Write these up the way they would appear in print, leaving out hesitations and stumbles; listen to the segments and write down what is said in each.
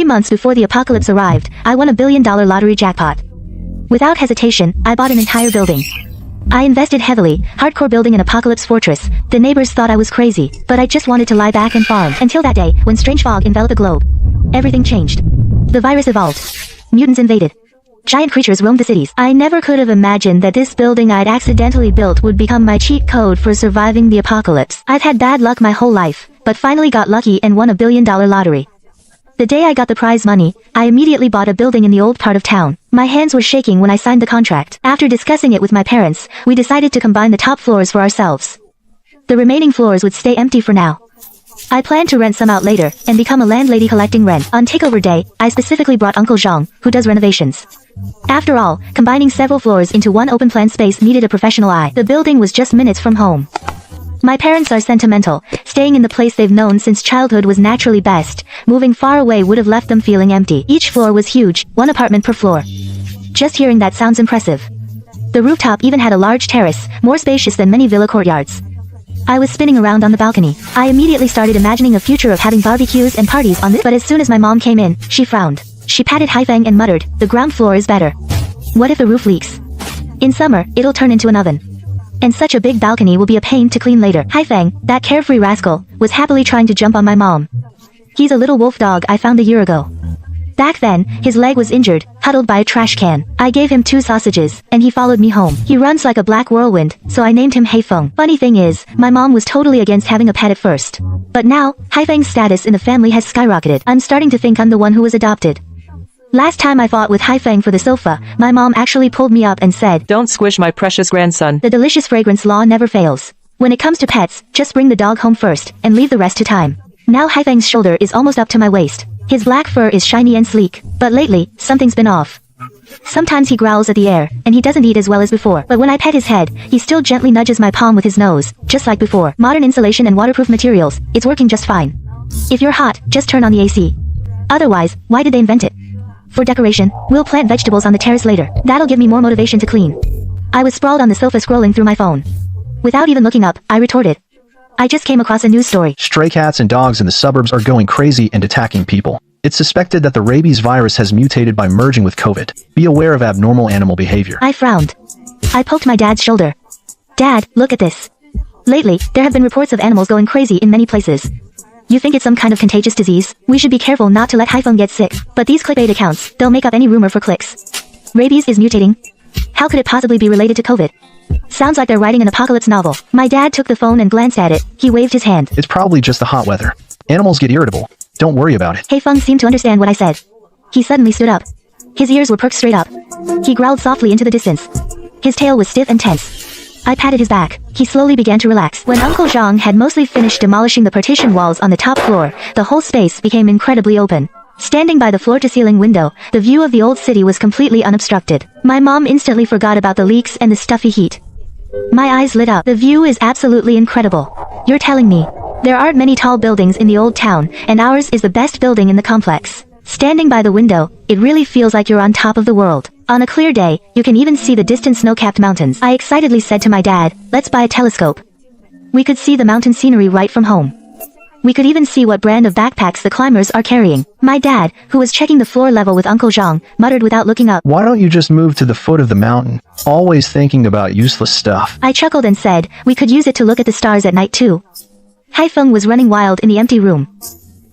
3 months before the apocalypse arrived, I won $1 billion lottery jackpot. Without hesitation, I bought an entire building. I invested heavily, hardcore building an apocalypse fortress. The neighbors thought I was crazy, but I just wanted to lie back and farm. Until that day, when strange fog enveloped the globe. Everything changed. The virus evolved. Mutants invaded. Giant creatures roamed the cities. I never could have imagined that this building I'd accidentally built would become my cheat code for surviving the apocalypse. I've had bad luck my whole life, but finally got lucky and won $1 billion lottery. The day I got the prize money, I immediately bought a building in the old part of town. My hands were shaking when I signed the contract. After discussing it with my parents, we decided to combine the top floors for ourselves. The remaining floors would stay empty for now. I planned to rent some out later, and become a landlady collecting rent. On takeover day, I specifically brought Uncle Zhang, who does renovations. After all, combining several floors into one open-plan space needed a professional eye. The building was just minutes from home. My parents are sentimental. Staying in the place they've known since childhood was naturally best. Moving far away would have left them feeling empty. Each floor was huge, one apartment per floor. Just hearing that sounds impressive. The rooftop even had a large terrace, more spacious than many villa courtyards. I was spinning around on the balcony. I immediately started imagining a future of having barbecues and parties on this, but as soon as my mom came in, she frowned. She patted Haifeng and muttered, "The ground floor is better. What if the roof leaks? In summer, it'll turn into an oven. And such a big balcony will be a pain to clean later." Haifeng, that carefree rascal, was happily trying to jump on my mom. He's a little wolf dog I found a year ago. Back then, his leg was injured, huddled by a trash can. I gave him 2 sausages, and he followed me home. He runs like a black whirlwind, so I named him Haifeng. Funny thing is, my mom was totally against having a pet at first. But now, Haifeng's status in the family has skyrocketed. I'm starting to think I'm the one who was adopted. Last time I fought with Haifeng for the sofa, my mom actually pulled me up and said, "Don't squish my precious grandson." The delicious fragrance law never fails. When it comes to pets, just bring the dog home first, and leave the rest to time. Now Haifeng's shoulder is almost up to my waist. His black fur is shiny and sleek, but lately, something's been off. Sometimes he growls at the air, and he doesn't eat as well as before. But when I pet his head, he still gently nudges my palm with his nose, just like before. Modern insulation and waterproof materials, it's working just fine. If you're hot, just turn on the AC. Otherwise, why did they invent it? For decoration, we'll plant vegetables on the terrace later. That'll give me more motivation to clean. I was sprawled on the sofa scrolling through my phone. Without even looking up, I retorted. I just came across a news story. Stray cats and dogs in the suburbs are going crazy and attacking people. It's suspected that the rabies virus has mutated by merging with COVID. Be aware of abnormal animal behavior. I frowned. I poked my dad's shoulder. Dad, look at this. Lately, there have been reports of animals going crazy in many places. You think it's some kind of contagious disease? We should be careful not to let Haifeng get sick. But these clickbait accounts, they'll make up any rumor for clicks. Rabies is mutating? How could it possibly be related to COVID? Sounds like they're writing an apocalypse novel. My dad took the phone and glanced at it. He waved his hand. It's probably just the hot weather. Animals get irritable. Don't worry about it. Haifeng seemed to understand what I said. He suddenly stood up. His ears were perked straight up. He growled softly into the distance. His tail was stiff and tense. I patted his back. He slowly began to relax. When Uncle Zhang had mostly finished demolishing the partition walls on the top floor, the whole space became incredibly open. Standing by the floor-to-ceiling window, the view of the old city was completely unobstructed. My mom instantly forgot about the leaks and the stuffy heat. My eyes lit up. The view is absolutely incredible. You're telling me there aren't many tall buildings in the old town, and ours is the best building in the complex. Standing by the window, it really feels like you're on top of the world. On a clear day, you can even see the distant snow-capped mountains. I excitedly said to my dad, "Let's buy a telescope." We could see the mountain scenery right from home. We could even see what brand of backpacks the climbers are carrying. My dad, who was checking the floor level with Uncle Zhang, muttered without looking up, "Why don't you just move to the foot of the mountain? Always thinking about useless stuff." I chuckled and said, "We could use it to look at the stars at night too." Haifeng was running wild in the empty room.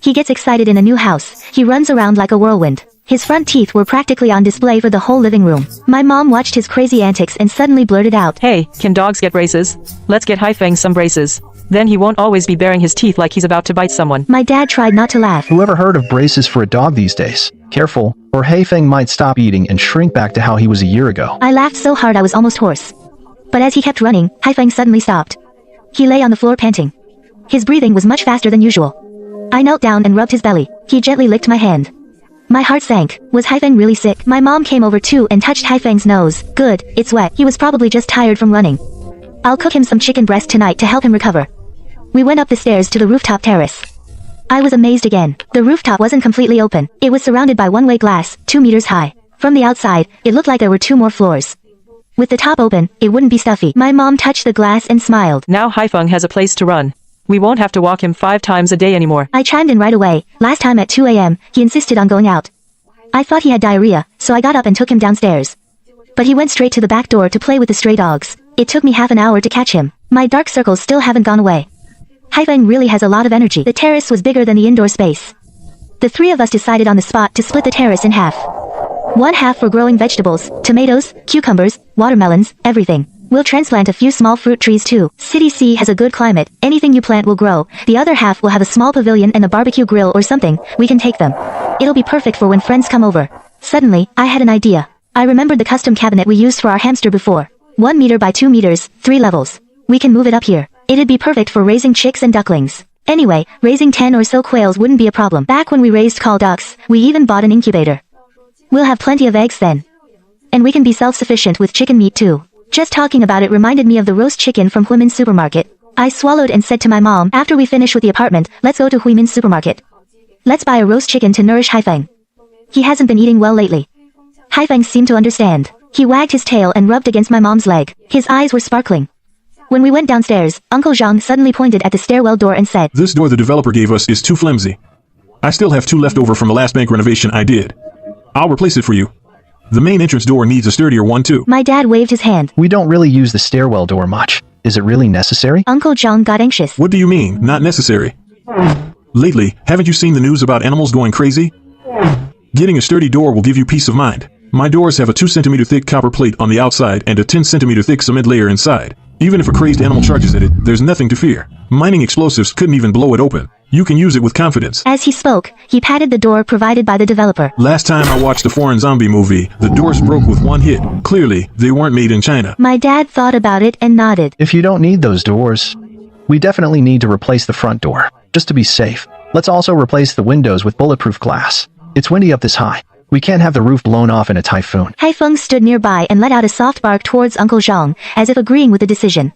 He gets excited in a new house. He runs around like a whirlwind. His front teeth were practically on display for the whole living room. My mom watched his crazy antics and suddenly blurted out, "Hey, can dogs get braces? Let's get Haifeng some braces. Then he won't always be baring his teeth like he's about to bite someone." My dad tried not to laugh. Whoever heard of braces for a dog these days? Careful, or Haifeng might stop eating and shrink back to how he was a year ago. I laughed so hard I was almost hoarse. But as he kept running, Haifeng suddenly stopped. He lay on the floor panting. His breathing was much faster than usual. I knelt down and rubbed his belly. He gently licked my hand. My heart sank. Was Haifeng really sick? My mom came over too and touched Haifeng's nose. Good, it's wet. He was probably just tired from running. I'll cook him some chicken breast tonight to help him recover. We went up the stairs to the rooftop terrace. I was amazed again. The rooftop wasn't completely open. It was surrounded by one-way glass, 2 meters high. From the outside, it looked like there were 2 more floors. With the top open, it wouldn't be stuffy. My mom touched the glass and smiled. "Now Haifeng has a place to run. We won't have to walk him 5 times a day anymore. I chimed in right away. Last time at 2 a.m., he insisted on going out. I thought he had diarrhea, so I got up and took him downstairs. But he went straight to the back door to play with the stray dogs. It took me half an hour to catch him. My dark circles still haven't gone away. Haifeng really has a lot of energy. The terrace was bigger than the indoor space. The three of us decided on the spot to split the terrace in half. One half for growing vegetables, tomatoes, cucumbers, watermelons, everything. We'll transplant a few small fruit trees too. City C has a good climate. Anything you plant will grow. The other half will have a small pavilion and a barbecue grill or something. We can take them. It'll be perfect for when friends come over. Suddenly, I had an idea. I remembered the custom cabinet we used for our hamster before. 1 meter by 2 meters, 3 levels. We can move it up here. It'd be perfect for raising chicks and ducklings. Anyway, raising 10 or so quails wouldn't be a problem. Back when we raised call ducks, we even bought an incubator. We'll have plenty of eggs then. And we can be self-sufficient with chicken meat too. Just talking about it reminded me of the roast chicken from Huimin's supermarket. I swallowed and said to my mom, after we finish with the apartment, let's go to Huimin's supermarket. Let's buy a roast chicken to nourish Haifeng. He hasn't been eating well lately. Haifeng seemed to understand. He wagged his tail and rubbed against my mom's leg. His eyes were sparkling. When we went downstairs, Uncle Zhang suddenly pointed at the stairwell door and said, "This door the developer gave us is too flimsy. I still have 2 left over from the last bank renovation I did. I'll replace it for you. The main entrance door needs a sturdier one too." My dad waved his hand. We don't really use the stairwell door much. Is it really necessary? Uncle Zhang got anxious. What do you mean, not necessary? Lately, haven't you seen the news about animals going crazy? Getting a sturdy door will give you peace of mind. My doors have a 2 centimeter thick copper plate on the outside and a 10 centimeter thick cement layer inside. Even if a crazed animal charges at it, there's nothing to fear. Mining explosives couldn't even blow it open. You can use it with confidence. As he spoke, he patted the door provided by the developer. Last time I watched a foreign zombie movie, the doors broke with 1 hit. Clearly, they weren't made in China. My dad thought about it and nodded. If you don't need those doors, we definitely need to replace the front door, just to be safe. Let's also replace the windows with bulletproof glass. It's windy up this high. We can't have the roof blown off in a typhoon. Haifeng stood nearby and let out a soft bark towards Uncle Zhang, as if agreeing with the decision.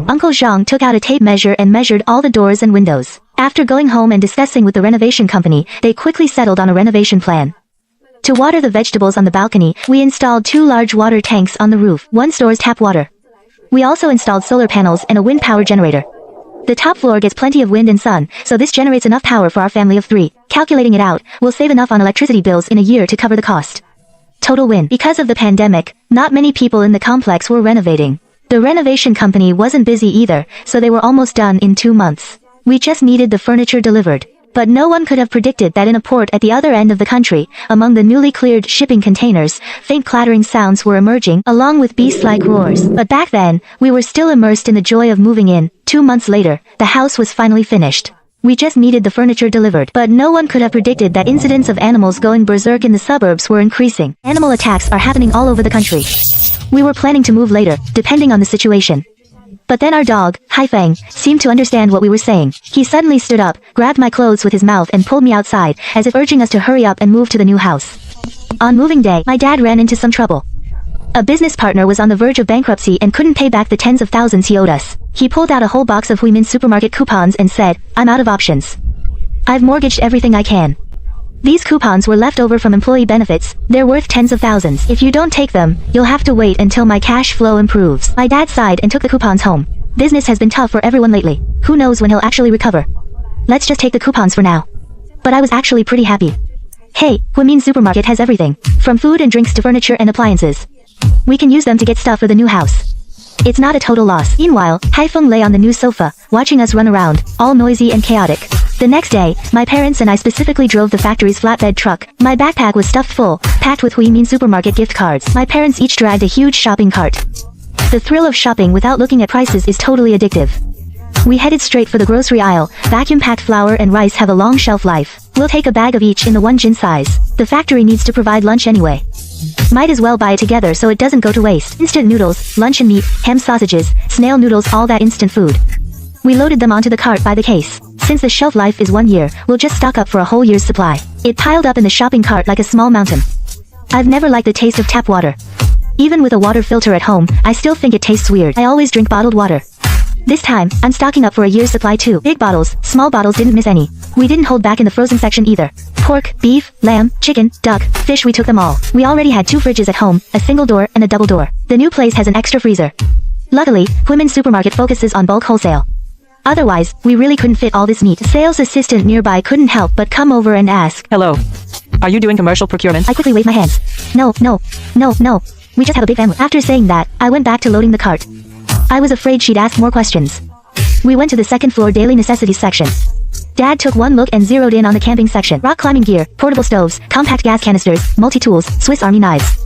Uncle Zhang took out a tape measure and measured all the doors and windows. After going home and discussing with the renovation company, they quickly settled on a renovation plan. To water the vegetables on the balcony, we installed 2 large water tanks on the roof. One stores tap water. We also installed solar panels and a wind power generator. The top floor gets plenty of wind and sun, so this generates enough power for our family of 3. Calculating it out, we'll save enough on electricity bills in a year to cover the cost. Total win. Because of the pandemic, not many people in the complex were renovating. The renovation company wasn't busy either, so they were almost done in 2 months. We just needed the furniture delivered. But no one could have predicted that in a port at the other end of the country, among the newly cleared shipping containers, faint clattering sounds were emerging, along with beast-like roars. But back then, we were still immersed in the joy of moving in. 2 months later, the house was finally finished. We just needed the furniture delivered. But no one could have predicted that incidents of animals going berserk in the suburbs were increasing. Animal attacks are happening all over the country. We were planning to move later, depending on the situation. But then our dog, Haifeng, seemed to understand what we were saying. He suddenly stood up, grabbed my clothes with his mouth and pulled me outside, as if urging us to hurry up and move to the new house. On moving day, my dad ran into some trouble. A business partner was on the verge of bankruptcy and couldn't pay back the tens of thousands he owed us. He pulled out a whole box of Huimin supermarket coupons and said, "I'm out of options. I've mortgaged everything I can. These coupons were left over from employee benefits. They're worth tens of thousands. If you don't take them, you'll have to wait until my cash flow improves." My dad sighed and took the coupons home. Business has been tough for everyone lately. Who knows when he'll actually recover? Let's just take the coupons for now. But I was actually pretty happy. Hey, Huimin supermarket has everything, from food and drinks to furniture and appliances. We can use them to get stuff for the new house. It's not a total loss. Meanwhile, Haifeng lay on the new sofa, watching us run around, all noisy and chaotic. The next day, my parents and I specifically drove the factory's flatbed truck. My backpack was stuffed full, packed with Huimin supermarket gift cards. My parents each dragged a huge shopping cart. The thrill of shopping without looking at prices is totally addictive. We headed straight for the grocery aisle. Vacuum-packed flour and rice have a long shelf life. We'll take a bag of each in the 1 jin size. The factory needs to provide lunch anyway. Might as well buy it together so it doesn't go to waste. Instant noodles, luncheon meat, ham sausages, snail noodles, all that instant food. We loaded them onto the cart by the case. Since the shelf life is 1 year, we'll just stock up for a whole year's supply. It piled up in the shopping cart like a small mountain. I've never liked the taste of tap water. Even with a water filter at home, I still think it tastes weird. I always drink bottled water. This time, I'm stocking up for a year's supply too. Big bottles, small bottles, didn't miss any. We didn't hold back in the frozen section either. Pork, beef, lamb, chicken, duck, fish, we took them all. We already had 2 fridges at home, a single door and a double door. The new place has an extra freezer. Luckily, Huimin supermarket focuses on bulk wholesale. Otherwise, we really couldn't fit all this meat. The sales assistant nearby couldn't help but come over and ask, Hello. Are you doing commercial procurement? I quickly waved my hands. No. We just have a big family. After saying that, I went back to loading the cart. I was afraid she'd ask more questions. We went to the second floor daily necessities section. Dad took one look and zeroed in on the camping section. Rock climbing gear, portable stoves, compact gas canisters, multi-tools, Swiss Army knives.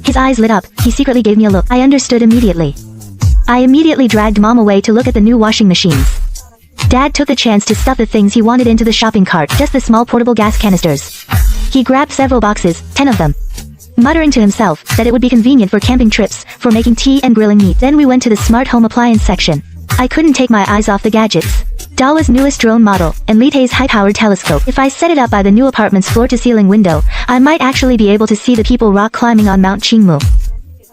His eyes lit up. He secretly gave me a look. I understood immediately. I immediately dragged Mom away to look at the new washing machines. Dad took the chance to stuff the things he wanted into the shopping cart, just the small portable gas canisters. He grabbed several boxes, 10 of them, muttering to himself that it would be convenient for camping trips, for making tea and grilling meat. Then we went to the smart home appliance section. I couldn't take my eyes off the gadgets. Dawa's newest drone model, and Litei's high-powered telescope. If I set it up by the new apartment's floor-to-ceiling window, I might actually be able to see the people rock climbing on Mount Qingmu.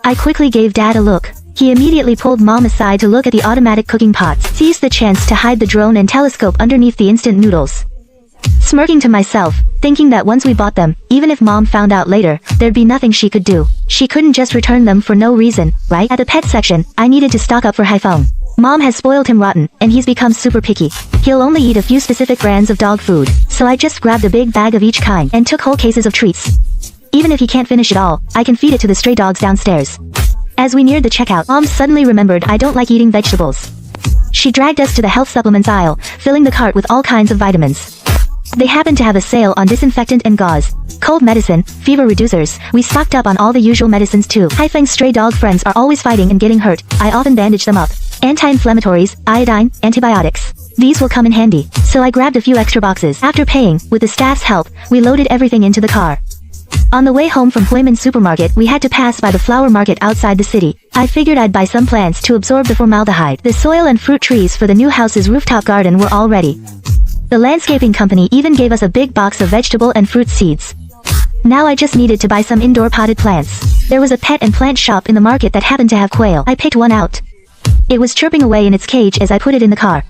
I quickly gave Dad a look. He immediately pulled Mom aside to look at the automatic cooking pots, seized the chance to hide the drone and telescope underneath the instant noodles. Smirking to myself, thinking that once we bought them, even if Mom found out later, there'd be nothing she could do. She couldn't just return them for no reason, right? At the pet section, I needed to stock up for Haifeng. Mom has spoiled him rotten, and he's become super picky. He'll only eat a few specific brands of dog food, so I just grabbed a big bag of each kind and took whole cases of treats. Even if he can't finish it all, I can feed it to the stray dogs downstairs. As we neared the checkout, Mom suddenly remembered I don't like eating vegetables. She dragged us to the health supplements aisle, filling the cart with all kinds of vitamins. They happened to have a sale on disinfectant and gauze, cold medicine, fever reducers. We stocked up on all the usual medicines too. Haifeng's stray dog friends are always fighting and getting hurt. I often bandage them up. Anti-inflammatories, iodine, antibiotics. These will come in handy. So I grabbed a few extra boxes. After paying, with the staff's help, we loaded everything into the car. On the way home from Huimin supermarket, we had to pass by the flower market outside the city. I figured I'd buy some plants to absorb the formaldehyde. The soil and fruit trees for the new house's rooftop garden were all ready. The landscaping company even gave us a big box of vegetable and fruit seeds. Now I just needed to buy some indoor potted plants. There was a pet and plant shop in the market that happened to have quail. I picked one out. It was chirping away in its cage as I put it in the car.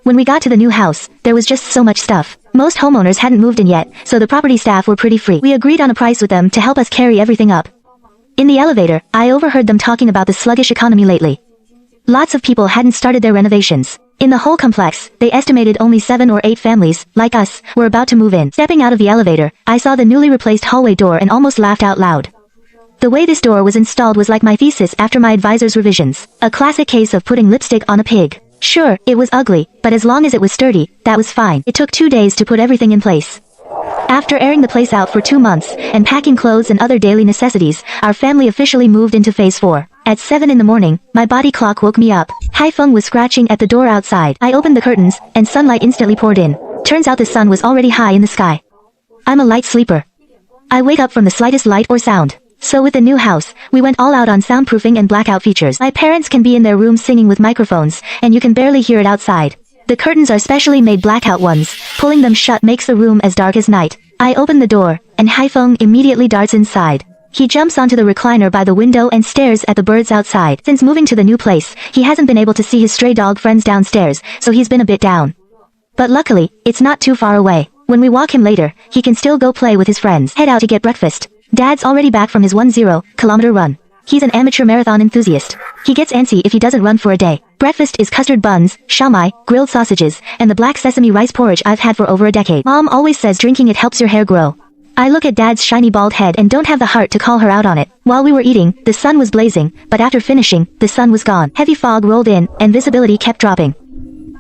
When we got to the new house, there was just so much stuff. Most homeowners hadn't moved in yet, so the property staff were pretty free. We agreed on a price with them to help us carry everything up. In the elevator, I overheard them talking about the sluggish economy lately. Lots of people hadn't started their renovations. In the whole complex, they estimated only 7 or 8 families, like us, were about to move in. Stepping out of the elevator, I saw the newly replaced hallway door and almost laughed out loud. The way this door was installed was like my thesis after my advisor's revisions. A classic case of putting lipstick on a pig. Sure, it was ugly, but as long as it was sturdy, that was fine. It took 2 days to put everything in place. After airing the place out for 2 months, and packing clothes and other daily necessities, our family officially moved into phase 4. At 7 in the morning, my body clock woke me up. Haifeng was scratching at the door outside. I opened the curtains, and sunlight instantly poured in. Turns out the sun was already high in the sky. I'm a light sleeper. I wake up from the slightest light or sound. So with the new house, we went all out on soundproofing and blackout features. My parents can be in their room singing with microphones, and you can barely hear it outside. The curtains are specially made blackout ones. Pulling them shut makes the room as dark as night. I open the door, and Haifeng immediately darts inside. He jumps onto the recliner by the window and stares at the birds outside. Since moving to the new place, he hasn't been able to see his stray dog friends downstairs, so he's been a bit down. But luckily, it's not too far away. When we walk him later, he can still go play with his friends. Head out to get breakfast. Dad's already back from his 10-kilometer run. He's an amateur marathon enthusiast. He gets antsy if he doesn't run for a day. Breakfast is custard buns, xiaomai, grilled sausages, and the black sesame rice porridge I've had for over a decade. Mom always says drinking it helps your hair grow. I look at Dad's shiny bald head and don't have the heart to call her out on it. While we were eating, the sun was blazing, but after finishing, the sun was gone. Heavy fog rolled in, and visibility kept dropping.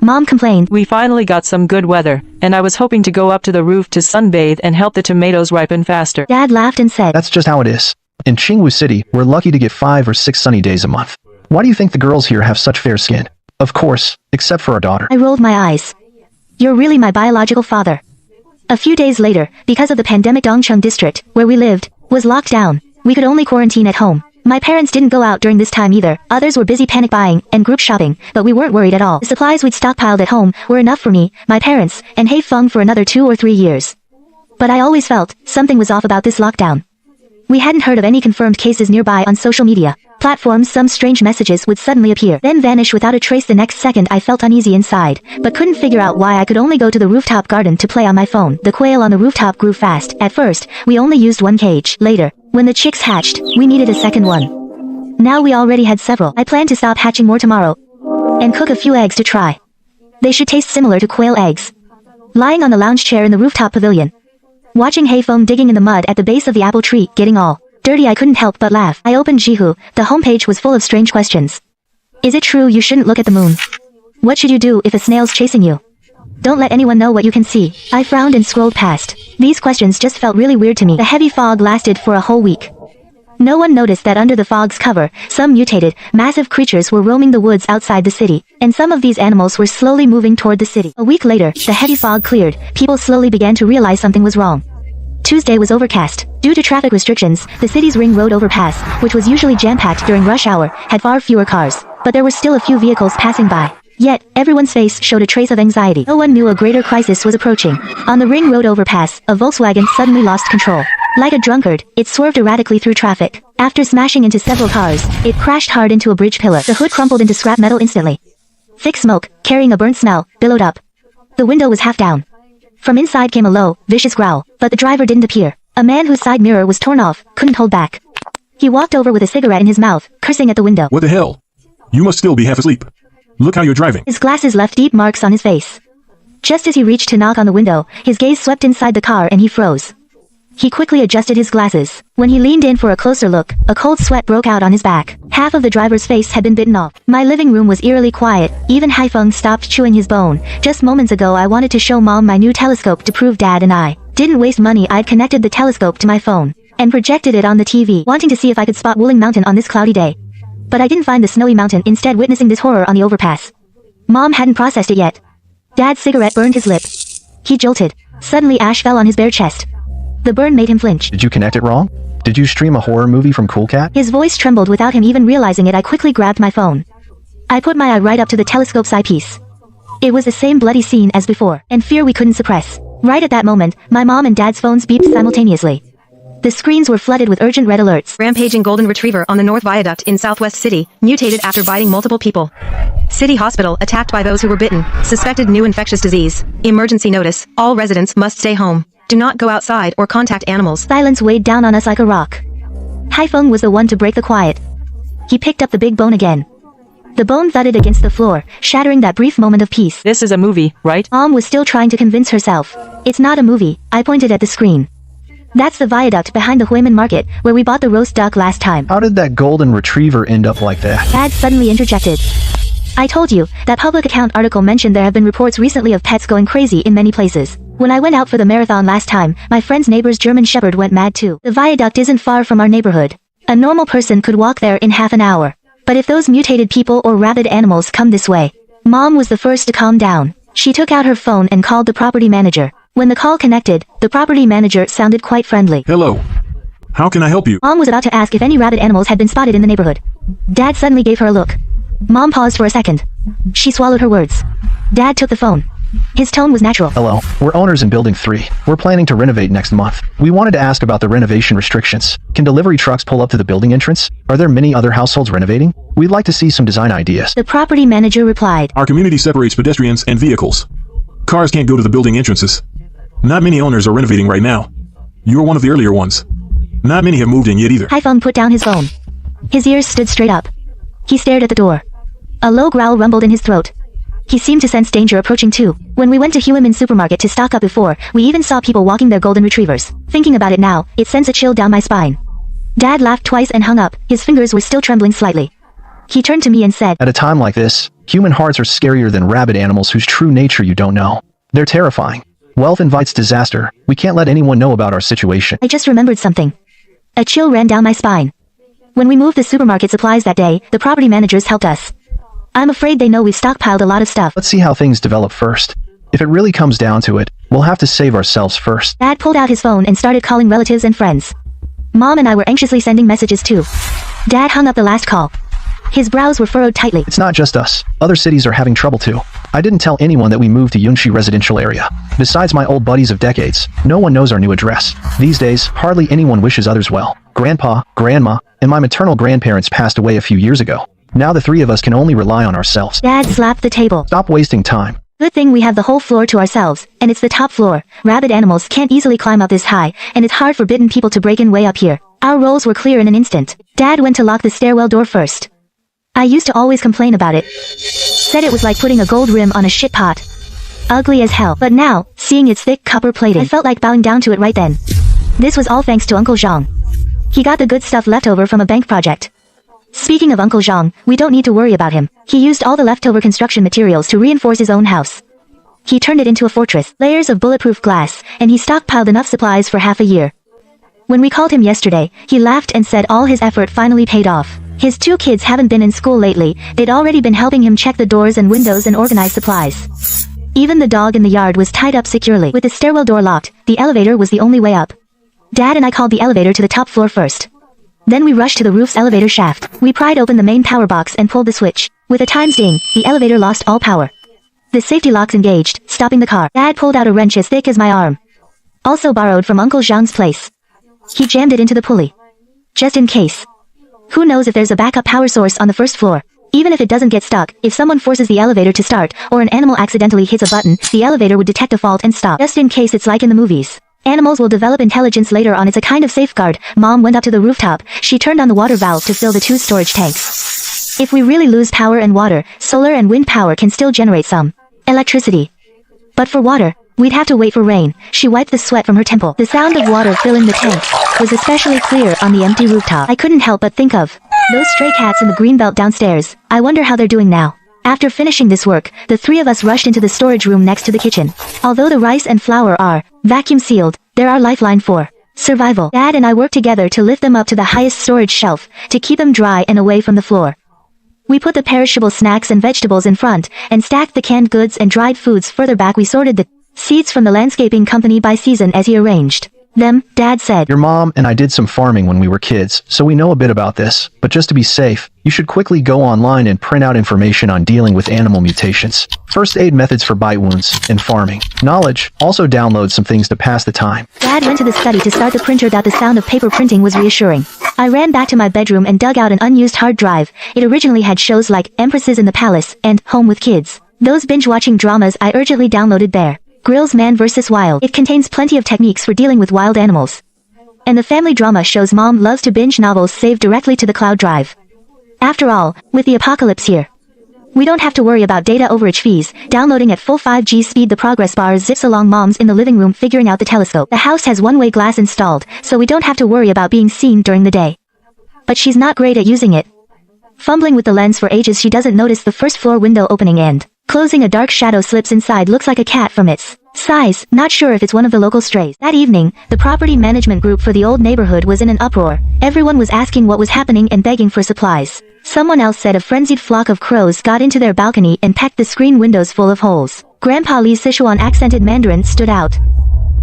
Mom complained, We finally got some good weather, and I was hoping to go up to the roof to sunbathe and help the tomatoes ripen faster. Dad laughed and said, That's just how it is. In Qingwu City, we're lucky to get 5 or 6 sunny days a month. Why do you think the girls here have such fair skin? Of course, except for our daughter. I rolled my eyes. You're really my biological father. A few days later, because of the pandemic, Dongcheng district, where we lived, was locked down. We could only quarantine at home. My parents didn't go out during this time either. Others were busy panic buying and group shopping, but we weren't worried at all. The supplies we'd stockpiled at home were enough for me, my parents, and Haifeng for another 2 or 3 years. But I always felt something was off about this lockdown. We hadn't heard of any confirmed cases nearby on social media platforms. Some strange messages would suddenly appear, then vanish without a trace. The next second I felt uneasy inside, but couldn't figure out why I could only go to the rooftop garden to play on my phone. The quail on the rooftop grew fast. At first, we only used 1 cage. Later, when the chicks hatched, we needed a second one. Now we already had several. I plan to stop hatching more tomorrow and cook a few eggs to try. They should taste similar to quail eggs. Lying on the lounge chair in the rooftop pavilion, watching Hayfeng digging in the mud at the base of the apple tree, getting all dirty, I couldn't help but laugh. I opened Jihu. The homepage was full of strange questions. Is it true you shouldn't look at the moon? What should you do if a snail's chasing you? Don't let anyone know what you can see. I frowned and scrolled past. These questions just felt really weird to me. The heavy fog lasted for a whole week. No one noticed that under the fog's cover, some mutated, massive creatures were roaming the woods outside the city, and some of these animals were slowly moving toward the city. A week later, the heavy fog cleared. People slowly began to realize something was wrong. Tuesday was overcast. Due to traffic restrictions, the city's ring road overpass, which was usually jam-packed during rush hour, had far fewer cars, but there were still a few vehicles passing by. Yet, everyone's face showed a trace of anxiety. No one knew a greater crisis was approaching. On the ring road overpass, a Volkswagen suddenly lost control. Like a drunkard, it swerved erratically through traffic. After smashing into several cars, it crashed hard into a bridge pillar. The hood crumpled into scrap metal instantly. Thick smoke, carrying a burnt smell, billowed up. The window was half down. From inside came a low, vicious growl, but the driver didn't appear. A man whose side mirror was torn off couldn't hold back. He walked over with a cigarette in his mouth, cursing at the window. What the hell? You must still be half asleep. Look how you're driving. His glasses left deep marks on his face. Just as he reached to knock on the window, his gaze swept inside the car and he froze. He quickly adjusted his glasses. When he leaned in for a closer look, a cold sweat broke out on his back. Half of the driver's face had been bitten off. My living room was eerily quiet. Even Haifeng stopped chewing his bone. Just moments ago I wanted to show Mom my new telescope to prove Dad and I didn't waste money. I'd connected the telescope to my phone and projected it on the TV, wanting to see if I could spot Wuling Mountain on this cloudy day. But I didn't find the snowy mountain, instead witnessing this horror on the overpass. Mom hadn't processed it yet. Dad's cigarette burned his lip. He jolted. Suddenly ash fell on his bare chest. The burn made him flinch. Did you connect it wrong? Did you stream a horror movie from Cool Cat? His voice trembled without him even realizing it. I quickly grabbed my phone. I put my eye right up to the telescope's eyepiece. It was the same bloody scene as before, and fear we couldn't suppress. Right at that moment, my mom and dad's phones beeped simultaneously. The screens were flooded with urgent red alerts. Rampaging golden retriever on the North Viaduct in Southwest City, mutated after biting multiple people. City hospital attacked by those who were bitten. Suspected new infectious disease. Emergency notice. All residents must stay home. Do not go outside or contact animals. Silence weighed down on us like a rock. Haifeng was the one to break the quiet. He picked up the big bone again. The bone thudded against the floor, shattering that brief moment of peace. This is a movie, right? Mom was still trying to convince herself. It's not a movie. I pointed at the screen. That's the viaduct behind the Huimin market, where we bought the roast duck last time. How did that golden retriever end up like that? Dad suddenly interjected. I told you, that public account article mentioned there have been reports recently of pets going crazy in many places. When I went out for the marathon last time, my friend's neighbor's German Shepherd went mad too. The viaduct isn't far from our neighborhood. A normal person could walk there in half an hour. But if those mutated people or rabid animals come this way... Mom was the first to calm down. She took out her phone and called the property manager. When the call connected, the property manager sounded quite friendly. Hello. How can I help you? Mom was about to ask if any rabid animals had been spotted in the neighborhood. Dad suddenly gave her a look. Mom paused for a second. She swallowed her words. Dad took the phone. His tone was natural. Hello, we're owners in Building 3. We're planning to renovate next month. We wanted to ask about the renovation restrictions. Can delivery trucks pull up to the building entrance? Are there many other households renovating? We'd like to see some design ideas. The property manager replied. Our community separates pedestrians and vehicles. Cars can't go to the building entrances. Not many owners are renovating right now. You're one of the earlier ones. Not many have moved in yet either. Haifeng put down his phone. His ears stood straight up. He stared at the door. A low growl rumbled in his throat. He seemed to sense danger approaching too. When we went to Huimin supermarket to stock up before, we even saw people walking their golden retrievers. Thinking about it now, it sends a chill down my spine. Dad laughed twice and hung up. His fingers were still trembling slightly. He turned to me and said, At a time like this, human hearts are scarier than rabid animals whose true nature you don't know. They're terrifying. Wealth invites disaster. We can't let anyone know about our situation. I just remembered something. A chill ran down my spine. When we moved the supermarket supplies that day, the property managers helped us. I'm afraid they know we've stockpiled a lot of stuff. Let's see how things develop first. If it really comes down to it, we'll have to save ourselves first. Dad pulled out his phone and started calling relatives and friends. Mom and I were anxiously sending messages too. Dad hung up the last call. His brows were furrowed tightly. It's not just us. Other cities are having trouble too. I didn't tell anyone that we moved to Yunxi residential area. Besides my old buddies of decades, no one knows our new address. These days, hardly anyone wishes others well. Grandpa, Grandma, and my maternal grandparents passed away a few years ago. Now the three of us can only rely on ourselves. Dad slapped the table. Stop wasting time. Good thing we have the whole floor to ourselves, and it's the top floor. Rabid animals can't easily climb up this high, and it's hard for bitten people to break in way up here. Our roles were clear in an instant. Dad went to lock the stairwell door first. I used to always complain about it. Said it was like putting a gold rim on a shit pot. Ugly as hell. But now, seeing its thick copper plating, I felt like bowing down to it right then. This was all thanks to Uncle Zhang. He got the good stuff left over from a bank project. Speaking of Uncle Zhang, we don't need to worry about him. He used all the leftover construction materials to reinforce his own house. He turned it into a fortress, layers of bulletproof glass, and he stockpiled enough supplies for half a year. When we called him yesterday, he laughed and said all his effort finally paid off. His 2 kids haven't been in school lately, they'd already been helping him check the doors and windows and organize supplies. Even the dog in the yard was tied up securely. With the stairwell door locked, the elevator was the only way up. Dad and I called the elevator to the top floor first. Then we rushed to the roof's elevator shaft. We pried open the main power box and pulled the switch. With a timed ding, the elevator lost all power. The safety locks engaged, stopping the car. Dad pulled out a wrench as thick as my arm. Also borrowed from Uncle Zhang's place. He jammed it into the pulley. Just in case. Who knows if there's a backup power source on the first floor. Even if it doesn't get stuck, if someone forces the elevator to start, or an animal accidentally hits a button, the elevator would detect a fault and stop. Just in case it's like in the movies. Animals will develop intelligence later on. It's a kind of safeguard. Mom went up to the rooftop. She turned on the water valve to fill the 2 storage tanks. If we really lose power and water, solar and wind power can still generate some electricity. But for water, we'd have to wait for rain. She wiped the sweat from her temple. The sound of water filling the tank was especially clear on the empty rooftop. I couldn't help but think of those stray cats in the greenbelt downstairs. I wonder how they're doing now. After finishing this work, the 3 of us rushed into the storage room next to the kitchen. Although the rice and flour are vacuum sealed, they're our lifeline for survival. Dad and I worked together to lift them up to the highest storage shelf, to keep them dry and away from the floor. We put the perishable snacks and vegetables in front, and stacked the canned goods and dried foods further back. We sorted the seeds from the landscaping company by season as he arranged them. Dad said, Your mom and I did some farming when we were kids, so we know a bit about this, but just to be safe, you should quickly go online and print out information on dealing with animal mutations, first aid methods for bite wounds, and farming knowledge. Also download some things to pass the time. Dad went to the study to start the printer. The sound of paper printing was reassuring. I ran back to my bedroom and dug out an unused hard drive. It originally had shows like Empresses in the Palace and Home with Kids. Those binge-watching dramas I urgently downloaded there. Grylls Man vs. Wild. It contains plenty of techniques for dealing with wild animals. And the family drama shows Mom loves to binge novels saved directly to the cloud drive. After all, with the apocalypse here, we don't have to worry about data overage fees. Downloading at full 5G speed, the progress bar zips along. Mom's in the living room figuring out the telescope. The house has one-way glass installed, so we don't have to worry about being seen during the day. But she's not great at using it. Fumbling with the lens for ages, she doesn't notice the first floor window opening and closing. A dark shadow slips inside. Looks like a cat from its size. Not sure if it's one of the local strays. That evening, the property management group for the old neighborhood was in an uproar. Everyone was asking what was happening and begging for supplies. Someone else said a frenzied flock of crows got into their balcony and pecked the screen windows full of holes. Grandpa Lee's Sichuan accented Mandarin stood out.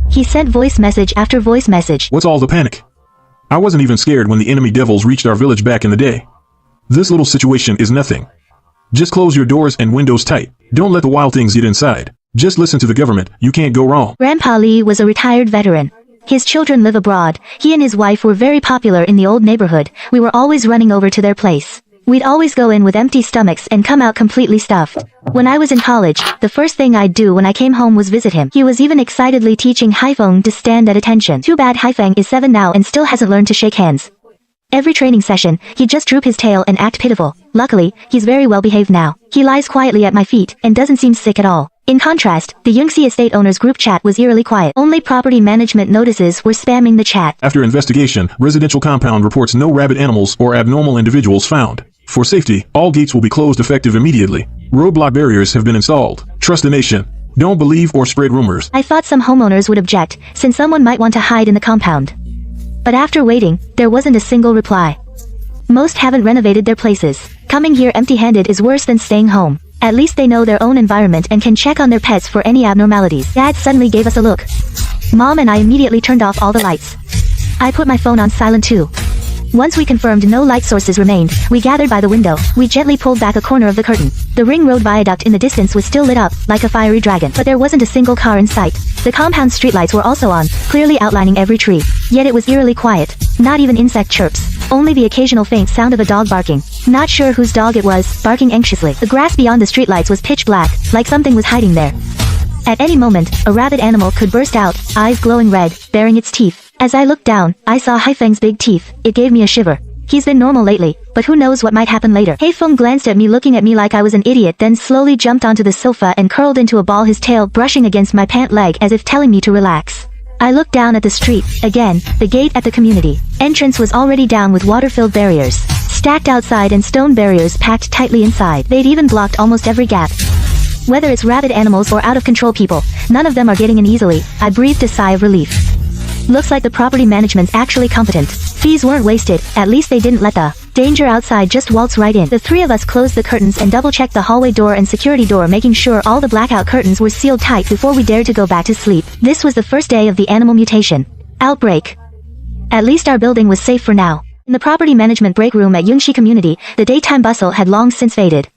He sent voice message after voice message. What's all the panic? I wasn't even scared when the enemy devils reached our village back in the day. This little situation is nothing. Just close your doors and windows tight. Don't let the wild things get inside. Just listen to the government. You can't go wrong. Grandpa Lee was a retired veteran. His children live abroad. He and his wife were very popular in the old neighborhood. We were always running over to their place. We'd always go in with empty stomachs and come out completely stuffed. When I was in college, the first thing I'd do when I came home was visit him. He was even excitedly teaching Haifeng to stand at attention. Too bad Haifeng is 7 now and still hasn't learned to shake hands. Every training session, he'd just droop his tail and act pitiful. Luckily, he's very well behaved now. He lies quietly at my feet and doesn't seem sick at all. In contrast, the Yungxi estate owners group chat was eerily quiet. Only property management notices were spamming the chat. After investigation, residential compound reports no rabid animals or abnormal individuals found. For safety, all gates will be closed effective immediately. Roadblock barriers have been installed. Trust the nation. Don't believe or spread rumors. I thought some homeowners would object, since someone might want to hide in the compound. But after waiting, there wasn't a single reply. Most haven't renovated their places. Coming here empty-handed is worse than staying home. At least they know their own environment and can check on their pets for any abnormalities. Dad suddenly gave us a look. Mom and I immediately turned off all the lights. I put my phone on silent too. Once we confirmed no light sources remained, we gathered by the window. We gently pulled back a corner of the curtain. The ring road viaduct in the distance was still lit up, like a fiery dragon. But there wasn't a single car in sight. The compound streetlights were also on, clearly outlining every tree. Yet it was eerily quiet. Not even insect chirps. Only the occasional faint sound of a dog barking. Not sure whose dog it was, barking anxiously. The grass beyond the streetlights was pitch black, like something was hiding there. At any moment, a rabid animal could burst out, eyes glowing red, baring its teeth. As I looked down, I saw Haifeng's big teeth. It gave me a shiver. He's been normal lately, but who knows what might happen later. Haifeng glanced at me, looking at me like I was an idiot, then slowly jumped onto the sofa and curled into a ball, his tail brushing against my pant leg as if telling me to relax. I looked down at the street. Again, the gate at the community entrance was already down with water-filled barriers stacked outside and stone barriers packed tightly inside. They'd even blocked almost every gap. Whether it's rabid animals or out-of-control people, none of them are getting in easily. I breathed a sigh of relief. Looks like the property management's actually competent. Fees weren't wasted, at least they didn't let the danger outside just waltz right in. The three of us closed the curtains and double-checked the hallway door and security door, making sure all the blackout curtains were sealed tight before we dared to go back to sleep. This was the first day of the animal mutation outbreak. At least our building was safe for now. In the property management break room at Yunxi Community, the daytime bustle had long since faded.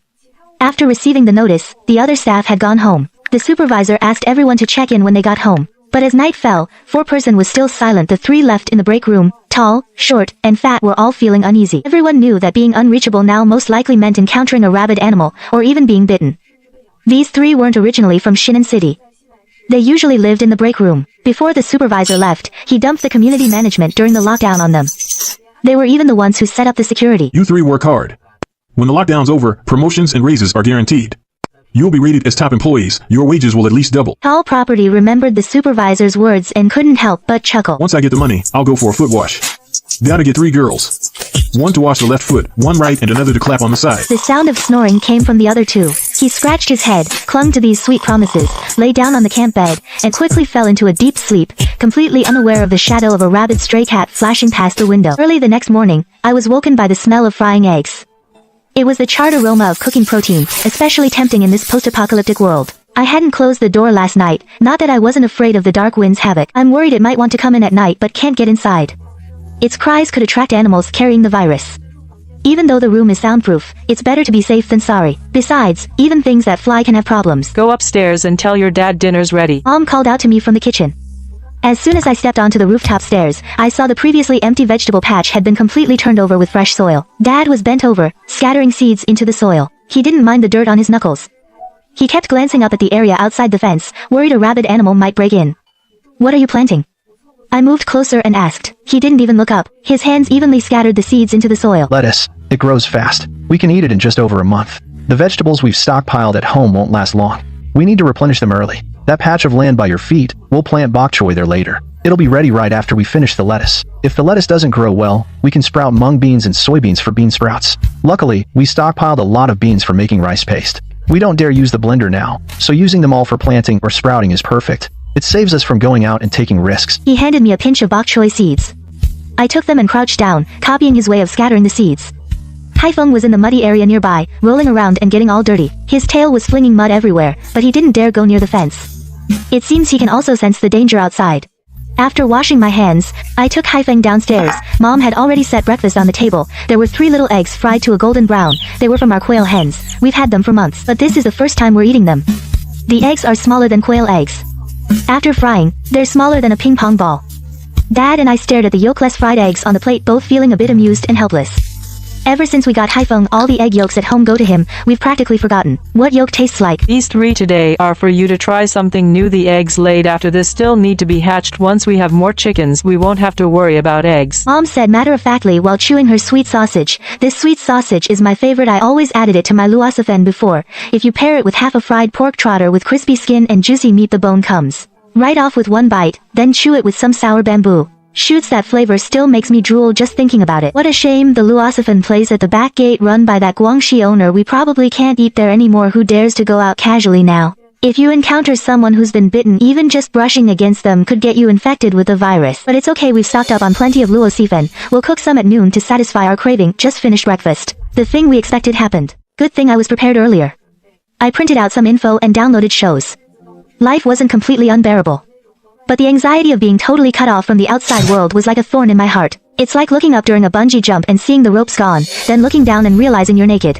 After receiving the notice, the other staff had gone home. The supervisor asked everyone to check in when they got home. But as night fell, four-person was still silent. The three left in the break room, tall, short, and fat, were all feeling uneasy. Everyone knew that being unreachable now most likely meant encountering a rabid animal, or even being bitten. These three weren't originally from Shinan City. They usually lived in the break room. Before the supervisor left, he dumped the community management during the lockdown on them. They were even the ones who set up the security. You three work hard. When the lockdown's over, promotions and raises are guaranteed. You'll be rated as top employees. Your wages will at least double. Tall Property remembered the supervisor's words and couldn't help but chuckle. Once I get the money, I'll go for a foot wash. Gotta get 3 girls. One to wash the left foot, one right, and another to clap on the side. The sound of snoring came from the other two. He scratched his head, clung to these sweet promises, lay down on the camp bed, and quickly fell into a deep sleep, completely unaware of the shadow of a rabid stray cat flashing past the window. Early the next morning, I was woken by the smell of frying eggs. It was the charred aroma of cooking protein, especially tempting in this post-apocalyptic world. I hadn't closed the door last night, not that I wasn't afraid of the dark wind's havoc. I'm worried it might want to come in at night but can't get inside. Its cries could attract animals carrying the virus. Even though the room is soundproof, it's better to be safe than sorry. Besides, even things that fly can have problems. Go upstairs and tell your dad dinner's ready. Mom called out to me from the kitchen. As soon as I stepped onto the rooftop stairs, I saw the previously empty vegetable patch had been completely turned over with fresh soil. Dad was bent over, scattering seeds into the soil. He didn't mind the dirt on his knuckles. He kept glancing up at the area outside the fence, worried a rabid animal might break in. What are you planting? I moved closer and asked. He didn't even look up. His hands evenly scattered the seeds into the soil. Lettuce. It grows fast. We can eat it in just over a month. The vegetables we've stockpiled at home won't last long. We need to replenish them early. That patch of land by your feet, we'll plant bok choy there later. It'll be ready right after we finish the lettuce. If the lettuce doesn't grow well, we can sprout mung beans and soybeans for bean sprouts. Luckily, we stockpiled a lot of beans for making rice paste. We don't dare use the blender now, so using them all for planting or sprouting is perfect. It saves us from going out and taking risks. He handed me a pinch of bok choy seeds. I took them and crouched down, copying his way of scattering the seeds. Haifeng was in the muddy area nearby, rolling around and getting all dirty. His tail was flinging mud everywhere, but he didn't dare go near the fence. It seems he can also sense the danger outside. After washing my hands, I took Haifeng downstairs. Mom had already set breakfast on the table. There were 3 little eggs fried to a golden brown. They were from our quail hens. We've had them for months, but this is the first time we're eating them. The eggs are smaller than quail eggs. After frying, they're smaller than a ping pong ball. Dad and I stared at the yolkless fried eggs on the plate, both feeling a bit amused and helpless. Ever since we got Haifeng all the egg yolks at home go to him, we've practically forgotten what yolk tastes like. These 3 today are for you to try something new. The eggs laid after this still need to be hatched. Once we have more chickens, we won't have to worry about eggs. Mom said matter-of-factly while chewing her sweet sausage. This sweet sausage is my favorite. I always added it to my luosafen before. If you pair it with half a fried pork trotter with crispy skin and juicy meat, the bone comes right off with one bite, then chew it with some sour bamboo. Shoots, that flavor still makes me drool just thinking about it. What a shame the luosafen place at the back gate run by that Guangxi owner. We probably can't eat there anymore. Who dares to go out casually now? If you encounter someone who's been bitten, even just brushing against them could get you infected with the virus. But it's okay, we've stocked up on plenty of luosafen. We'll cook some at noon to satisfy our craving. Just finished breakfast. The thing we expected happened. Good thing I was prepared earlier. I printed out some info and downloaded shows. Life wasn't completely unbearable. But the anxiety of being totally cut off from the outside world was like a thorn in my heart. It's like looking up during a bungee jump and seeing the ropes gone, then looking down and realizing you're naked.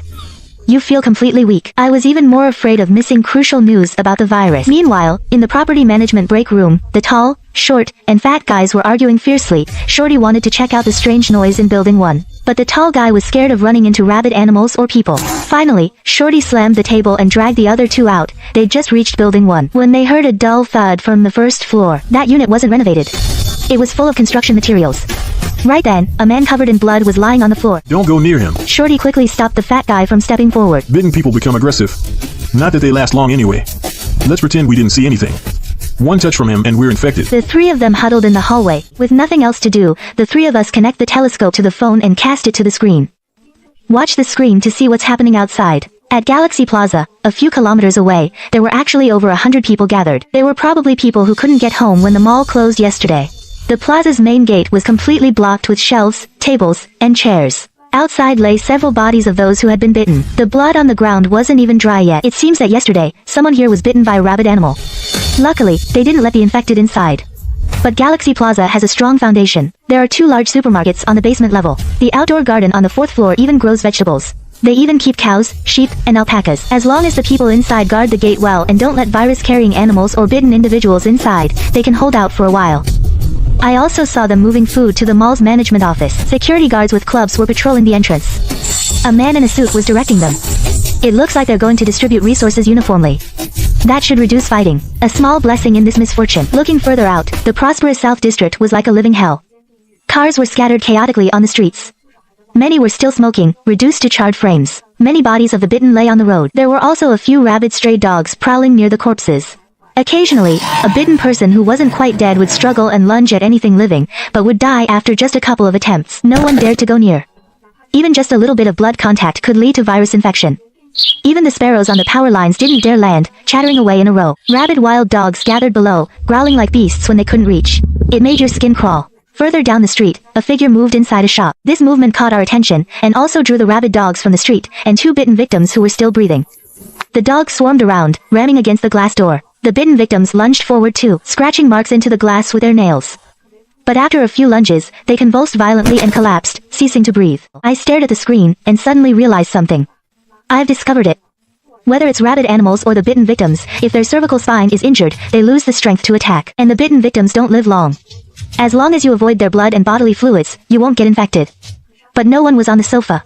You feel completely weak. I was even more afraid of missing crucial news about the virus. Meanwhile, in the property management break room, the tall, short, and fat guys were arguing fiercely. Shorty wanted to check out the strange noise in Building 1. But the tall guy was scared of running into rabid animals or people. Finally, Shorty slammed the table and dragged the other two out. They'd just reached Building 1 when they heard a dull thud from the first floor. That unit wasn't renovated. It was full of construction materials. Right then, a man covered in blood was lying on the floor. Don't go near him. Shorty quickly stopped the fat guy from stepping forward. Bitten people become aggressive. Not that they last long anyway. Let's pretend we didn't see anything. One touch from him and we're infected. The three of them huddled in the hallway. With nothing else to do, the three of us connect the telescope to the phone and cast it to the screen. Watch the screen to see what's happening outside. At Galaxy Plaza, a few kilometers away, there were actually over 100 people gathered. They were probably people who couldn't get home when the mall closed yesterday. The plaza's main gate was completely blocked with shelves, tables, and chairs. Outside lay several bodies of those who had been bitten. The blood on the ground wasn't even dry yet. It seems that yesterday, someone here was bitten by a rabid animal. Luckily, they didn't let the infected inside. But Galaxy Plaza has a strong foundation. There are 2 large supermarkets on the basement level. The outdoor garden on the 4th floor even grows vegetables. They even keep cows, sheep, and alpacas. As long as the people inside guard the gate well and don't let virus-carrying animals or bitten individuals inside, they can hold out for a while. I also saw them moving food to the mall's management office. Security guards with clubs were patrolling the entrance. A man in a suit was directing them. It looks like they're going to distribute resources uniformly. That should reduce fighting. A small blessing in this misfortune. Looking further out, the prosperous South District was like a living hell. Cars were scattered chaotically on the streets. Many were still smoking, reduced to charred frames. Many bodies of the bitten lay on the road. There were also a few rabid stray dogs prowling near the corpses. Occasionally, a bitten person who wasn't quite dead would struggle and lunge at anything living, but would die after just a couple of attempts. No one dared to go near. Even just a little bit of blood contact could lead to virus infection. Even the sparrows on the power lines didn't dare land, chattering away in a row. Rabid wild dogs gathered below, growling like beasts when they couldn't reach. It made your skin crawl. Further down the street, a figure moved inside a shop. This movement caught our attention, and also drew the rabid dogs from the street, and 2 bitten victims who were still breathing. The dogs swarmed around, ramming against the glass door. The bitten victims lunged forward too, scratching marks into the glass with their nails. But after a few lunges, they convulsed violently and collapsed, ceasing to breathe. I stared at the screen, and suddenly realized something. I've discovered it. Whether it's rabid animals or the bitten victims, if their cervical spine is injured, they lose the strength to attack, and the bitten victims don't live long. As long as you avoid their blood and bodily fluids, you won't get infected. But no one was on the sofa.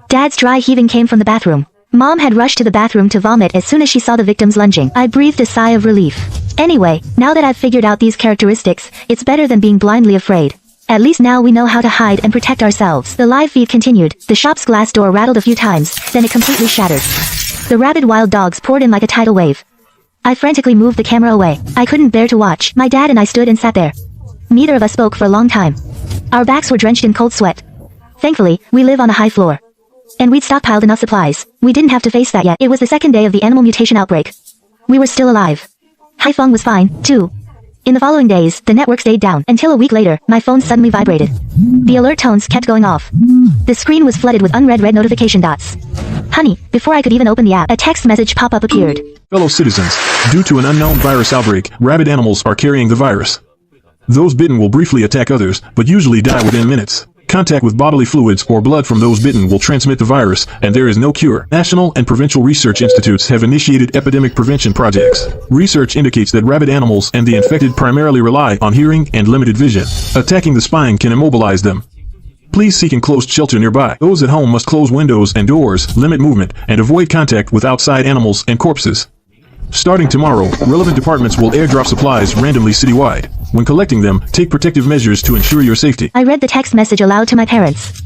Dad's dry heaving came from the bathroom. Mom had rushed to the bathroom to vomit as soon as she saw the victims lunging. I breathed a sigh of relief. Anyway, now that I've figured out these characteristics, it's better than being blindly afraid. At least now we know how to hide and protect ourselves. The live feed continued. The shop's glass door rattled a few times, then it completely shattered. The rabid wild dogs poured in like a tidal wave. I frantically moved the camera away. I couldn't bear to watch. My dad and I stood and sat there. Neither of us spoke for a long time. Our backs were drenched in cold sweat. Thankfully, we live on a high floor. And we'd stockpiled enough supplies. We didn't have to face that yet. It was the 2nd day of the animal mutation outbreak. We were still alive. Haifeng was fine, too. In the following days, the network stayed down, until a week later, my phone suddenly vibrated. The alert tones kept going off. The screen was flooded with unread red notification dots. Honey, before I could even open the app, a text message pop-up appeared. Fellow citizens, due to an unknown virus outbreak, rabid animals are carrying the virus. Those bitten will briefly attack others, but usually die within minutes. Contact with bodily fluids or blood from those bitten will transmit the virus, and there is no cure. National and provincial research institutes have initiated epidemic prevention projects. Research indicates that rabid animals and the infected primarily rely on hearing and limited vision. Attacking the spine can immobilize them. Please seek enclosed shelter nearby. Those at home must close windows and doors, limit movement, and avoid contact with outside animals and corpses. Starting tomorrow, relevant departments will airdrop supplies randomly citywide. When collecting them, take protective measures to ensure your safety. I read the text message aloud to my parents.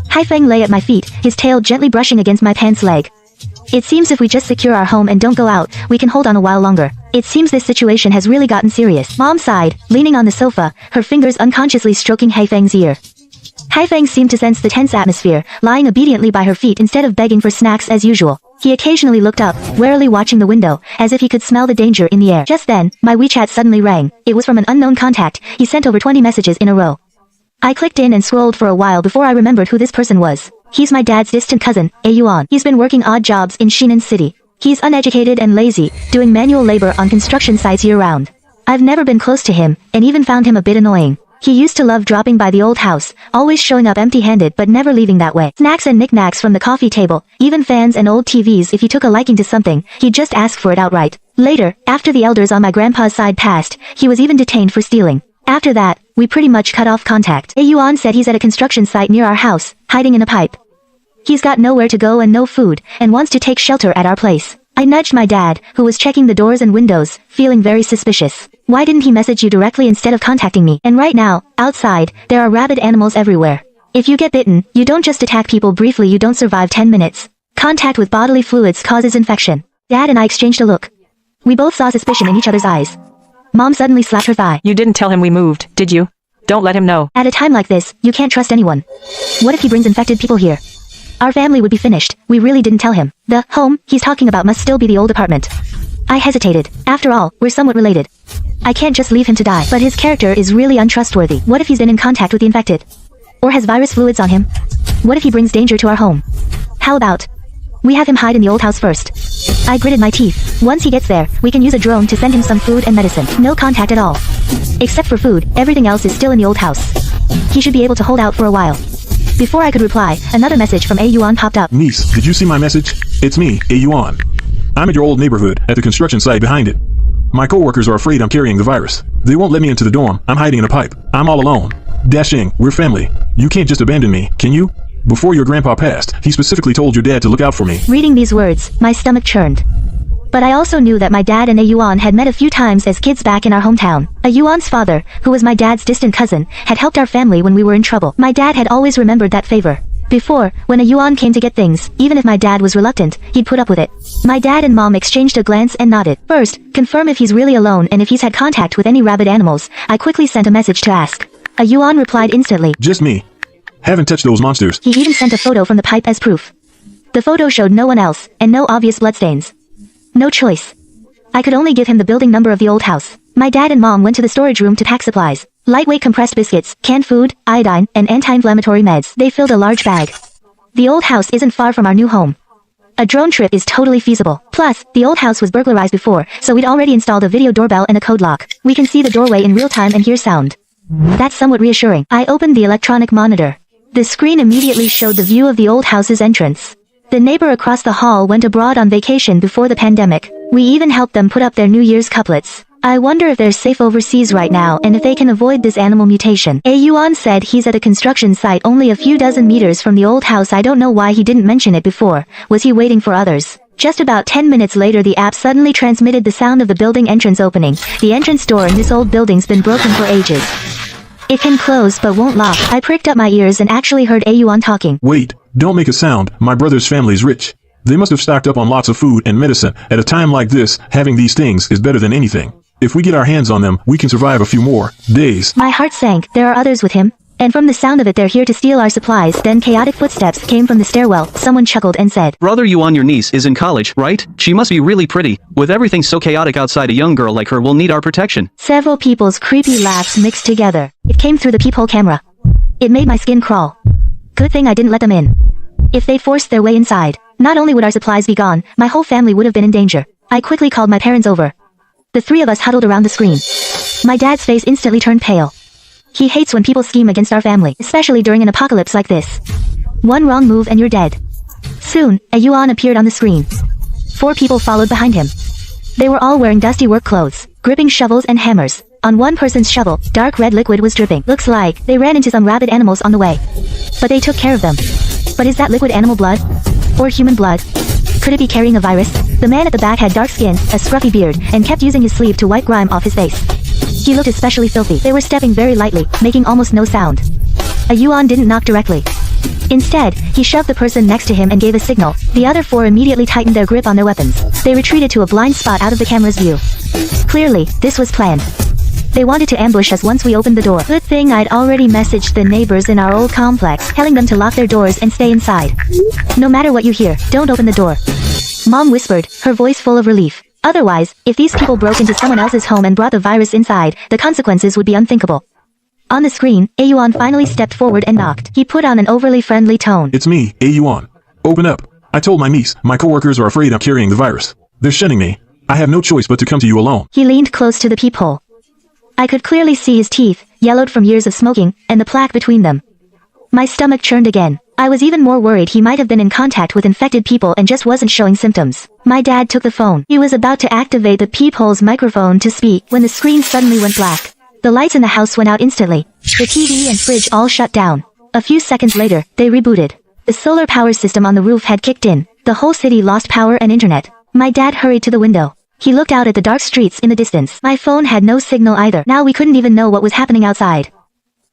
Haifeng lay at my feet, his tail gently brushing against my pants leg. It seems if we just secure our home and don't go out, we can hold on a while longer. It seems this situation has really gotten serious. Mom sighed, leaning on the sofa, her fingers unconsciously stroking Haifeng's ear. Haifeng seemed to sense the tense atmosphere, lying obediently by her feet instead of begging for snacks as usual. He occasionally looked up, warily watching the window, as if he could smell the danger in the air. Just then, my WeChat suddenly rang. It was from an unknown contact. He sent over 20 messages in a row. I clicked in and scrolled for a while before I remembered who this person was. He's my dad's distant cousin, Yuan. He's been working odd jobs in Xinan City. He's uneducated and lazy, doing manual labor on construction sites year-round. I've never been close to him, and even found him a bit annoying. He used to love dropping by the old house, always showing up empty-handed but never leaving that way. Snacks and knickknacks from the coffee table, even fans and old TVs. If he took a liking to something, he'd just ask for it outright. Later, after the elders on my grandpa's side passed, he was even detained for stealing. After that, we pretty much cut off contact. Yuan said he's at a construction site near our house, hiding in a pipe. He's got nowhere to go and no food, and wants to take shelter at our place. I nudged my dad, who was checking the doors and windows, feeling very suspicious. Why didn't he message you directly instead of contacting me? And right now, outside, there are rabid animals everywhere. If you get bitten, you don't just attack people briefly, you don't survive 10 minutes. Contact with bodily fluids causes infection. Dad and I exchanged a look. We both saw suspicion in each other's eyes. Mom suddenly slapped her thigh. You didn't tell him we moved, did you? Don't let him know. At a time like this, you can't trust anyone. What if he brings infected people here? Our family would be finished. We really didn't tell him. The home he's talking about must still be the old apartment. I hesitated. After all, we're somewhat related. I can't just leave him to die. But his character is really untrustworthy. What if he's been in contact with the infected? Or has virus fluids on him? What if he brings danger to our home? How about we have him hide in the old house first? I gritted my teeth. Once he gets there, we can use a drone to send him some food and medicine. No contact at all. Except for food, everything else is still in the old house. He should be able to hold out for a while. Before I could reply, another message from A Yuan popped up. Niece, did you see my message? It's me, A Yuan. I'm at your old neighborhood, at the construction site behind it. My coworkers are afraid I'm carrying the virus. They won't let me into the dorm. I'm hiding in a pipe. I'm all alone. Dashing, we're family. You can't just abandon me, can you? Before your grandpa passed, he specifically told your dad to look out for me. Reading these words, my stomach churned. But I also knew that my dad and A Yuan had met a few times as kids back in our hometown. A Yuan's father, who was my dad's distant cousin, had helped our family when we were in trouble. My dad had always remembered that favor. Before, when A Yuan came to get things, even if my dad was reluctant, he'd put up with it. My dad and mom exchanged a glance and nodded. First, confirm if he's really alone and if he's had contact with any rabid animals. I quickly sent a message to ask. A Yuan replied instantly. Just me. Haven't touched those monsters. He even sent a photo from the pipe as proof. The photo showed no one else, and no obvious bloodstains. No choice. I could only give him the building number of the old house. My dad and mom went to the storage room to pack supplies. Lightweight compressed biscuits, canned food, iodine, and anti-inflammatory meds. They filled a large bag. The old house isn't far from our new home. A drone trip is totally feasible. Plus, the old house was burglarized before, so we'd already installed a video doorbell and a code lock. We can see the doorway in real time and hear sound. That's somewhat reassuring. I opened the electronic monitor. The screen immediately showed the view of the old house's entrance. The neighbor across the hall went abroad on vacation before the pandemic. We even helped them put up their New Year's couplets. I wonder if they're safe overseas right now and if they can avoid this animal mutation. A Yuan said he's at a construction site only a few dozen meters from the old house. I don't know why he didn't mention it before. Was he waiting for others? Just about 10 minutes later, the app suddenly transmitted the sound of the building entrance opening. The entrance door in this old building's been broken for ages. It can close but won't lock. I pricked up my ears and actually heard A Yuan talking. Wait, don't make a sound. My brother's family's rich. They must have stocked up on lots of food and medicine. At a time like this, having these things is better than anything. If we get our hands on them, we can survive a few more days. My heart sank. There are others with him. And from the sound of it, they're here to steal our supplies. Then chaotic footsteps came from the stairwell. Someone chuckled and said, Brother Yuan, your niece is in college, right? She must be really pretty. With everything so chaotic outside, a young girl like her will need our protection. Several people's creepy laughs mixed together. It came through the peephole camera. It made my skin crawl. Good thing I didn't let them in. If they forced their way inside, not only would our supplies be gone, my whole family would have been in danger. I quickly called my parents over. The three of us huddled around the screen. My dad's face instantly turned pale. He hates when people scheme against our family, especially during an apocalypse like this. One wrong move and you're dead. Soon, a Yuan appeared on the screen. 4 people followed behind him. They were all wearing dusty work clothes, gripping shovels and hammers. On one person's shovel, dark red liquid was dripping. Looks like they ran into some rabid animals on the way. But they took care of them. But is that liquid animal blood? Or human blood? Could it be carrying a virus? The man at the back had dark skin, a scruffy beard, and kept using his sleeve to wipe grime off his face. He looked especially filthy. They were stepping very lightly, making almost no sound. A Yuan didn't knock directly. Instead, he shoved the person next to him and gave a signal. The other 4 immediately tightened their grip on their weapons. They retreated to a blind spot out of the camera's view. Clearly, this was planned. They wanted to ambush us once we opened the door. Good thing I'd already messaged the neighbors in our old complex, telling them to lock their doors and stay inside. No matter what you hear, don't open the door. Mom whispered, her voice full of relief. Otherwise, if these people broke into someone else's home and brought the virus inside, the consequences would be unthinkable. On the screen, A Yuan finally stepped forward and knocked. He put on an overly friendly tone. It's me, A Yuan. Open up. I told my niece, my coworkers are afraid I'm carrying the virus. They're shunning me. I have no choice but to come to you alone. He leaned close to the peephole. I could clearly see his teeth, yellowed from years of smoking, and the plaque between them. My stomach churned again. I was even more worried he might have been in contact with infected people and just wasn't showing symptoms. My dad took the phone. He was about to activate the peephole's microphone to speak when the screen suddenly went black. The lights in the house went out instantly. The TV and fridge all shut down. A few seconds later, they rebooted. The solar power system on the roof had kicked in. The whole city lost power and internet. My dad hurried to the window. He looked out at the dark streets in the distance. My phone had no signal either. Now we couldn't even know what was happening outside.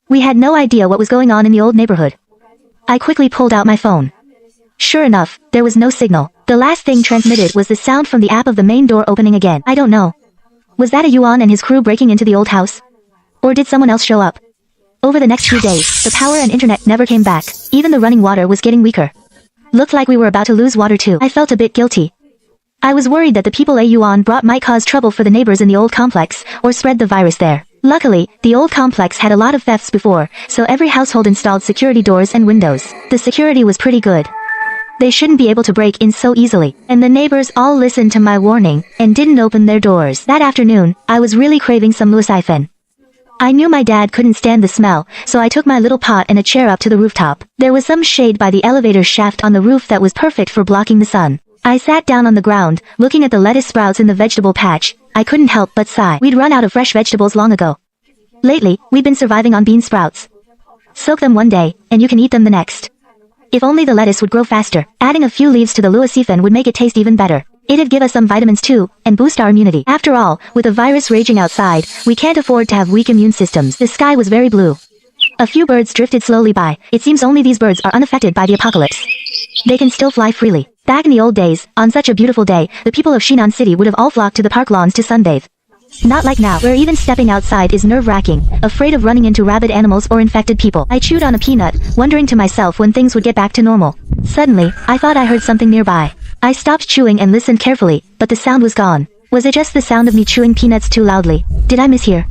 We had no idea what was going on in the old neighborhood. I quickly pulled out my phone. Sure enough, there was no signal. The last thing transmitted was the sound from the app of the main door opening again. I don't know. Was that a Yuan and his crew breaking into the old house? Or did someone else show up? Over the next few days, the power and internet never came back. Even the running water was getting weaker. Looked like we were about to lose water too. I felt a bit guilty. I was worried that the people a Yuan brought might cause trouble for the neighbors in the old complex, or spread the virus there. Luckily, the old complex had a lot of thefts before, so every household installed security doors and windows. The security was pretty good. They shouldn't be able to break in so easily. And the neighbors all listened to my warning, and didn't open their doors. That afternoon, I was really craving some lucifen. I knew my dad couldn't stand the smell, so I took my little pot and a chair up to the rooftop. There was some shade by the elevator shaft on the roof that was perfect for blocking the sun. I sat down on the ground, looking at the lettuce sprouts in the vegetable patch. I couldn't help but sigh. We'd run out of fresh vegetables long ago. Lately, we've been surviving on bean sprouts. Soak them one day, and you can eat them the next. If only the lettuce would grow faster. Adding a few leaves to the lucifen would make it taste even better. It'd give us some vitamins too, and boost our immunity. After all, with a virus raging outside, we can't afford to have weak immune systems. The sky was very blue. A few birds drifted slowly by. It seems only these birds are unaffected by the apocalypse. They can still fly freely. Back in the old days, on such a beautiful day, the people of Shinan City would have all flocked to the park lawns to sunbathe. Not like now, where even stepping outside is nerve-wracking, afraid of running into rabid animals or infected people. I chewed on a peanut, wondering to myself when things would get back to normal. Suddenly, I thought I heard something nearby. I stopped chewing and listened carefully, but the sound was gone. Was it just the sound of me chewing peanuts too loudly? Did I mishear?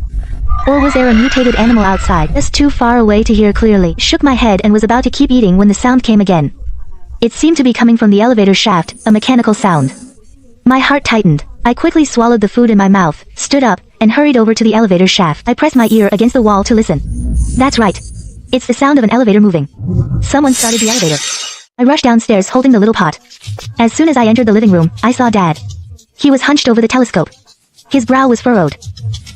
Or was there a mutated animal outside, just too far away to hear clearly? Shook my head and was about to keep eating when the sound came again. It seemed to be coming from the elevator shaft, a mechanical sound. My heart tightened. I quickly swallowed the food in my mouth, stood up, and hurried over to the elevator shaft. I pressed my ear against the wall to listen. That's right. It's the sound of an elevator moving. Someone started the elevator. I rushed downstairs holding the little pot. As soon as I entered the living room, I saw Dad. He was hunched over the telescope. His brow was furrowed.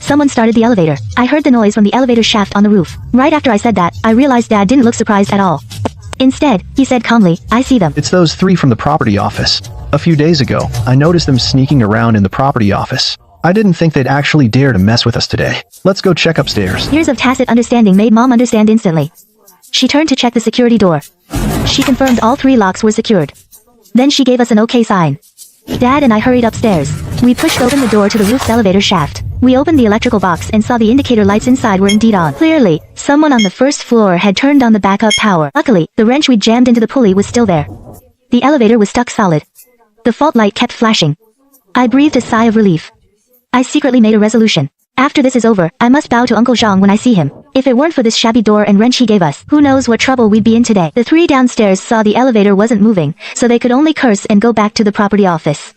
Someone started the elevator. I heard the noise from the elevator shaft on the roof. Right after I said that, I realized Dad didn't look surprised at all. Instead, he said calmly, I see them. It's those three from the property office. A few days ago, I noticed them sneaking around in the property office. I didn't think they'd actually dare to mess with us today. Let's go check upstairs. Years of tacit understanding made Mom understand instantly. She turned to check the security door. She confirmed all three locks were secured. Then she gave us an okay sign. Dad and I hurried upstairs. We pushed open the door to the roof's elevator shaft. We opened the electrical box and saw the indicator lights inside were indeed on. Clearly, someone on the first floor had turned on the backup power. Luckily, the wrench we jammed into the pulley was still there. The elevator was stuck solid. The fault light kept flashing. I breathed a sigh of relief. I secretly made a resolution. After this is over, I must bow to Uncle Zhang when I see him. If it weren't for this shabby door and wrench he gave us, who knows what trouble we'd be in today. The three downstairs saw the elevator wasn't moving, so they could only curse and go back to the property office.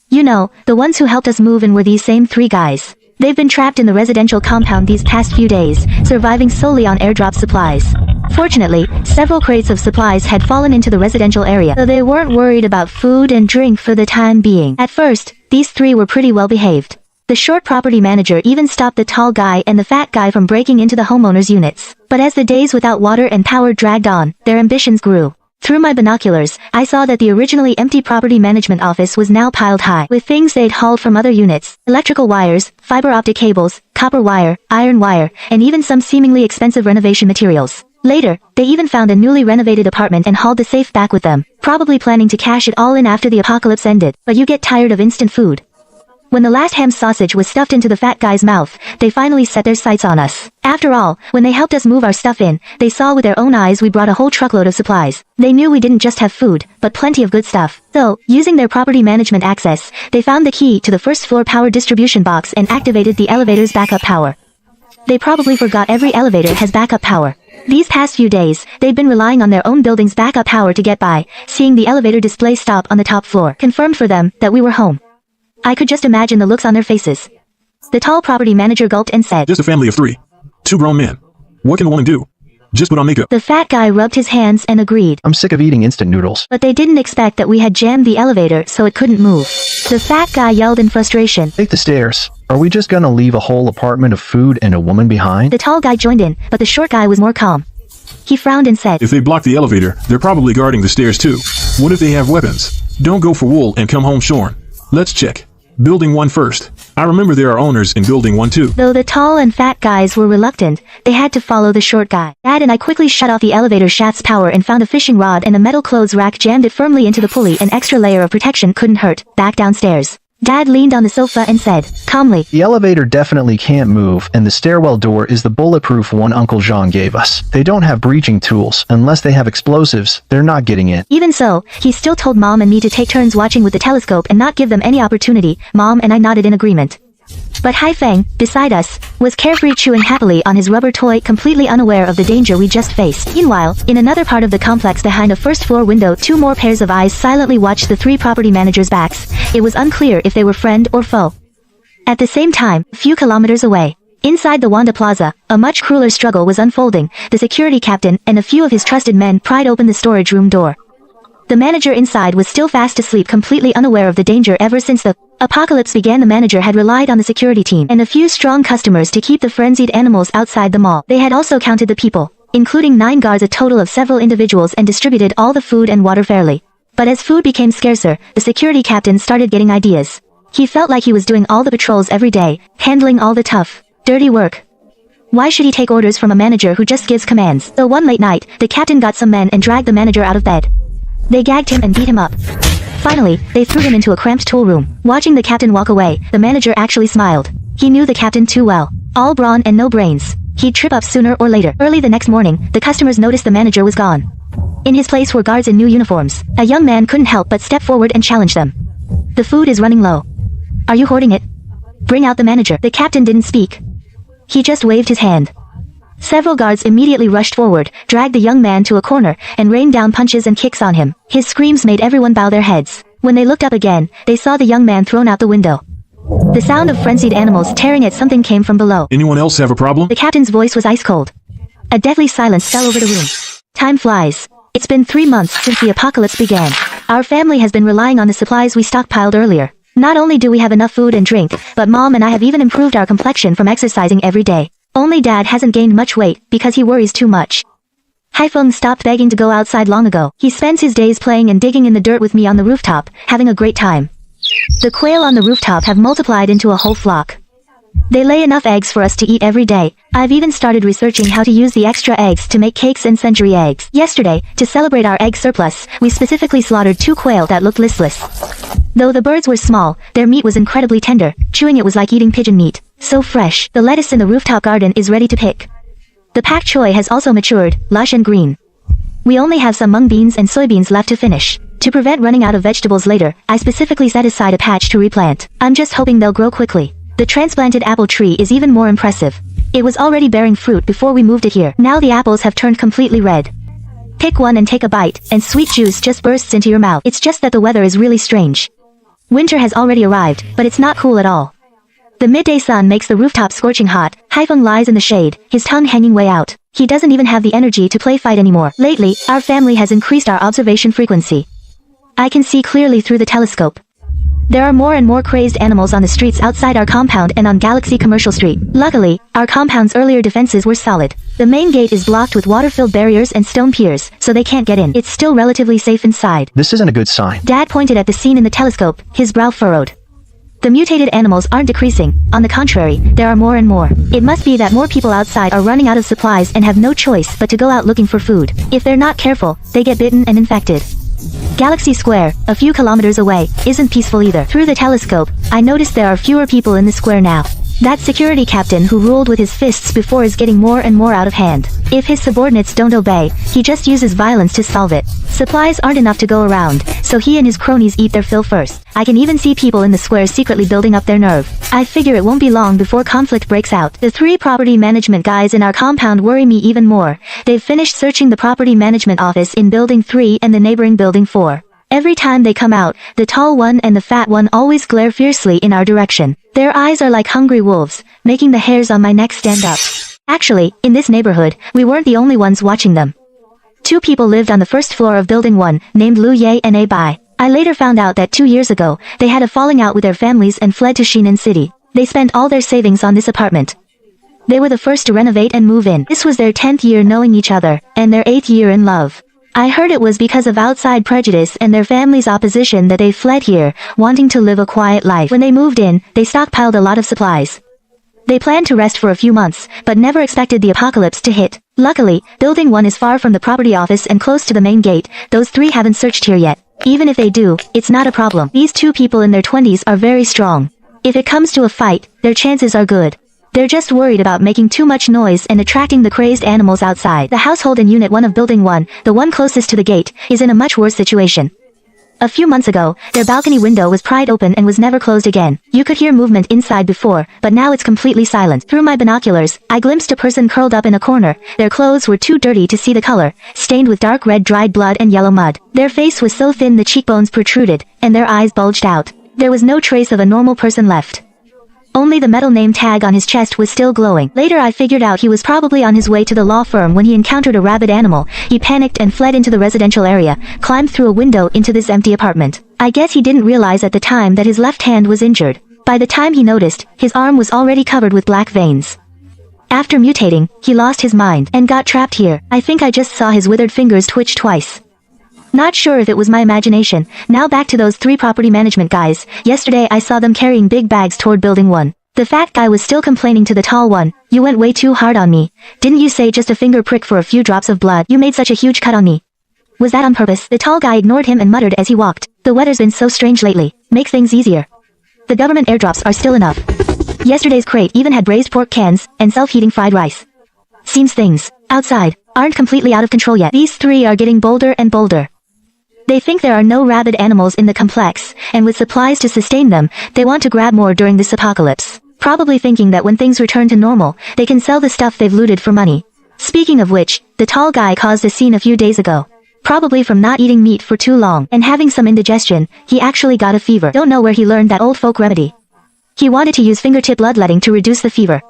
You know, the ones who helped us move in were these same three guys. They've been trapped in the residential compound these past few days, surviving solely on airdrop supplies. Fortunately, several crates of supplies had fallen into the residential area, so they weren't worried about food and drink for the time being. At first, these three were pretty well behaved. The short property manager even stopped the tall guy and the fat guy from breaking into the homeowners' units. But as the days without water and power dragged on, their ambitions grew. Through my binoculars, I saw that the originally empty property management office was now piled high with things they'd hauled from other units: electrical wires, fiber optic cables, copper wire, iron wire, and even some seemingly expensive renovation materials. Later, they even found a newly renovated apartment and hauled the safe back with them, probably planning to cash it all in after the apocalypse ended. But you get tired of instant food. When the last ham sausage was stuffed into the fat guy's mouth, they finally set their sights on us. After all, when they helped us move our stuff in, they saw with their own eyes we brought a whole truckload of supplies. They knew we didn't just have food, but plenty of good stuff. So, using their property management access, they found the key to the first floor power distribution box and activated the elevator's backup power. They probably forgot every elevator has backup power. These past few days, they'd been relying on their own building's backup power to get by. Seeing the elevator display stop on the top floor confirmed for them that we were home. I could just imagine the looks on their faces. The tall property manager gulped and said, Just a family of three. Two grown men. What can a woman do? Just put on makeup. The fat guy rubbed his hands and agreed. I'm sick of eating instant noodles. But they didn't expect that we had jammed the elevator so it couldn't move. The fat guy yelled in frustration. Take the stairs. Are we just gonna leave a whole apartment of food and a woman behind? The tall guy joined in, but the short guy was more calm. He frowned and said, If they block the elevator, they're probably guarding the stairs too. What if they have weapons? Don't go for wool and come home shorn. Let's check. Building 1 first. I remember there are owners in Building 1 too. Though the tall and fat guys were reluctant, they had to follow the short guy. Dad and I quickly shut off the elevator shaft's power and found a fishing rod and a metal clothes rack, jammed it firmly into the pulley. An extra layer of protection couldn't hurt. Back downstairs. Dad leaned on the sofa and said, calmly, The elevator definitely can't move, and the stairwell door is the bulletproof one Uncle Jean gave us. They don't have breaching tools. Unless they have explosives, they're not getting in. Even so, he still told Mom and me to take turns watching with the telescope and not give them any opportunity. Mom and I nodded in agreement. But Haifeng, beside us, was carefree, chewing happily on his rubber toy, completely unaware of the danger we just faced. Meanwhile, in another part of the complex behind a first-floor window, 2 more pairs of eyes silently watched the 3 property managers' backs. It was unclear if they were friend or foe. At the same time, a few kilometers away, inside the Wanda Plaza, a much crueler struggle was unfolding. The security captain and a few of his trusted men pried open the storage room door. The manager inside was still fast asleep, completely unaware of the danger. Ever since the apocalypse began, the manager had relied on the security team and a few strong customers to keep the frenzied animals outside the mall. They had also counted the people, including 9 guards, a total of several individuals, and distributed all the food and water fairly. But as food became scarcer, the security captain started getting ideas. He felt like he was doing all the patrols every day, handling all the tough, dirty work. Why should he take orders from a manager who just gives commands? So one late night, the captain got some men and dragged the manager out of bed. They gagged him and beat him up. Finally, they threw him into a cramped tool room. Watching the captain walk away, the manager actually smiled. He knew the captain too well. All brawn and no brains. He'd trip up sooner or later. Early the next morning, the customers noticed the manager was gone. In his place were guards in new uniforms. A young man couldn't help but step forward and challenge them. The food is running low. Are you hoarding it? Bring out the manager. The captain didn't speak. He just waved his hand. Several guards immediately rushed forward, dragged the young man to a corner, and rained down punches and kicks on him. His screams made everyone bow their heads. When they looked up again, they saw the young man thrown out the window. The sound of frenzied animals tearing at something came from below. Anyone else have a problem? The captain's voice was ice cold. A deathly silence fell over the room. Time flies. It's been 3 months since the apocalypse began. Our family has been relying on the supplies we stockpiled earlier. Not only do we have enough food and drink, but Mom and I have even improved our complexion from exercising every day. Only Dad hasn't gained much weight because he worries too much. Haifeng stopped begging to go outside long ago. He spends his days playing and digging in the dirt with me on the rooftop, having a great time. The quail on the rooftop have multiplied into a whole flock. They lay enough eggs for us to eat every day. I've even started researching how to use the extra eggs to make cakes and century eggs. Yesterday, to celebrate our egg surplus, we specifically slaughtered 2 quail that looked listless. Though the birds were small, their meat was incredibly tender. Chewing it was like eating pigeon meat. So fresh. The lettuce in the rooftop garden is ready to pick. The pak choy has also matured, lush and green. We only have some mung beans and soybeans left to finish. To prevent running out of vegetables later, I specifically set aside a patch to replant. I'm just hoping they'll grow quickly. The transplanted apple tree is even more impressive. It was already bearing fruit before we moved it here. Now the apples have turned completely red. Pick one and take a bite, and sweet juice just bursts into your mouth. It's just that the weather is really strange. Winter has already arrived, but it's not cool at all. The midday sun makes the rooftop scorching hot. Haifeng lies in the shade, his tongue hanging way out. He doesn't even have the energy to play fight anymore. Lately, our family has increased our observation frequency. I can see clearly through the telescope. There are more and more crazed animals on the streets outside our compound and on Galaxy Commercial Street. Luckily, our compound's earlier defenses were solid. The main gate is blocked with water-filled barriers and stone piers, so they can't get in. It's still relatively safe inside. This isn't a good sign. Dad pointed at the scene in the telescope, his brow furrowed. The mutated animals aren't decreasing. On the contrary, there are more and more. It must be that more people outside are running out of supplies and have no choice but to go out looking for food. If they're not careful, they get bitten and infected. Galaxy Square, a few kilometers away, isn't peaceful either. Through the telescope, I noticed there are fewer people in the square now. That security captain who ruled with his fists before is getting more and more out of hand. If his subordinates don't obey, he just uses violence to solve it. Supplies aren't enough to go around, so he and his cronies eat their fill first. I can even see people in the square secretly building up their nerve. I figure it won't be long before conflict breaks out. The 3 property management guys in our compound worry me even more. They've finished searching the property management office in Building 3 and the neighboring Building 4. Every time they come out, the tall one and the fat one always glare fiercely in our direction. Their eyes are like hungry wolves, making the hairs on my neck stand up. Actually, in this neighborhood, we weren't the only ones watching them. 2 people lived on the first floor of Building 1, named Lu Ye and A Bai. I later found out that 2 years ago, they had a falling out with their families and fled to Shinan City. They spent all their savings on this apartment. They were the first to renovate and move in. This was their 10th year knowing each other, and their 8th year in love. I heard it was because of outside prejudice and their family's opposition that they fled here, wanting to live a quiet life. When they moved in, they stockpiled a lot of supplies. They planned to rest for a few months, but never expected the apocalypse to hit. Luckily, Building 1 is far from the property office and close to the main gate. Those three haven't searched here yet. Even if they do, it's not a problem. These two people in their 20s are very strong. If it comes to a fight, their chances are good. They're just worried about making too much noise and attracting the crazed animals outside. The household in Unit 1 of Building 1, the one closest to the gate, is in a much worse situation. A few months ago, their balcony window was pried open and was never closed again. You could hear movement inside before, but now it's completely silent. Through my binoculars, I glimpsed a person curled up in a corner. Their clothes were too dirty to see the color, stained with dark red dried blood and yellow mud. Their face was so thin the cheekbones protruded, and their eyes bulged out. There was no trace of a normal person left. Only the metal name tag on his chest was still glowing. Later I figured out he was probably on his way to the law firm when he encountered a rabid animal. He panicked and fled into the residential area, climbed through a window into this empty apartment. I guess he didn't realize at the time that his left hand was injured. By the time he noticed, his arm was already covered with black veins. After mutating, he lost his mind and got trapped here. I think I just saw his withered fingers twitch twice. Not sure if it was my imagination. Now back to those three property management guys. Yesterday I saw them carrying big bags toward Building 1. The fat guy was still complaining to the tall one. You went way too hard on me. Didn't you say just a finger prick for a few drops of blood? You made such a huge cut on me. Was that on purpose? The tall guy ignored him and muttered as he walked. The weather's been so strange lately. Make things easier. The government airdrops are still enough. Yesterday's crate even had braised pork cans and self-heating fried rice. Seems things outside aren't completely out of control yet. These three are getting bolder and bolder. They think there are no rabid animals in the complex, and with supplies to sustain them, they want to grab more during this apocalypse. Probably thinking that when things return to normal, they can sell the stuff they've looted for money. Speaking of which, the tall guy caused a scene a few days ago. Probably from not eating meat for too long and having some indigestion, he actually got a fever. Don't know where he learned that old folk remedy. He wanted to use fingertip bloodletting to reduce the fever.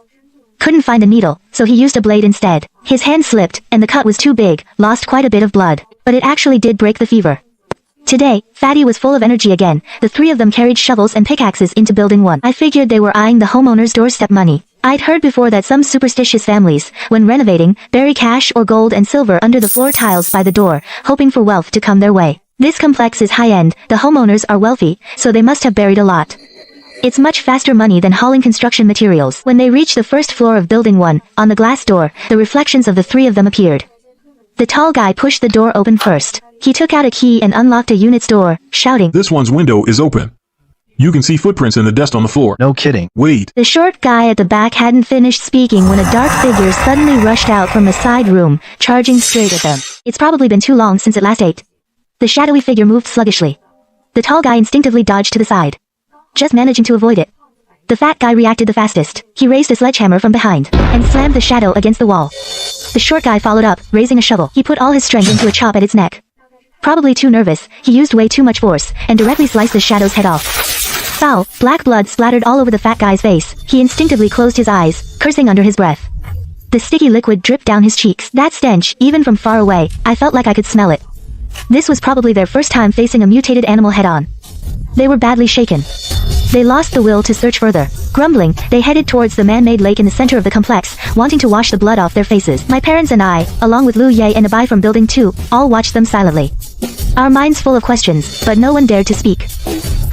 Couldn't find a needle, so he used a blade instead. His hand slipped, and the cut was too big, lost quite a bit of blood. But it actually did break the fever. Today, Fatty was full of energy again. The three of them carried shovels and pickaxes into Building 1. I figured they were eyeing the homeowner's doorstep money. I'd heard before that some superstitious families, when renovating, bury cash or gold and silver under the floor tiles by the door, hoping for wealth to come their way. This complex is high-end, the homeowners are wealthy, so they must have buried a lot. It's much faster money than hauling construction materials. When they reached the first floor of Building 1, on the glass door, the reflections of the three of them appeared. The tall guy pushed the door open first. He took out a key and unlocked a unit's door, shouting, This one's window is open. You can see footprints in the dust on the floor. No kidding. Wait. The short guy at the back hadn't finished speaking when a dark figure suddenly rushed out from a side room, charging straight at them. It's probably been too long since it last ate. The shadowy figure moved sluggishly. The tall guy instinctively dodged to the side, just managing to avoid it. The fat guy reacted the fastest. He raised a sledgehammer from behind and slammed the shadow against the wall. The short guy followed up, raising a shovel. He put all his strength into a chop at its neck. Probably too nervous, he used way too much force, and directly sliced the shadow's head off. Foul, black blood splattered all over the fat guy's face. He instinctively closed his eyes, cursing under his breath. The sticky liquid dripped down his cheeks. That stench, even from far away, I felt like I could smell it. This was probably their first time facing a mutated animal head-on. They were badly shaken. They lost the will to search further. Grumbling, they headed towards the man-made lake in the center of the complex, wanting to wash the blood off their faces. My parents and I, along with Lu Ye and Abai from Building 2, all watched them silently. Our minds full of questions, but no one dared to speak.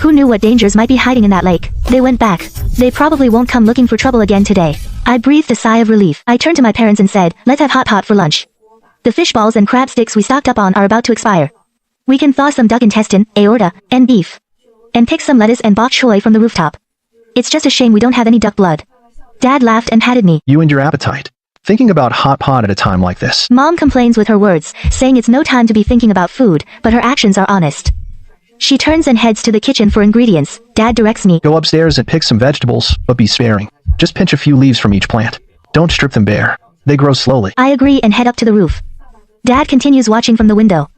Who knew what dangers might be hiding in that lake? They went back. They probably won't come looking for trouble again today. I breathed a sigh of relief. I turned to my parents and said, let's have hot pot for lunch. The fish balls and crab sticks we stocked up on are about to expire. We can thaw some duck intestine, aorta, and beef. And pick some lettuce and bok choy from the rooftop. It's just a shame we don't have any duck blood. Dad laughed and patted me. You and your appetite. Thinking about hot pot at a time like this. Mom complains with her words, saying it's no time to be thinking about food, but her actions are honest. She turns and heads to the kitchen for ingredients. Dad directs me. Go upstairs and pick some vegetables, but be sparing. Just pinch a few leaves from each plant. Don't strip them bare. They grow slowly. I agree and head up to the roof. Dad continues watching from the window.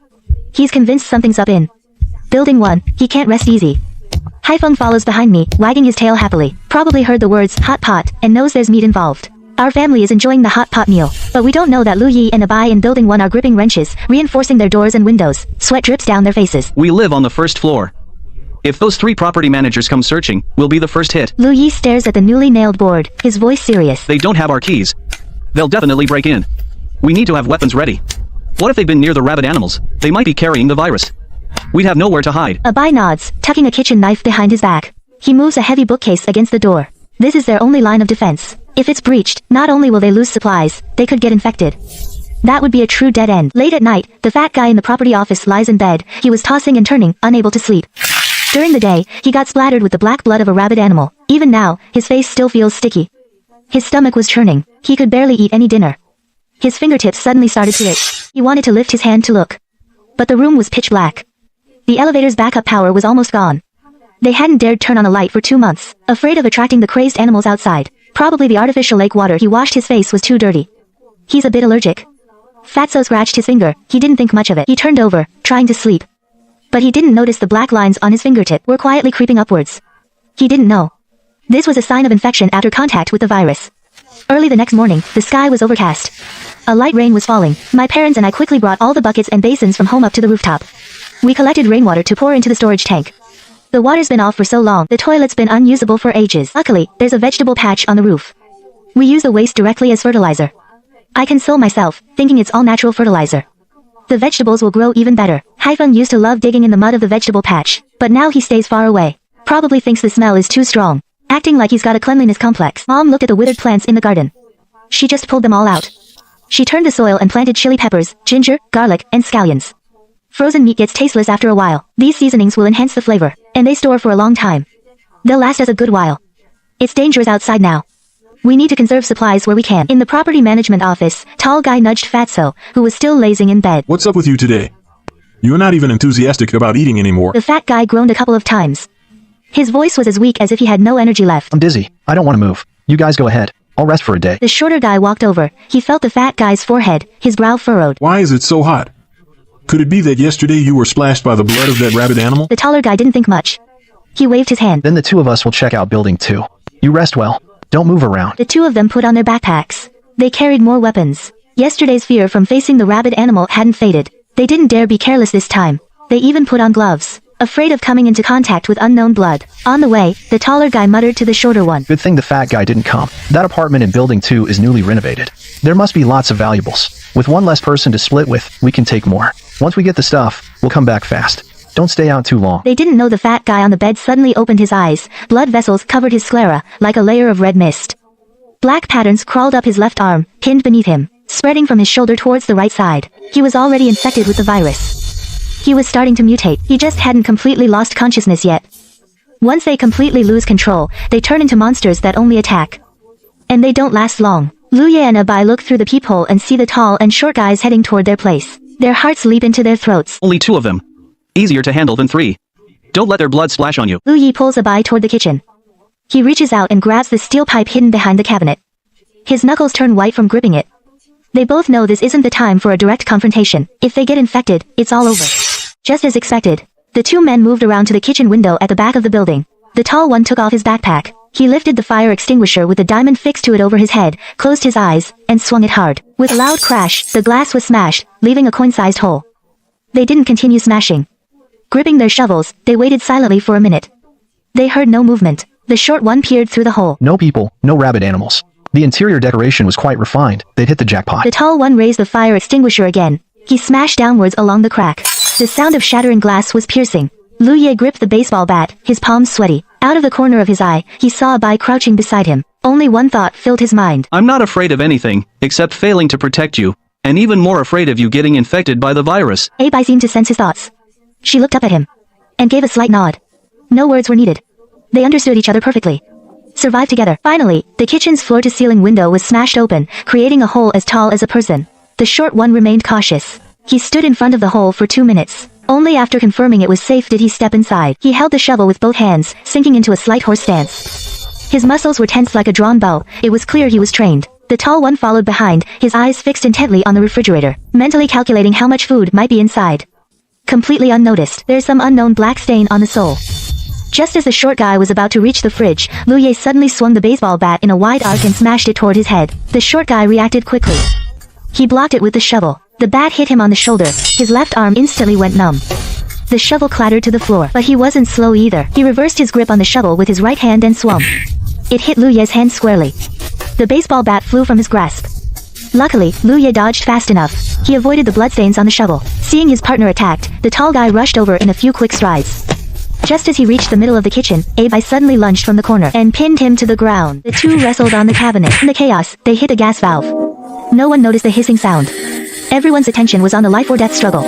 He's convinced something's up in Building 1. He can't rest easy. Haifeng follows behind me, wagging his tail happily. Probably heard the words hot pot and knows there's meat involved. Our family is enjoying the hot pot meal, but we don't know that Lu Yi and Abai in Building 1 are gripping wrenches, reinforcing their doors and windows. Sweat drips down their faces. We live on the first floor. If those three property managers come searching, we'll be the first hit. Lu Yi stares at the newly nailed board, his voice serious. They don't have our keys. They'll definitely break in. We need to have weapons ready. What if they've been near the rabid animals? They might be carrying the virus. We'd have nowhere to hide. Abai nods, tucking a kitchen knife behind his back. He moves a heavy bookcase against the door. This is their only line of defense. If it's breached, not only will they lose supplies, they could get infected. That would be a true dead end. Late at night, the fat guy in the property office lies in bed. He was tossing and turning, unable to sleep. During the day, he got splattered with the black blood of a rabid animal. Even now, his face still feels sticky. His stomach was churning. He could barely eat any dinner. His fingertips suddenly started to itch. He wanted to lift his hand to look. But the room was pitch black. The elevator's backup power was almost gone. They hadn't dared turn on a light for 2 months, afraid of attracting the crazed animals outside. Probably the artificial lake water he washed his face was too dirty. He's a bit allergic. Fatso scratched his finger. He didn't think much of it. He turned over, trying to sleep. But he didn't notice the black lines on his fingertip were quietly creeping upwards. He didn't know. This was a sign of infection after contact with the virus. Early the next morning, the sky was overcast. A light rain was falling. My parents and I quickly brought all the buckets and basins from home up to the rooftop. We collected rainwater to pour into the storage tank. The water's been off for so long, the toilet's been unusable for ages. Luckily, there's a vegetable patch on the roof. We use the waste directly as fertilizer. I console myself, thinking it's all natural fertilizer. The vegetables will grow even better. Haifeng used to love digging in the mud of the vegetable patch, but now he stays far away. Probably thinks the smell is too strong. Acting like he's got a cleanliness complex. Mom looked at the withered plants in the garden. She just pulled them all out. She turned the soil and planted chili peppers, ginger, garlic, and scallions. Frozen meat gets tasteless after a while. These seasonings will enhance the flavor, and they store for a long time. They'll last us a good while. It's dangerous outside now. We need to conserve supplies where we can. In the property management office, tall guy nudged Fatso, who was still lazing in bed. What's up with you today? You're not even enthusiastic about eating anymore. The fat guy groaned a couple of times. His voice was as weak as if he had no energy left. I'm dizzy. I don't want to move. You guys go ahead. I'll rest for a day. The shorter guy walked over. He felt the fat guy's forehead, his brow furrowed. Why is it so hot? Could it be that yesterday you were splashed by the blood of that rabid animal? The taller guy didn't think much. He waved his hand. Then the two of us will check out building 2. You rest well. Don't move around. The two of them put on their backpacks. They carried more weapons. Yesterday's fear from facing the rabid animal hadn't faded. They didn't dare be careless this time. They even put on gloves, afraid of coming into contact with unknown blood. On the way, the taller guy muttered to the shorter one. Good thing the fat guy didn't come. That apartment in building 2 is newly renovated. There must be lots of valuables. With one less person to split with, we can take more. Once we get the stuff, we'll come back fast. Don't stay out too long. They didn't know the fat guy on the bed suddenly opened his eyes. Blood vessels covered his sclera, like a layer of red mist. Black patterns crawled up his left arm, pinned beneath him, spreading from his shoulder towards the right side. He was already infected with the virus. He was starting to mutate. He just hadn't completely lost consciousness yet. Once they completely lose control, they turn into monsters that only attack. And they don't last long. Luye and Abai look through the peephole and see the tall and short guys heading toward their place. Their hearts leap into their throats. Only 2 of them. Easier to handle than 3. Don't let their blood splash on you. Lu Yi pulls Abai toward the kitchen. He reaches out and grabs the steel pipe hidden behind the cabinet. His knuckles turn white from gripping it. They both know this isn't the time for a direct confrontation. If they get infected, it's all over. Just as expected, the two men moved around to the kitchen window at the back of the building. The tall one took off his backpack. He lifted the fire extinguisher with a diamond fixed to it over his head, closed his eyes, and swung it hard. With a loud crash, the glass was smashed, leaving a coin-sized hole. They didn't continue smashing. Gripping their shovels, they waited silently for a minute. They heard no movement. The short one peered through the hole. No people, no rabid animals. The interior decoration was quite refined. They'd hit the jackpot. The tall one raised the fire extinguisher again. He smashed downwards along the crack. The sound of shattering glass was piercing. Lu Ye gripped the baseball bat, his palms sweaty. Out of the corner of his eye, he saw Abai crouching beside him. Only one thought filled his mind. I'm not afraid of anything, except failing to protect you, and even more afraid of you getting infected by the virus. Abai seemed to sense his thoughts. She looked up at him, and gave a slight nod. No words were needed. They understood each other perfectly. Survived together. Finally, the kitchen's floor-to-ceiling window was smashed open, creating a hole as tall as a person. The short one remained cautious. He stood in front of the hole for 2 minutes. Only after confirming it was safe did he step inside. He held the shovel with both hands, sinking into a slight horse stance. His muscles were tense like a drawn bow. It was clear he was trained. The tall one followed behind, his eyes fixed intently on the refrigerator, mentally calculating how much food might be inside. Completely unnoticed, there's some unknown black stain on the sole. Just as the short guy was about to reach the fridge, Lu Ye suddenly swung the baseball bat in a wide arc and smashed it toward his head. The short guy reacted quickly. He blocked it with the shovel. The bat hit him on the shoulder. His left arm instantly went numb. The shovel clattered to the floor, but he wasn't slow either. He reversed his grip on the shovel with his right hand and swung. It hit Lu Ye's hand squarely. The baseball bat flew from his grasp. Luckily, Lu Ye dodged fast enough. He avoided the bloodstains on the shovel. Seeing his partner attacked, the tall guy rushed over in a few quick strides. Just as he reached the middle of the kitchen, Abai suddenly lunged from the corner and pinned him to the ground. The two wrestled on the cabinet. In the chaos, they hit a gas valve. No one noticed the hissing sound. Everyone's attention was on the life or death struggle.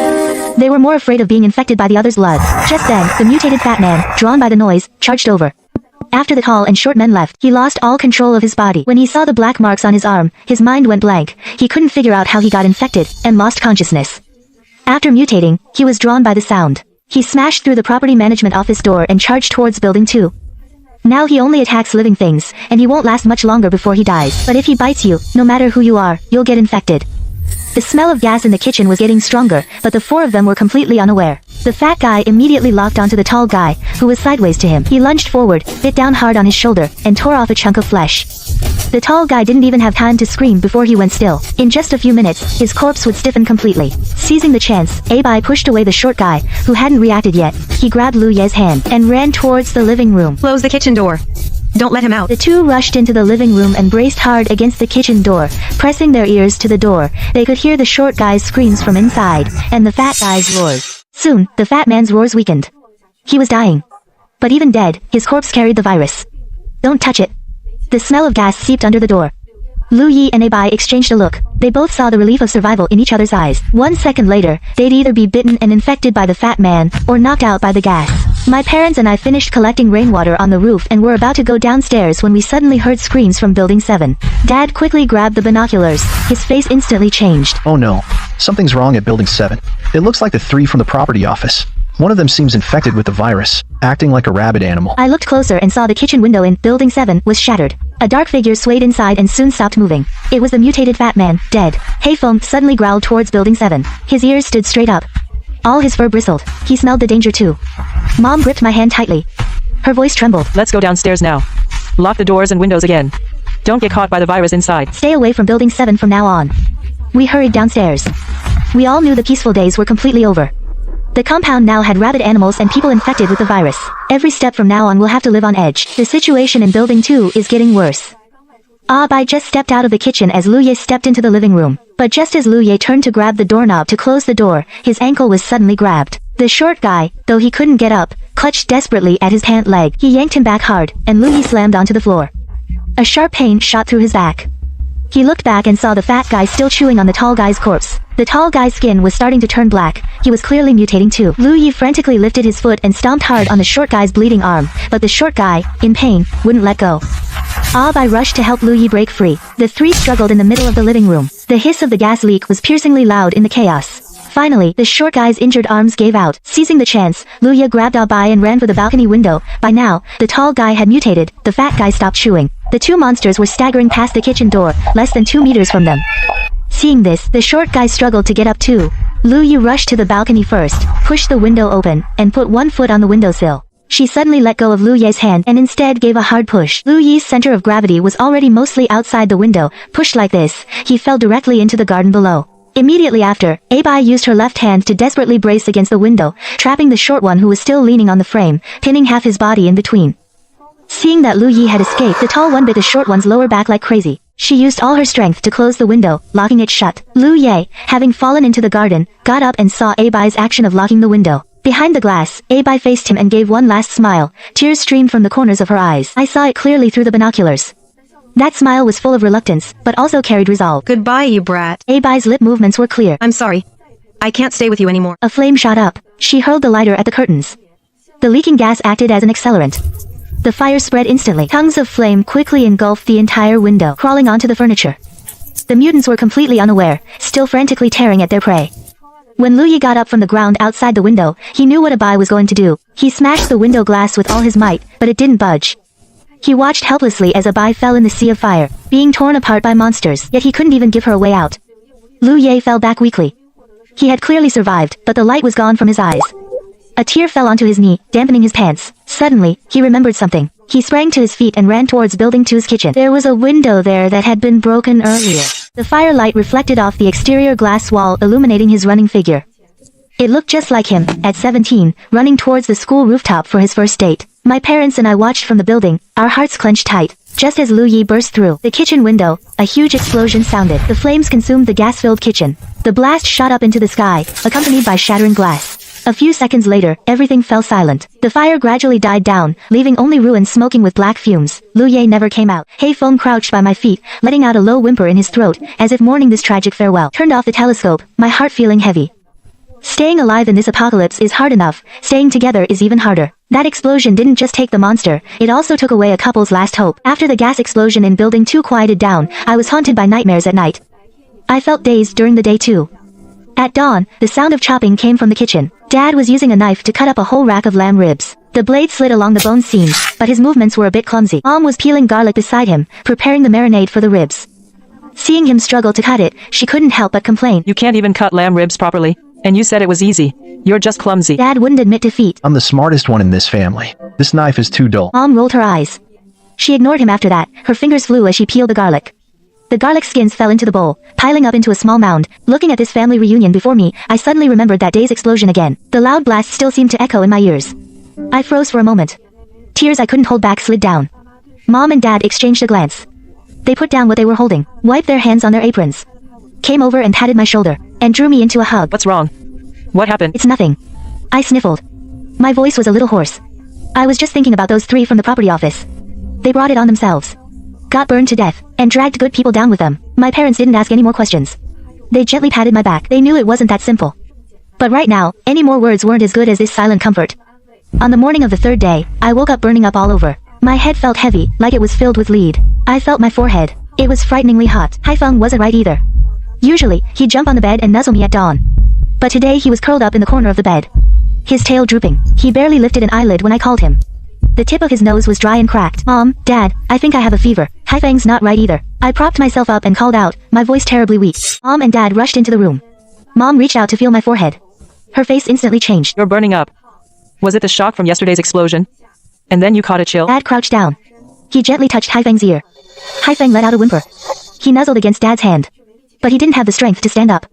They were more afraid of being infected by the other's blood. Just then, the mutated fat man, drawn by the noise, charged over. After the tall and short men left, he lost all control of his body. When he saw the black marks on his arm, his mind went blank. He couldn't figure out how he got infected, and lost consciousness. After mutating, he was drawn by the sound. He smashed through the property management office door and charged towards building 2. Now he only attacks living things, and he won't last much longer before he dies. But if he bites you, no matter who you are, you'll get infected. The smell of gas in the kitchen was getting stronger, but the 4 of them were completely unaware. The fat guy immediately locked onto the tall guy, who was sideways to him. He lunged forward, bit down hard on his shoulder, and tore off a chunk of flesh. The tall guy didn't even have time to scream before he went still. In just a few minutes, his corpse would stiffen completely. Seizing the chance, Abai pushed away the short guy, who hadn't reacted yet. He grabbed Lu Ye's hand, and ran towards the living room. Close the kitchen door. Don't let him out. The two rushed into the living room and braced hard against the kitchen door, pressing their ears to the door. They could hear the short guy's screams from inside, and the fat guy's roars. Soon, the fat man's roars weakened. He was dying. But even dead, his corpse carried the virus. Don't touch it. The smell of gas seeped under the door. Lu Yi and Abai exchanged a look. They both saw the relief of survival in each other's eyes. 1 second later, they'd either be bitten and infected by the fat man, or knocked out by the gas. My parents and I finished collecting rainwater on the roof and were about to go downstairs when we suddenly heard screams from Building 7. Dad quickly grabbed the binoculars. His face instantly changed. Oh no. Something's wrong at Building 7. It looks like the 3 from the property office. One of them seems infected with the virus, acting like a rabid animal. I looked closer and saw the kitchen window in Building 7 was shattered. A dark figure swayed inside and soon stopped moving. It was the mutated fat man, dead. Hayfoam suddenly growled towards Building 7. His ears stood straight up. All his fur bristled. He smelled the danger too. Mom gripped my hand tightly. Her voice trembled. Let's go downstairs now. Lock the doors and windows again. Don't get caught by the virus inside. Stay away from Building 7 from now on. We hurried downstairs. We all knew the peaceful days were completely over. The compound now had rabid animals and people infected with the virus. Every step from now on will have to live on edge. The situation in Building 2 is getting worse. Abai just stepped out of the kitchen as Lu Ye stepped into the living room. But just as Lu Ye turned to grab the doorknob to close the door, his ankle was suddenly grabbed. The short guy, though he couldn't get up, clutched desperately at his pant leg. He yanked him back hard, and Lu Ye slammed onto the floor. A sharp pain shot through his back. He looked back and saw the fat guy still chewing on the tall guy's corpse. The tall guy's skin was starting to turn black. He was clearly mutating too. Lu Yi frantically lifted his foot and stomped hard on the short guy's bleeding arm, but the short guy, in pain, wouldn't let go. Abai rushed to help Lu Yi break free. The 3 struggled in the middle of the living room. The hiss of the gas leak was piercingly loud in the chaos. Finally, the short guy's injured arms gave out. Seizing the chance, Lu Yi grabbed Abai and ran for the balcony window. By now, the tall guy had mutated. The fat guy stopped chewing. The 2 monsters were staggering past the kitchen door, less than 2 meters from them. Seeing this, the short guy struggled to get up too. Lu Yi rushed to the balcony first, pushed the window open, and put 1 foot on the windowsill. She suddenly let go of Lu Ye's hand and instead gave a hard push. Lu Yi's center of gravity was already mostly outside the window. Pushed like this, he fell directly into the garden below. Immediately after, Abai used her left hand to desperately brace against the window, trapping the short one who was still leaning on the frame, pinning half his body in between. Seeing that Lu Yi had escaped, the tall one bit the short one's lower back like crazy. She used all her strength to close the window, locking it shut. Lu Ye, having fallen into the garden, got up and saw Abai's action of locking the window. Behind the glass, Abai faced him and gave one last smile. Tears streamed from the corners of her eyes. I saw it clearly through the binoculars. That smile was full of reluctance, but also carried resolve. Goodbye, you brat. Abai's lip movements were clear. I'm sorry. I can't stay with you anymore. A flame shot up. She hurled the lighter at the curtains. The leaking gas acted as an accelerant. The fire spread instantly. Tongues of flame quickly engulfed the entire window, crawling onto the furniture. The mutants were completely unaware, still frantically tearing at their prey. When Lu Yi got up from the ground outside the window, he knew what Abai was going to do. He smashed the window glass with all his might, but it didn't budge. He watched helplessly as Abai fell in the sea of fire, being torn apart by monsters, yet he couldn't even give her a way out. Lu Ye fell back weakly. He had clearly survived, but the light was gone from his eyes. A tear fell onto his knee, dampening his pants. Suddenly, he remembered something. He sprang to his feet and ran towards Building 2's kitchen. There was a window there that had been broken earlier. The firelight reflected off the exterior glass wall, illuminating his running figure. It looked just like him, at 17, running towards the school rooftop for his first date. My parents and I watched from the building, our hearts clenched tight. Just as Lu Yi burst through the kitchen window, a huge explosion sounded. The flames consumed the gas-filled kitchen. The blast shot up into the sky, accompanied by shattering glass. A few seconds later, everything fell silent. The fire gradually died down, leaving only ruins smoking with black fumes. Lu Ye never came out. Haifeng crouched by my feet, letting out a low whimper in his throat, as if mourning this tragic farewell. Turned off the telescope, my heart feeling heavy. Staying alive in this apocalypse is hard enough, staying together is even harder. That explosion didn't just take the monster, it also took away a couple's last hope. After the gas explosion in Building 2 quieted down, I was haunted by nightmares at night. I felt dazed during the day too. At dawn, the sound of chopping came from the kitchen. Dad was using a knife to cut up a whole rack of lamb ribs. The blade slid along the bone seams, but his movements were a bit clumsy. Mom was peeling garlic beside him, preparing the marinade for the ribs. Seeing him struggle to cut it, she couldn't help but complain. You can't even cut lamb ribs properly. And you said it was easy. You're just clumsy. Dad wouldn't admit defeat. I'm the smartest one in this family. This knife is too dull. Mom rolled her eyes. She ignored him after that. Her fingers flew as she peeled the garlic. The garlic skins fell into the bowl, piling up into a small mound. Looking at this family reunion before me, I suddenly remembered that day's explosion again. The loud blast still seemed to echo in my ears. I froze for a moment. Tears I couldn't hold back slid down. Mom and Dad exchanged a glance. They put down what they were holding, wiped their hands on their aprons, came over and patted my shoulder, and drew me into a hug. What's wrong? What happened? It's nothing. I sniffled. My voice was a little hoarse. I was just thinking about those 3 from the property office. They brought it on themselves. Got burned to death, and dragged good people down with them. My parents didn't ask any more questions. They gently patted my back. They knew it wasn't that simple. But right now, any more words weren't as good as this silent comfort. On the morning of the 3rd day, I woke up burning up all over. My head felt heavy, like it was filled with lead. I felt my forehead. It was frighteningly hot. Haifeng wasn't right either. Usually, he'd jump on the bed and nuzzle me at dawn. But today he was curled up in the corner of the bed, his tail drooping. He barely lifted an eyelid when I called him. The tip of his nose was dry and cracked. Mom, Dad, I think I have a fever. Haifeng's not right either. I propped myself up and called out, my voice terribly weak. Mom and Dad rushed into the room. Mom reached out to feel my forehead. Her face instantly changed. You're burning up. Was it the shock from yesterday's explosion? And then you caught a chill? Dad crouched down. He gently touched Haifeng's ear. Haifeng let out a whimper. He nuzzled against Dad's hand. But he didn't have the strength to stand up.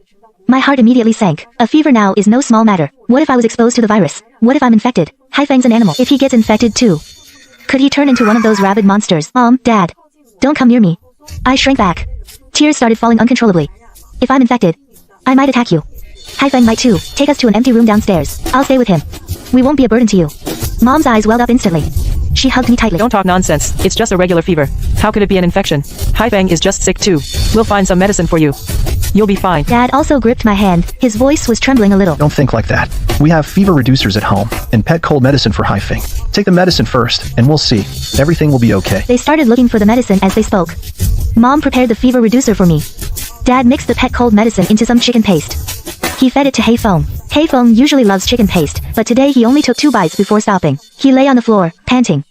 My heart immediately sank. A fever now is no small matter. What if I was exposed to the virus? What if I'm infected? Haifeng's an animal. If he gets infected too, could he turn into one of those rabid monsters? Mom, Dad, don't come near me. I shrank back. Tears started falling uncontrollably. If I'm infected, I might attack you. Haifeng might too. Take us to an empty room downstairs. I'll stay with him. We won't be a burden to you. Mom's eyes welled up instantly. She hugged me tightly. Don't talk nonsense. It's just a regular fever. How could it be an infection? Haifeng is just sick too. We'll find some medicine for you. You'll be fine. Dad also gripped my hand. His voice was trembling a little. Don't think like that. We have fever reducers at home, and pet cold medicine for Haifeng. Take the medicine first, and we'll see. Everything will be okay. They started looking for the medicine as they spoke. Mom prepared the fever reducer for me. Dad mixed the pet cold medicine into some chicken paste. He fed it to Haifeng. Haifeng usually loves chicken paste, but today he only took 2 bites before stopping. He lay on the floor, panting.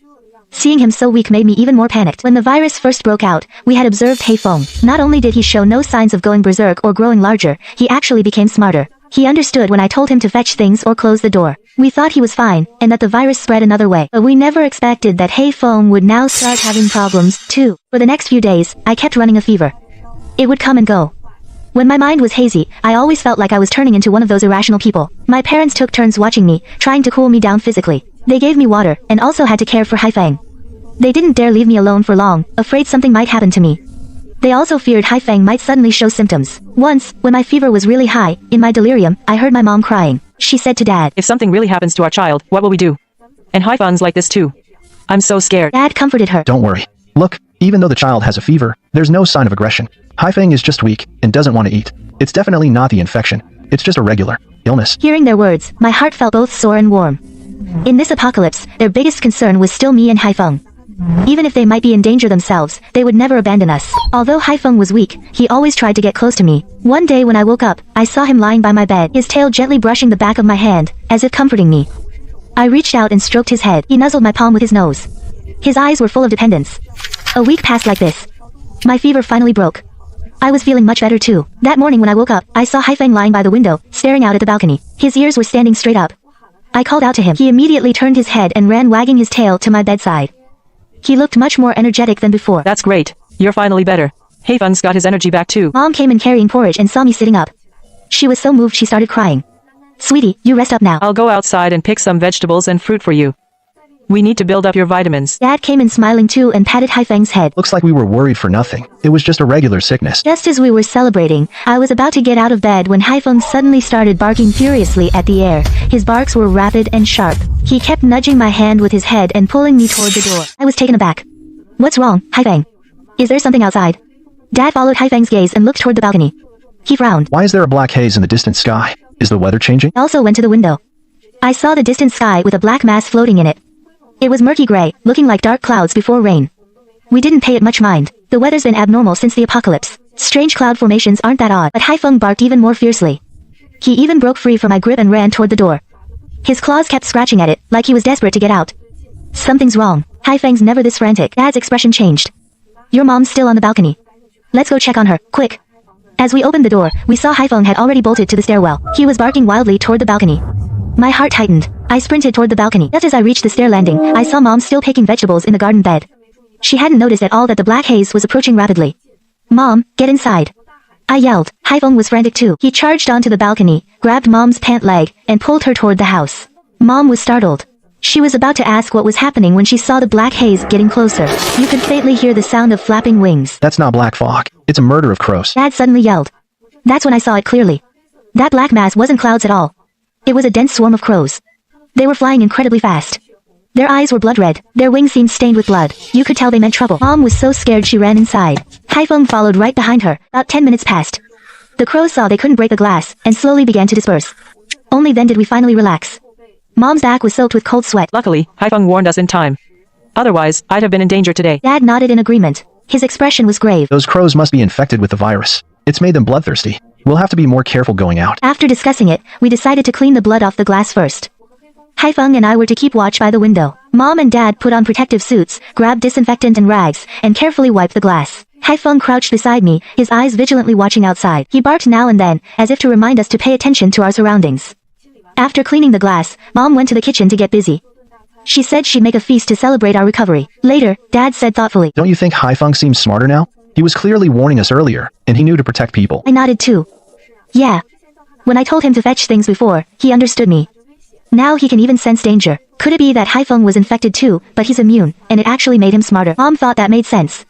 Seeing him so weak made me even more panicked. When the virus first broke out, we had observed Haifeng. Not only did he show no signs of going berserk or growing larger, he actually became smarter. He understood when I told him to fetch things or close the door. We thought he was fine, and that the virus spread another way. But we never expected that Haifeng would now start having problems, too. For the next few days, I kept running a fever. It would come and go. When my mind was hazy, I always felt like I was turning into one of those irrational people. My parents took turns watching me, trying to cool me down physically. They gave me water, and also had to care for Haifeng. They didn't dare leave me alone for long, afraid something might happen to me. They also feared Haifeng might suddenly show symptoms. Once, when my fever was really high, in my delirium, I heard my mom crying. She said to Dad, If something really happens to our child, what will we do? And Haifeng's like this too. I'm so scared. Dad comforted her. Don't worry. Look, even though the child has a fever, there's no sign of aggression. Haifeng is just weak, and doesn't want to eat. It's definitely not the infection. It's just a regular illness. Hearing their words, my heart felt both sore and warm. In this apocalypse, their biggest concern was still me and Haifeng. Even if they might be in danger themselves, they would never abandon us. Although Haifeng was weak, he always tried to get close to me. One day when I woke up, I saw him lying by my bed, his tail gently brushing the back of my hand, as if comforting me. I reached out and stroked his head. He nuzzled my palm with his nose. His eyes were full of dependence. A week passed like this. My fever finally broke. I was feeling much better too. That morning when I woke up, I saw Haifeng lying by the window, staring out at the balcony. His ears were standing straight up. I called out to him. He immediately turned his head and ran wagging his tail to my bedside. He looked much more energetic than before. That's great. You're finally better. Haifeng's got his energy back too. Mom came in carrying porridge and saw me sitting up. She was so moved she started crying. Sweetie, you rest up now. I'll go outside and pick some vegetables and fruit for you. We need to build up your vitamins. Dad came in smiling too and patted Haifeng's head. Looks like we were worried for nothing. It was just a regular sickness. Just as we were celebrating, I was about to get out of bed when Haifeng suddenly started barking furiously at the air. His barks were rapid and sharp. He kept nudging my hand with his head and pulling me toward the door. I was taken aback. What's wrong, Haifeng? Is there something outside? Dad followed Haifeng's gaze and looked toward the balcony. He frowned. Why is there a black haze in the distant sky? Is the weather changing? I also went to the window. I saw the distant sky with a black mass floating in it. It was murky gray, looking like dark clouds before rain. We didn't pay it much mind. The weather's been abnormal since the apocalypse. Strange cloud formations aren't that odd, but Haifeng barked even more fiercely. He even broke free from my grip and ran toward the door. His claws kept scratching at it, like he was desperate to get out. Something's wrong. Haifeng's never this frantic. Dad's expression changed. Your mom's still on the balcony. Let's go check on her, quick. As we opened the door, we saw Haifeng had already bolted to the stairwell. He was barking wildly toward the balcony. My heart tightened. I sprinted toward the balcony. Just as I reached the stair landing, I saw Mom still picking vegetables in the garden bed. She hadn't noticed at all that the black haze was approaching rapidly. Mom, get inside. I yelled. Haifeng was frantic too. He charged onto the balcony, grabbed Mom's pant leg, and pulled her toward the house. Mom was startled. She was about to ask what was happening when she saw the black haze getting closer. You could faintly hear the sound of flapping wings. That's not black fog. It's a murder of crows. Dad suddenly yelled. That's when I saw it clearly. That black mass wasn't clouds at all. It was a dense swarm of crows. They were flying incredibly fast. Their eyes were blood red. Their wings seemed stained with blood. You could tell they meant trouble. Mom was so scared she ran inside. Haifeng followed right behind her. About 10 minutes passed. The crows saw they couldn't break the glass, and slowly began to disperse. Only then did we finally relax. Mom's back was soaked with cold sweat. Luckily, Haifeng warned us in time. Otherwise, I'd have been in danger today. Dad nodded in agreement. His expression was grave. Those crows must be infected with the virus. It's made them bloodthirsty. We'll have to be more careful going out. After discussing it, we decided to clean the blood off the glass first. Haifeng and I were to keep watch by the window. Mom and Dad put on protective suits, grabbed disinfectant and rags, and carefully wiped the glass. Haifeng crouched beside me, his eyes vigilantly watching outside. He barked now and then, as if to remind us to pay attention to our surroundings. After cleaning the glass, Mom went to the kitchen to get busy. She said she'd make a feast to celebrate our recovery. Later, Dad said thoughtfully, Don't you think Haifeng seems smarter now? He was clearly warning us earlier, and he knew to protect people. I nodded too. Yeah. When I told him to fetch things before, he understood me. Now he can even sense danger. Could it be that Haifeng was infected too, but he's immune, and it actually made him smarter? Mom thought that made sense.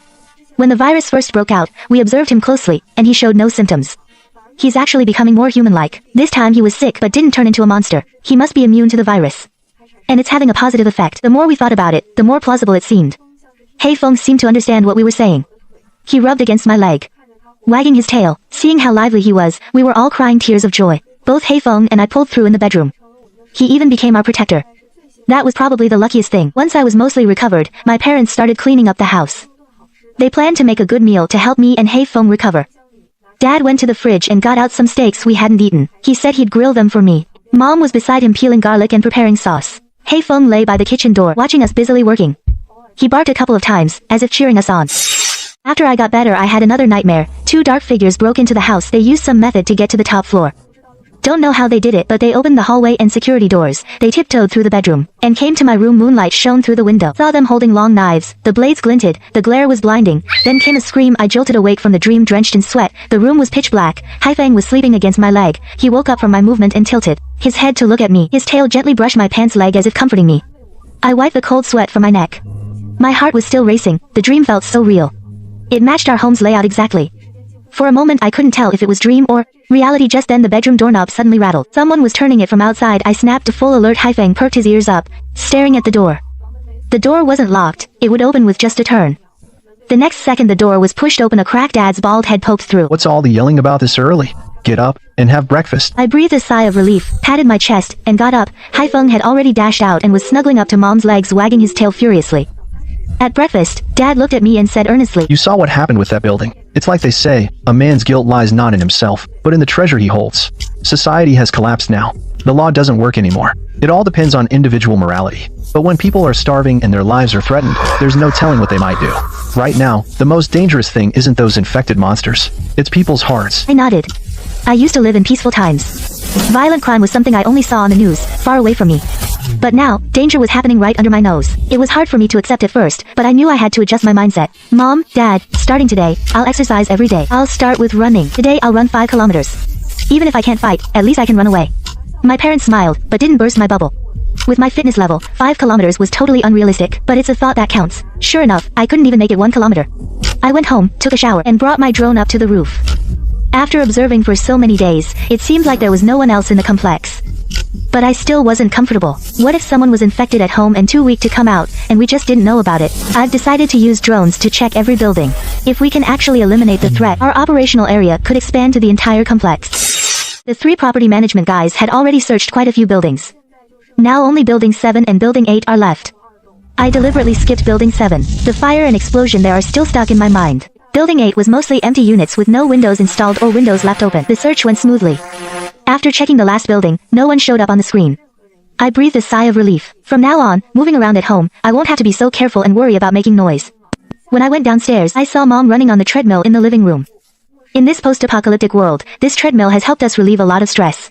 When the virus first broke out, we observed him closely, and he showed no symptoms. He's actually becoming more human-like. This time he was sick but didn't turn into a monster. He must be immune to the virus. And it's having a positive effect. The more we thought about it, the more plausible it seemed. Haifeng seemed to understand what we were saying. He rubbed against my leg, wagging his tail. Seeing how lively he was, we were all crying tears of joy. Both Haifeng and I pulled through in the bedroom. He even became our protector. That was probably the luckiest thing. Once I was mostly recovered, my parents started cleaning up the house. They planned to make a good meal to help me and Haifeng recover. Dad went to the fridge and got out some steaks we hadn't eaten. He said he'd grill them for me. Mom was beside him peeling garlic and preparing sauce. Haifeng lay by the kitchen door, watching us busily working. He barked a couple of times, as if cheering us on. After I got better, I had another nightmare. Two dark figures broke into the house. They used some method to get to the top floor. Don't know how they did it, but they opened the hallway and security doors. They tiptoed through the bedroom, and came to my room. Moonlight shone through the window. Saw them holding long knives. The blades glinted. The glare was blinding. Then came a scream. I jolted awake from the dream, drenched in sweat. The room was pitch black. Haifeng was sleeping against my leg. He woke up from my movement and tilted his head to look at me. His tail gently brushed my pants leg as if comforting me. I wiped the cold sweat from my neck. My heart was still racing. The dream felt so real. It matched our home's layout exactly. For a moment I couldn't tell if it was dream or reality. Just then the bedroom doorknob suddenly rattled. Someone was turning it from outside. I snapped to full alert. Haifeng perked his ears up, staring at the door. The door wasn't locked. It would open with just a turn. The next second the door was pushed open. A crack. Dad's bald head poked through. What's all the yelling about this early? Get up and have breakfast. I breathed a sigh of relief, patted my chest, and got up. Haifeng had already dashed out and was snuggling up to Mom's legs, wagging his tail furiously. At breakfast, Dad looked at me and said earnestly, You saw what happened with that building. It's like they say, a man's guilt lies not in himself, but in the treasure he holds. Society has collapsed now. The law doesn't work anymore. It all depends on individual morality. But when people are starving and their lives are threatened, there's no telling what they might do. Right now, the most dangerous thing isn't those infected monsters. It's people's hearts. I nodded. I used to live in peaceful times. Violent crime was something I only saw on the news, far away from me. But now, danger was happening right under my nose. It was hard for me to accept at first, but I knew I had to adjust my mindset. Mom, Dad, starting today, I'll exercise every day. I'll start with running. Today I'll run 5 kilometers. Even if I can't fight, at least I can run away. My parents smiled, but didn't burst my bubble. With my fitness level, 5 kilometers was totally unrealistic, but it's a thought that counts. Sure enough, I couldn't even make it 1 kilometer. I went home, took a shower, and brought my drone up to the roof. After observing for so many days, it seemed like there was no one else in the complex. But I still wasn't comfortable. What if someone was infected at home and too weak to come out, and we just didn't know about it? I've decided to use drones to check every building. If we can actually eliminate the threat, our operational area could expand to the entire complex. The 3 property management guys had already searched quite a few buildings. Now only Building 7 and Building 8 are left. I deliberately skipped Building 7. The fire and explosion there are still stuck in my mind. Building 8 was mostly empty units with no windows installed or windows left open. The search went smoothly. After checking the last building, no one showed up on the screen. I breathed a sigh of relief. From now on, moving around at home, I won't have to be so careful and worry about making noise. When I went downstairs, I saw Mom running on the treadmill in the living room. In this post-apocalyptic world, this treadmill has helped us relieve a lot of stress.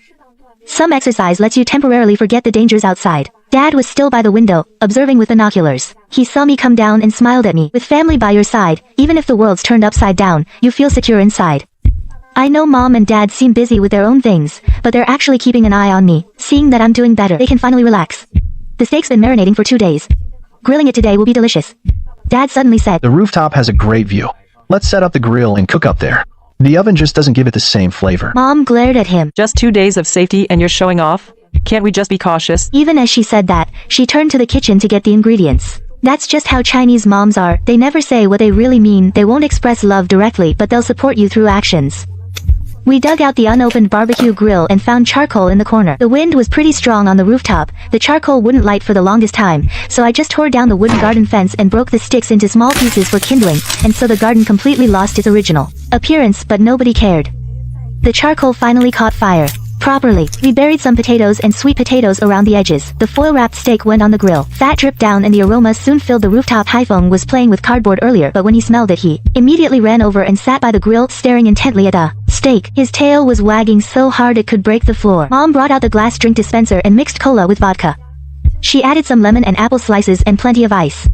Some exercise lets you temporarily forget the dangers outside. Dad was still by the window, observing with binoculars. He saw me come down and smiled at me. With family by your side, even if the world's turned upside down, you feel secure inside. I know Mom and Dad seem busy with their own things, but they're actually keeping an eye on me. Seeing that I'm doing better, they can finally relax. The steak's been marinating for 2 days. Grilling it today will be delicious. Dad suddenly said, The rooftop has a great view. Let's set up the grill and cook up there. The oven just doesn't give it the same flavor. Mom glared at him. Just 2 days of safety and you're showing off? Can't we just be cautious? Even as she said that, she turned to the kitchen to get the ingredients. That's just how Chinese moms are. They never say what they really mean. They won't express love directly, but they'll support you through actions. We dug out the unopened barbecue grill and found charcoal in the corner. The wind was pretty strong on the rooftop. The charcoal wouldn't light for the longest time, so I just tore down the wooden garden fence and broke the sticks into small pieces for kindling, and so the garden completely lost its original appearance, but nobody cared. The charcoal finally caught fire. Properly. We buried some potatoes and sweet potatoes around the edges. The foil-wrapped steak went on the grill. Fat dripped down and the aroma soon filled the rooftop. Haifeng was playing with cardboard earlier, but when he smelled it he immediately ran over and sat by the grill staring intently at the steak. His tail was wagging so hard it could break the floor. Mom brought out the glass drink dispenser and mixed cola with vodka. She added some lemon and apple slices and plenty of ice.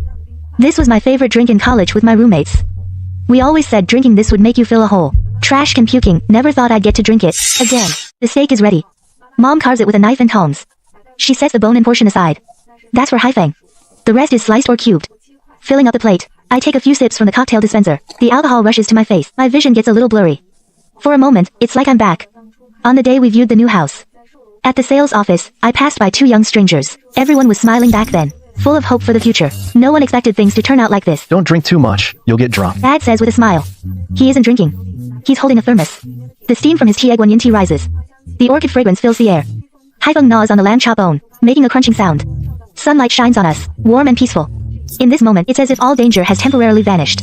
This was my favorite drink in college with my roommates. We always said drinking this would make you feel a whole trash can puking. Never thought I'd get to drink it again. The steak is ready. Mom carves it with a knife and tongs. She sets the bone-in portion aside. That's for Haifeng. The rest is sliced or cubed. Filling up the plate, I take a few sips from the cocktail dispenser. The alcohol rushes to my face. My vision gets a little blurry. For a moment, it's like I'm back. On the day we viewed the new house. At the sales office, I passed by 2 young strangers. Everyone was smiling back then, full of hope for the future. No one expected things to turn out like this. Don't drink too much, you'll get drunk. Dad says with a smile. He isn't drinking. He's holding a thermos. The steam from his tea egg onion tea rises. The orchid fragrance fills the air. Haifeng gnaws on the lamb chop bone, making a crunching sound. Sunlight shines on us, warm and peaceful. In this moment, it's as if all danger has temporarily vanished,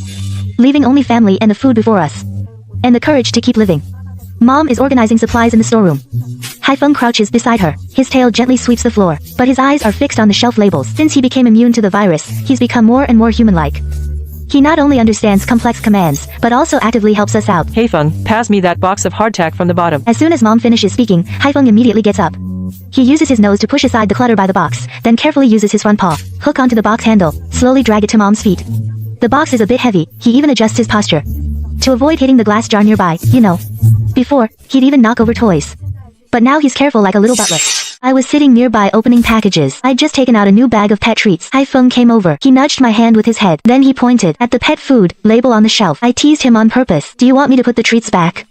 leaving only family and the food before us, and the courage to keep living. Mom is organizing supplies in the storeroom. Haifeng crouches beside her. His tail gently sweeps the floor, but his eyes are fixed on the shelf labels. Since he became immune to the virus, he's become more and more human-like. He not only understands complex commands, but also actively helps us out. Haifeng, pass me that box of hardtack from the bottom. As soon as Mom finishes speaking, Haifeng immediately gets up. He uses his nose to push aside the clutter by the box, then carefully uses his front paw, hook onto the box handle, slowly drag it to Mom's feet. The box is a bit heavy. He even adjusts his posture to avoid hitting the glass jar nearby, you know. Before, he'd even knock over toys. But now he's careful like a little butler. I was sitting nearby opening packages. I'd just taken out a new bag of pet treats. Haifeng came over. He nudged my hand with his head. Then he pointed at the pet food label on the shelf. I teased him on purpose. Do you want me to put the treats back?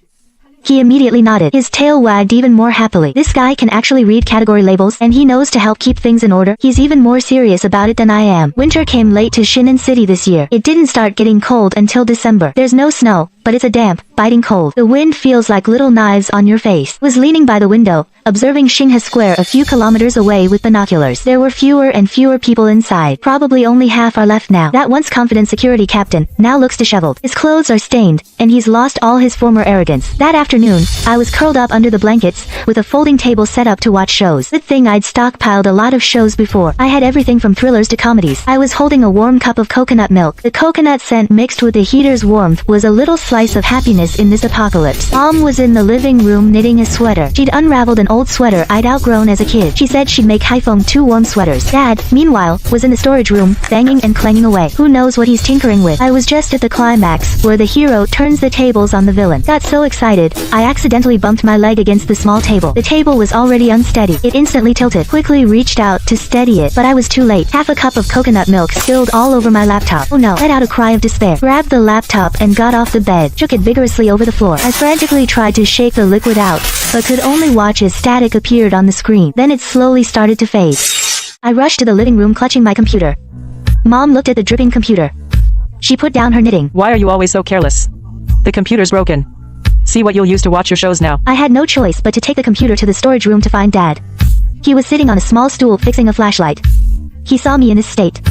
He immediately nodded. His tail wagged even more happily. This guy can actually read category labels, and he knows to help keep things in order. He's even more serious about it than I am. Winter came late to Shinan City this year. It didn't start getting cold until December. There's no snow, but it's a damp, biting cold. The wind feels like little knives on your face. I was leaning by the window, observing Xinghe Square a few kilometers away with binoculars. There were fewer and fewer people inside. Probably only half are left now. That once confident security captain now looks disheveled. His clothes are stained, and he's lost all his former arrogance. That afternoon, I was curled up under the blankets, with a folding table set up to watch shows. Good thing I'd stockpiled a lot of shows before. I had everything from thrillers to comedies. I was holding a warm cup of coconut milk. The coconut scent mixed with the heater's warmth was a little slice of happiness darkness in this apocalypse. Mom was in the living room knitting a sweater. She'd unraveled an old sweater I'd outgrown as a kid. She said she'd make Haifeng 2 warm sweaters. Dad, meanwhile, was in the storage room, banging and clanging away. Who knows what he's tinkering with? I was just at the climax, where the hero turns the tables on the villain. Got so excited, I accidentally bumped my leg against the small table. The table was already unsteady. It instantly tilted. Quickly reached out to steady it, but I was too late. Half a cup of coconut milk spilled all over my laptop. Oh no. Let out a cry of despair. Grabbed the laptop and got off the bed. Shook it vigorously over the floor. I frantically tried to shake the liquid out, but could only watch as static appeared on the screen. Then it slowly started to fade. I rushed to the living room clutching my computer. Mom looked at the dripping computer. She put down her knitting. Why are you always so careless? The computer's broken. See what you'll use to watch your shows now. I had no choice but to take the computer to the storage room to find Dad. He was sitting on a small stool fixing a flashlight. He saw me in this state.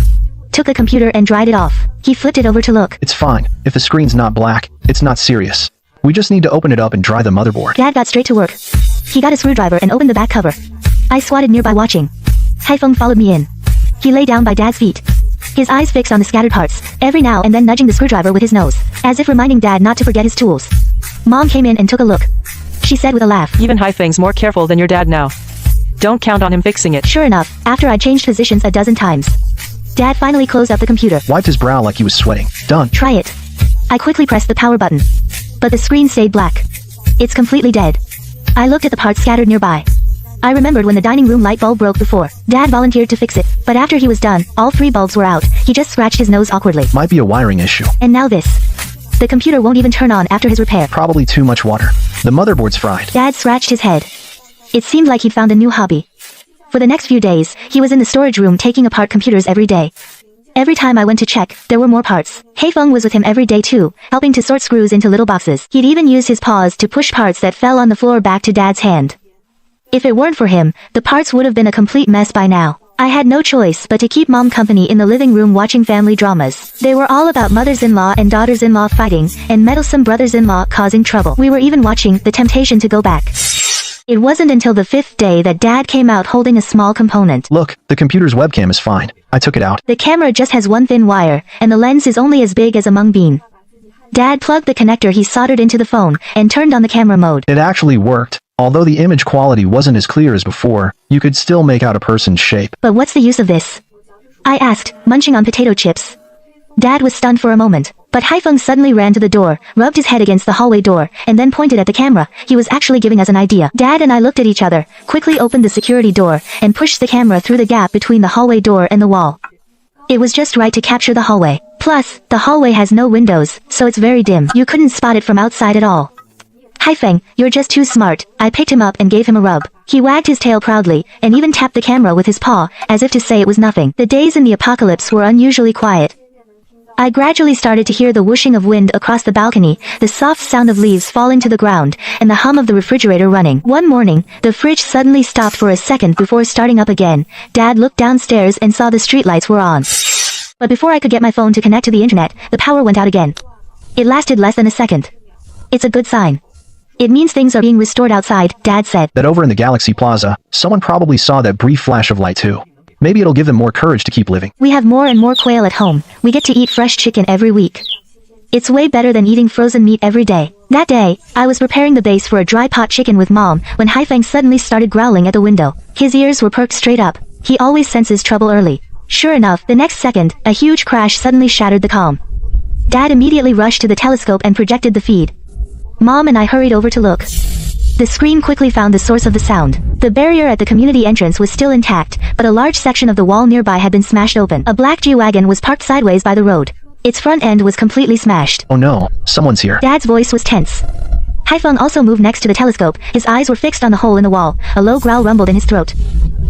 Took the computer and dried it off. He flipped it over to look. It's fine. If the screen's not black, it's not serious. We just need to open it up and dry the motherboard. Dad got straight to work. He got a screwdriver and opened the back cover. I squatted nearby watching. Haifeng followed me in. He lay down by Dad's feet. His eyes fixed on the scattered parts, every now and then nudging the screwdriver with his nose, as if reminding Dad not to forget his tools. Mom came in and took a look. She said with a laugh. Even Haifeng's more careful than your dad now. Don't count on him fixing it. Sure enough, after I'd changed positions a dozen times, Dad finally closed up the computer. Wiped his brow like he was sweating. Done. Try it. I quickly pressed the power button. But the screen stayed black. It's completely dead. I looked at the parts scattered nearby. I remembered when the dining room light bulb broke before. Dad volunteered to fix it, but after he was done, all 3 bulbs were out. He just scratched his nose awkwardly. Might be a wiring issue. And now this. The computer won't even turn on after his repair. Probably too much water. The motherboard's fried. Dad scratched his head. It seemed like he'd found a new hobby. For the next few days, he was in the storage room taking apart computers every day. Every time I went to check, there were more parts. Haifeng was with him every day too, helping to sort screws into little boxes. He'd even use his paws to push parts that fell on the floor back to Dad's hand. If it weren't for him, the parts would have been a complete mess by now. I had no choice but to keep Mom company in the living room watching family dramas. They were all about mothers-in-law and daughters-in-law fighting, and meddlesome brothers-in-law causing trouble. We were even watching The Temptation to Go Back. It wasn't until the 5th day that Dad came out holding a small component. Look, the computer's webcam is fine. I took it out. The camera just has one thin wire, and the lens is only as big as a mung bean. Dad plugged the connector he soldered into the phone, and turned on the camera mode. It actually worked. Although the image quality wasn't as clear as before, you could still make out a person's shape. But what's the use of this? I asked, munching on potato chips. Dad was stunned for a moment, but Haifeng suddenly ran to the door, rubbed his head against the hallway door, and then pointed at the camera. He was actually giving us an idea. Dad and I looked at each other, quickly opened the security door, and pushed the camera through the gap between the hallway door and the wall. It was just right to capture the hallway. Plus, the hallway has no windows, so it's very dim. You couldn't spot it from outside at all. Haifeng, you're just too smart. I picked him up and gave him a rub. He wagged his tail proudly, and even tapped the camera with his paw, as if to say it was nothing. The days in the apocalypse were unusually quiet. I gradually started to hear the whooshing of wind across the balcony, the soft sound of leaves falling to the ground, and the hum of the refrigerator running. One morning, the fridge suddenly stopped for a second before starting up again. Dad looked downstairs and saw the streetlights were on. But before I could get my phone to connect to the internet, the power went out again. It lasted less than a second. It's a good sign. It means things are being restored outside, Dad said. That over in the Galaxy Plaza, someone probably saw that brief flash of light too. Maybe it'll give them more courage to keep living. We have more and more quail at home. We get to eat fresh chicken every week. It's way better than eating frozen meat every day. That day, I was preparing the base for a dry pot chicken with Mom, when Haifeng suddenly started growling at the window. His ears were perked straight up. He always senses trouble early. Sure enough, the next second, a huge crash suddenly shattered the calm. Dad immediately rushed to the telescope and projected the feed. Mom and I hurried over to look. The screen quickly found the source of the sound. The barrier at the community entrance was still intact, but a large section of the wall nearby had been smashed open. A black G-Wagon was parked sideways by the road. Its front end was completely smashed. Oh no, someone's here. Dad's voice was tense. Haifeng also moved next to the telescope. His eyes were fixed on the hole in the wall. A low growl rumbled in his throat.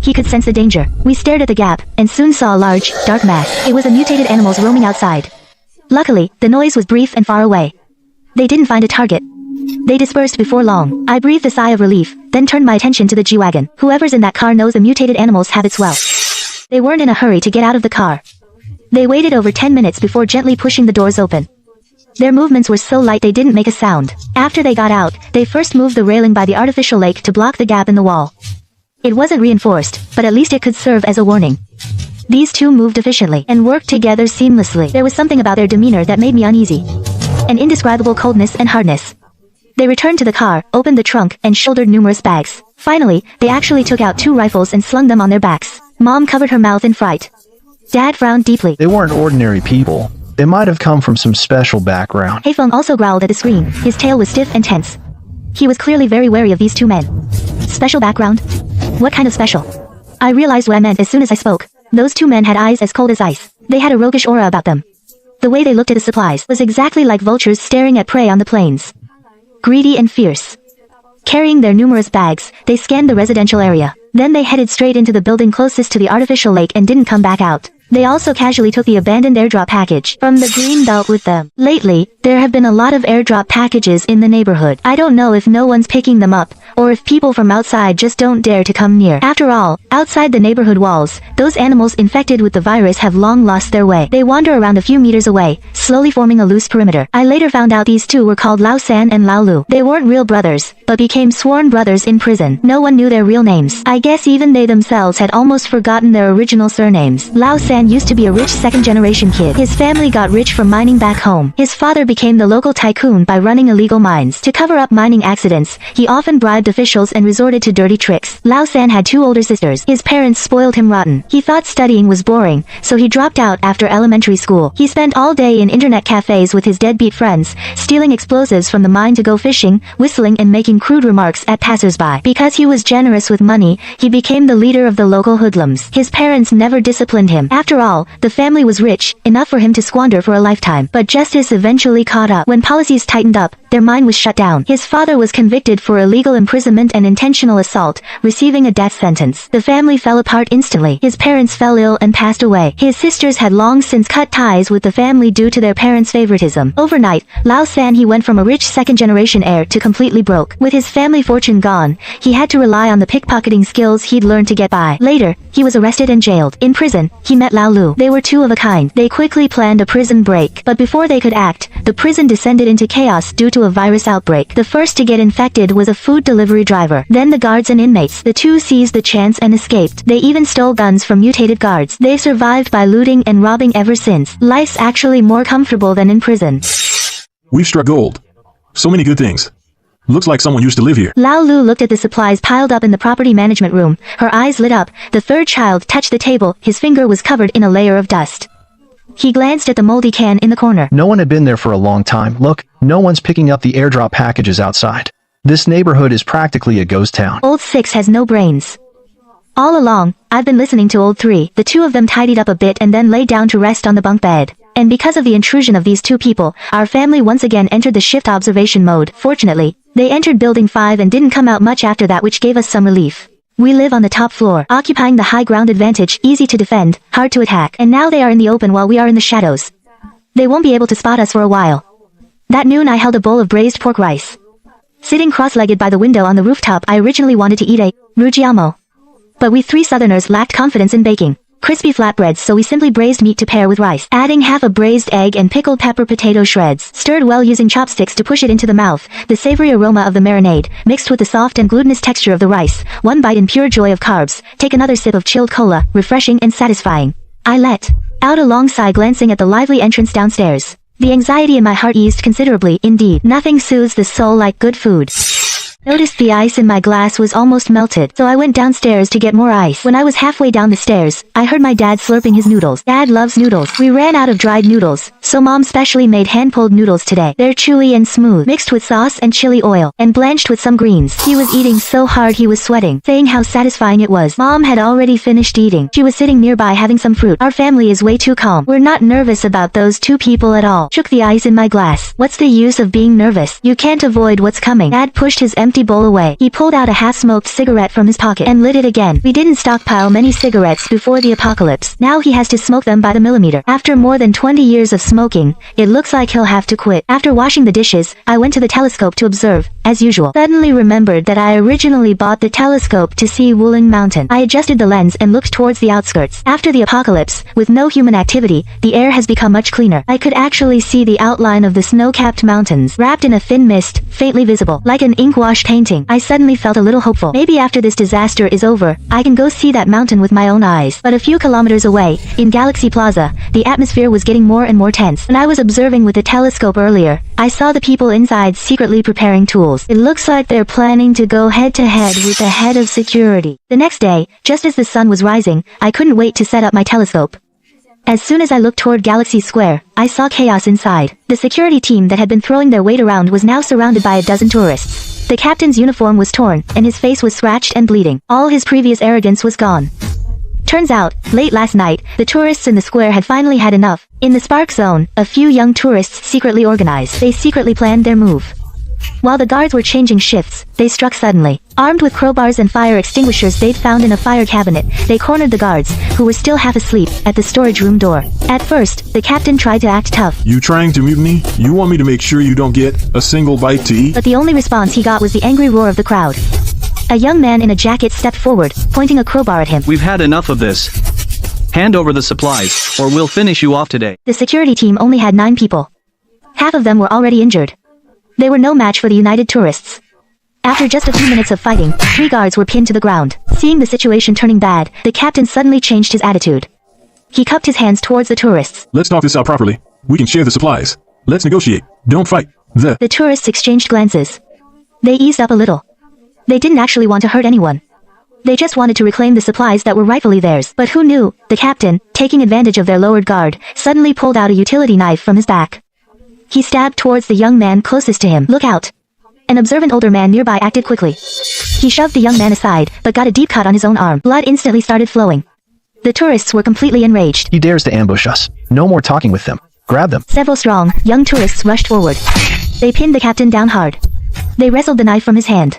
He could sense the danger. We stared at the gap, and soon saw a large, dark mass. It was a mutated animals roaming outside. Luckily, the noise was brief and far away. They didn't find a target. They dispersed before long. I breathed a sigh of relief, then turned my attention to the G-Wagon. Whoever's in that car knows the mutated animals have its well. They weren't in a hurry to get out of the car. They waited over 10 minutes before gently pushing the doors open. Their movements were so light they didn't make a sound. After they got out, they first moved the railing by the artificial lake to block the gap in the wall. It wasn't reinforced, but at least it could serve as a warning. These two moved efficiently and worked together seamlessly. There was something about their demeanor that made me uneasy. An indescribable coldness and hardness. They returned to the car, opened the trunk, and shouldered numerous bags. Finally, they actually took out 2 rifles and slung them on their backs. Mom covered her mouth in fright. Dad frowned deeply. They weren't ordinary people. They might have come from some special background. Heifeng also growled at the screen. His tail was stiff and tense. He was clearly very wary of these 2 men. Special background? What kind of special? I realized what I meant as soon as I spoke. Those 2 men had eyes as cold as ice. They had a roguish aura about them. The way they looked at the supplies was exactly like vultures staring at prey on the plains. Greedy and fierce. Carrying their numerous bags, they scanned the residential area. Then they headed straight into the building closest to the artificial lake and didn't come back out. They also casually took the abandoned airdrop package from the green belt with them. Lately, there have been a lot of airdrop packages in the neighborhood. I don't know if no one's picking them up, or if people from outside just don't dare to come near. After all, outside the neighborhood walls, those animals infected with the virus have long lost their way. They wander around a few meters away, slowly forming a loose perimeter. I later found out these 2 were called Lao San and Lao Lu. They weren't real brothers, but became sworn brothers in prison. No one knew their real names. I guess even they themselves had almost forgotten their original surnames. Lao San used to be a rich second-generation kid. His family got rich from mining back home. His father became the local tycoon by running illegal mines. To cover up mining accidents, he often bribed officials and resorted to dirty tricks. Lao San had 2 older sisters. His parents spoiled him rotten. He thought studying was boring, so he dropped out after elementary school. He spent all day in internet cafes with his deadbeat friends, stealing explosives from the mine to go fishing, whistling and making crude remarks at passersby. Because he was generous with money, he became the leader of the local hoodlums. His parents never disciplined him. After all, the family was rich, enough for him to squander for a lifetime. But justice eventually caught up. When policies tightened up, their mine was shut down. His father was convicted for illegal imprisonment and intentional assault, receiving a death sentence. The family fell apart instantly. His parents fell ill and passed away. His sisters had long since cut ties with the family due to their parents' favoritism. Overnight, Lao San he went from a rich second-generation heir to completely broke. With his family fortune gone, he had to rely on the pickpocketing skills he'd learned to get by. Later, he was arrested and jailed. In prison, he met Lao Lu. They were 2 of a kind. They quickly planned a prison break. But before they could act, the prison descended into chaos due to a virus outbreak. The first to get infected was a food delivery driver. Then the guards and inmates. The 2 seized the chance and escaped. They even stole guns from mutated guards. They've survived by looting and robbing ever since. Life's actually more comfortable than in prison. We've struck gold. So many good things. Looks like someone used to live here. Lao Lu looked at the supplies piled up in the property management room. Her eyes lit up. The 3rd child touched the table. His finger was covered in a layer of dust. He glanced at the moldy can in the corner. No one had been there for a long time. Look, no one's picking up the airdrop packages outside. This neighborhood is practically a ghost town. Old 6 has no brains. All along, I've been listening to Old 3. The 2 of them tidied up a bit and then lay down to rest on the bunk bed. And because of the intrusion of these 2 people, our family once again entered the shift observation mode. Fortunately, they entered building 5 and didn't come out much after that, which gave us some relief. We live on the top floor, occupying the high ground advantage, easy to defend, hard to attack. And now they are in the open while we are in the shadows. They won't be able to spot us for a while. That noon I held a bowl of braised pork rice. Sitting cross-legged by the window on the rooftop, I originally wanted to eat a rujiamo. But we 3 Southerners lacked confidence in baking crispy flatbreads, so we simply braised meat to pair with rice, adding half a braised egg and pickled pepper potato shreds, stirred well using chopsticks to push it into the mouth. The savory aroma of the marinade, mixed with the soft and glutinous texture of the rice, 1 bite in pure joy of carbs, take another sip of chilled cola, refreshing and satisfying. I let out a long sigh, glancing at the lively entrance downstairs. The anxiety in my heart eased considerably. Indeed, nothing soothes the soul like good food. Noticed the ice in my glass was almost melted, so I went downstairs to get more ice. When I was halfway down the stairs, I heard my dad slurping his noodles. Dad loves noodles. We ran out of dried noodles, so Mom specially made hand-pulled noodles today. They're chewy and smooth, mixed with sauce and chili oil, and blanched with some greens. He was eating so hard he was sweating, saying how satisfying it was. Mom had already finished eating. She was sitting nearby having some fruit. Our family is way too calm. We're not nervous about those 2 people at all. Shook the ice in my glass. What's the use of being nervous? You can't avoid what's coming. Dad pushed his empty bowl away. He pulled out a half-smoked cigarette from his pocket and lit it again. We didn't stockpile many cigarettes before the apocalypse. Now he has to smoke them by the millimeter. After more than 20 years of smoking, it looks like he'll have to quit. After washing the dishes, I went to the telescope to observe, as usual. Suddenly remembered that I originally bought the telescope to see Wuling Mountain. I adjusted the lens and looked towards the outskirts. After the apocalypse, with no human activity, the air has become much cleaner. I could actually see the outline of the snow-capped mountains, wrapped in a thin mist, faintly visible, like an ink wash slash painting. I suddenly felt a little hopeful. Maybe after this disaster is over, I can go see that mountain with my own eyes. But a few kilometers away, in Galaxy Plaza, the atmosphere was getting more and more tense. When I was observing with the telescope earlier, I saw the people inside secretly preparing tools. It looks like they're planning to go head-to-head with the head of security. The next day, just as the sun was rising, I couldn't wait to set up my telescope. As soon as I looked toward Galaxy Square, I saw chaos inside. The security team that had been throwing their weight around was now surrounded by a dozen tourists. The captain's uniform was torn, and his face was scratched and bleeding. All his previous arrogance was gone. Turns out, late last night, the tourists in the square had finally had enough. In the Spark Zone, a few young tourists secretly organized. They secretly planned their move. While the guards were changing shifts, they struck suddenly. Armed with crowbars and fire extinguishers they'd found in a fire cabinet, they cornered the guards, who were still half asleep, at the storage room door. At first, the captain tried to act tough. You trying to mutiny? You want me to make sure you don't get a single bite to eat? But the only response he got was the angry roar of the crowd. A young man in a jacket stepped forward, pointing a crowbar at him. We've had enough of this. Hand over the supplies, or we'll finish you off today. The security team only had 9 people. Half of them were already injured. They were no match for the United Tourists. After just a few minutes of fighting, 3 guards were pinned to the ground. Seeing the situation turning bad, the captain suddenly changed his attitude. He cupped his hands towards the tourists. Let's talk this out properly. We can share the supplies. Let's negotiate. Don't fight. The tourists exchanged glances. They eased up a little. They didn't actually want to hurt anyone. They just wanted to reclaim the supplies that were rightfully theirs. But who knew, the captain, taking advantage of their lowered guard, suddenly pulled out a utility knife from his back. He stabbed towards the young man closest to him. Look out! An observant older man nearby acted quickly. He shoved the young man aside, but got a deep cut on his own arm. Blood instantly started flowing. The tourists were completely enraged. He dares to ambush us. No more talking with them. Grab them. Several strong, young tourists rushed forward. They pinned the captain down hard. They wrestled the knife from his hand.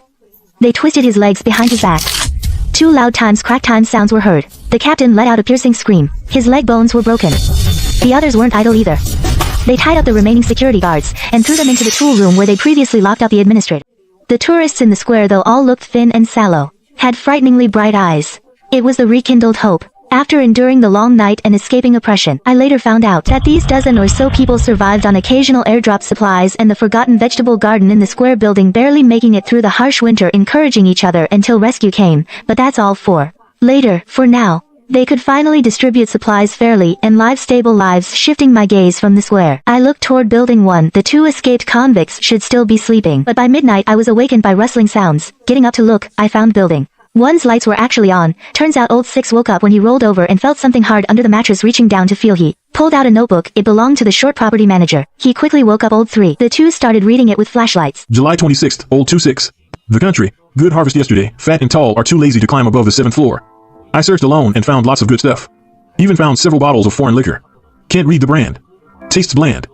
They twisted his legs behind his back. 2 loud crack sounds were heard. The captain let out a piercing scream. His leg bones were broken. The others weren't idle either. They tied up the remaining security guards, and threw them into the tool room where they previously locked up the administrator. The tourists in the square, though all looked thin and sallow, had frighteningly bright eyes. It was the rekindled hope. After enduring the long night and escaping oppression, I later found out that these dozen or so people survived on occasional airdrop supplies and the forgotten vegetable garden in the square building, barely making it through the harsh winter, encouraging each other until rescue came. But that's all for later. For now, they could finally distribute supplies fairly and live stable lives. Shifting my gaze from the square, I looked toward Building 1. The 2 escaped convicts should still be sleeping, but by midnight I was awakened by rustling sounds. Getting up to look, I found Building 1's lights were actually on. Turns out old 6 woke up when he rolled over and felt something hard under the mattress. Reaching down to feel, he pulled out a notebook. It belonged to the short property manager. He quickly woke up old 3. The 2 started reading it with flashlights. July 26th, old 26. The country. Good harvest yesterday. Fat and tall are too lazy to climb above the 7th floor. I searched alone and found lots of good stuff. Even found several bottles of foreign liquor. Can't read the brand. Tastes bland.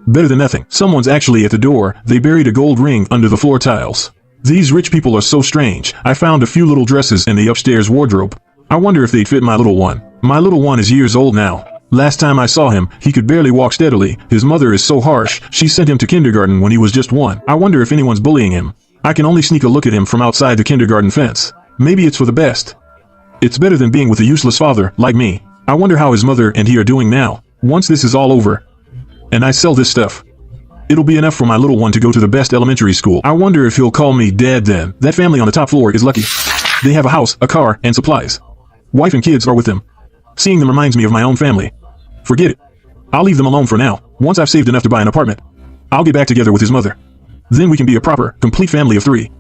Better than nothing. Someone's actually at the door. They buried a gold ring under the floor tiles. These rich people are so strange. I found a few little dresses in the upstairs wardrobe. I wonder if they'd fit my little one. My little one is years old now. Last time I saw him, he could barely walk steadily. His mother is so harsh, she sent him to kindergarten when he was just 1. I wonder if anyone's bullying him. I can only sneak a look at him from outside the kindergarten fence. Maybe it's for the best. It's better than being with a useless father, like me. I wonder how his mother and he are doing now. Once this is all over, and I sell this stuff, it'll be enough for my little one to go to the best elementary school. I wonder if he'll call me Dad then. That family on the top floor is lucky. They have a house, a car, and supplies. Wife and kids are with them. Seeing them reminds me of my own family. Forget it. I'll leave them alone for now. Once I've saved enough to buy an apartment, I'll get back together with his mother. Then we can be a proper, complete family of 3.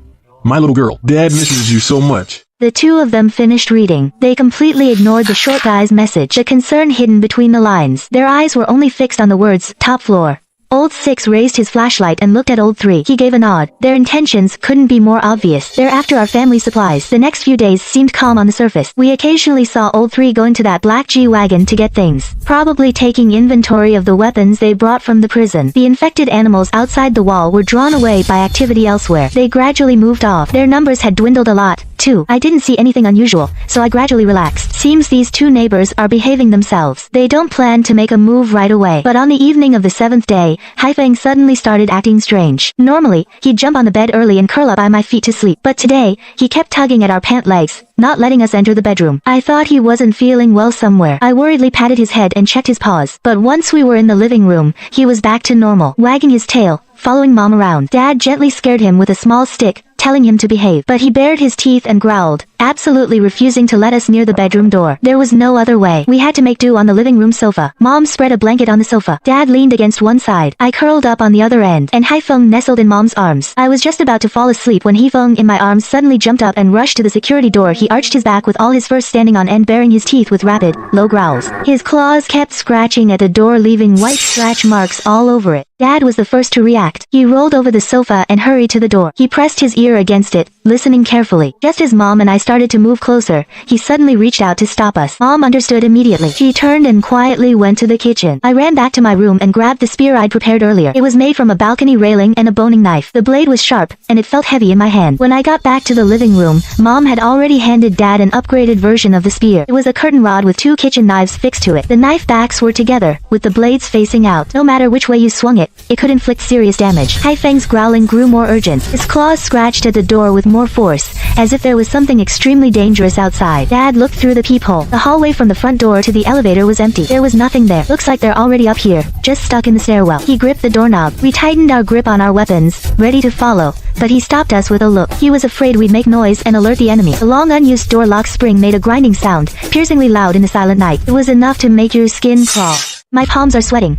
My little girl, Dad misses you so much. The 2 of them finished reading. They completely ignored the short guy's message, the concern hidden between the lines. Their eyes were only fixed on the words, top floor. Old 6 raised his flashlight and looked at old 3. He gave a nod. Their intentions couldn't be more obvious. They're after our family supplies. The next few days seemed calm on the surface. We occasionally saw old 3 going to that black G-Wagon to get things, probably taking inventory of the weapons they brought from the prison. The infected animals outside the wall were drawn away by activity elsewhere. They gradually moved off. Their numbers had dwindled a lot, too. I didn't see anything unusual, so I gradually relaxed. Seems these 2 neighbors are behaving themselves. They don't plan to make a move right away. But on the evening of the 7th day, Haifeng suddenly started acting strange. Normally, he'd jump on the bed early and curl up by my feet to sleep. But today, he kept tugging at our pant legs, not letting us enter the bedroom. I thought he wasn't feeling well somewhere. I worriedly patted his head and checked his paws. But once we were in the living room, he was back to normal, wagging his tail, following Mom around. Dad gently scared him with a small stick, telling him to behave. But he bared his teeth and growled, absolutely refusing to let us near the bedroom door. There was no other way. We had to make do on the living room sofa. Mom spread a blanket on the sofa. Dad leaned against one side. I curled up on the other end, and Haifeng nestled in Mom's arms. I was just about to fall asleep when Haifeng in my arms suddenly jumped up and rushed to the security door. He arched his back with all his fur standing on end, baring his teeth with rapid, low growls. His claws kept scratching at the door, leaving white scratch marks all over it. Dad was the first to react. He rolled over the sofa and hurried to the door. He pressed his ear against it, listening carefully. Just as Mom and I started to move closer, he suddenly reached out to stop us. Mom understood immediately. She turned and quietly went to the kitchen. I ran back to my room and grabbed the spear I'd prepared earlier. It was made from a balcony railing and a boning knife. The blade was sharp, and it felt heavy in my hand. When I got back to the living room, Mom had already handed Dad an upgraded version of the spear. It was a curtain rod with 2 kitchen knives fixed to it. The knife backs were together, with the blades facing out. No matter which way you swung it, it could inflict serious damage. Haifeng's growling grew more urgent. His claws scratched at the door with more force, as if there was something extremely dangerous outside. Dad looked through the peephole. The hallway from the front door to the elevator was empty. There was nothing there. Looks like they're already up here, just stuck in the stairwell. He gripped the doorknob. We tightened our grip on our weapons, ready to follow, but he stopped us with a look. He was afraid we'd make noise and alert the enemy. The long unused door lock spring made a grinding sound, piercingly loud in the silent night. It was enough to make your skin crawl. My palms are sweating.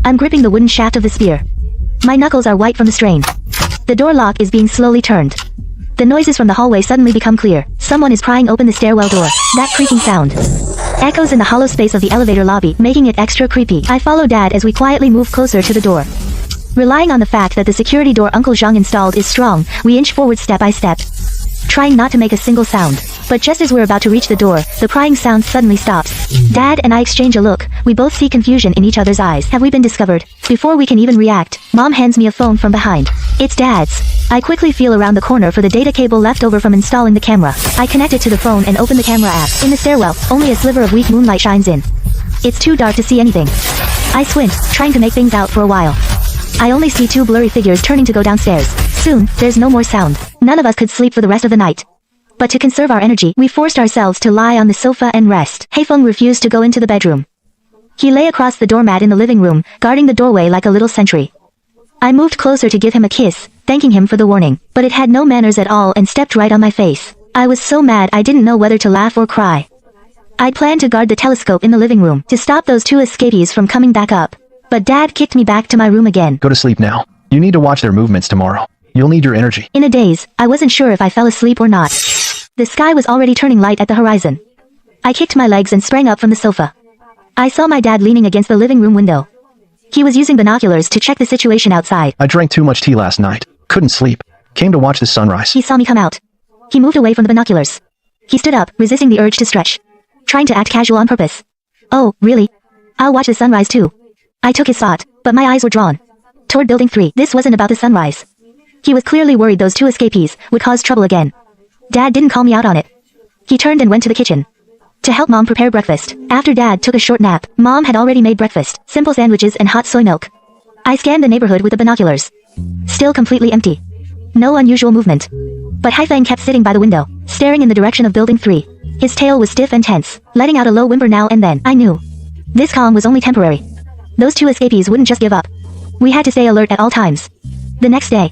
I'm gripping the wooden shaft of the spear. My knuckles are white from the strain. The door lock is being slowly turned. The noises from the hallway suddenly become clear. Someone is prying open the stairwell door. That creaking sound echoes in the hollow space of the elevator lobby, making it extra creepy. I follow Dad as we quietly move closer to the door. Relying on the fact that the security door Uncle Zhang installed is strong, we inch forward step by step, trying not to make a single sound. But just as we're about to reach the door, the prying sound suddenly stops. Dad and I exchange a look. We both see confusion in each other's eyes. Have we been discovered? Before we can even react, Mom hands me a phone from behind. It's Dad's. I quickly feel around the corner for the data cable left over from installing the camera. I connect it to the phone and open the camera app. In the stairwell, only a sliver of weak moonlight shines in. It's too dark to see anything. I squint, trying to make things out for a while. I only see 2 blurry figures turning to go downstairs. Soon, there's no more sound. None of us could sleep for the rest of the night. But to conserve our energy, we forced ourselves to lie on the sofa and rest. Haifeng refused to go into the bedroom. He lay across the doormat in the living room, guarding the doorway like a little sentry. I moved closer to give him a kiss, thanking him for the warning, but it had no manners at all and stepped right on my face. I was so mad I didn't know whether to laugh or cry. I'd planned to guard the telescope in the living room, to stop those 2 escapees from coming back up. But Dad kicked me back to my room again. Go to sleep now. You need to watch their movements tomorrow. You'll need your energy. In a daze, I wasn't sure if I fell asleep or not. The sky was already turning light at the horizon. I kicked my legs and sprang up from the sofa. I saw my dad leaning against the living room window. He was using binoculars to check the situation outside. I drank too much tea last night. Couldn't sleep. Came to watch the sunrise. He saw me come out. He moved away from the binoculars. He stood up, resisting the urge to stretch, trying to act casual on purpose. Oh, really? I'll watch the sunrise too. I took his spot, but my eyes were drawn toward Building 3. This wasn't about the sunrise. He was clearly worried those 2 escapees would cause trouble again. Dad didn't call me out on it. He turned and went to the kitchen to help Mom prepare breakfast. After Dad took a short nap, Mom had already made breakfast, simple sandwiches and hot soy milk. I scanned the neighborhood with the binoculars. Still completely empty. No unusual movement. But Haifeng kept sitting by the window, staring in the direction of Building 3. His tail was stiff and tense, letting out a low whimper now and then. I knew this calm was only temporary. Those 2 escapees wouldn't just give up. We had to stay alert at all times. The next day,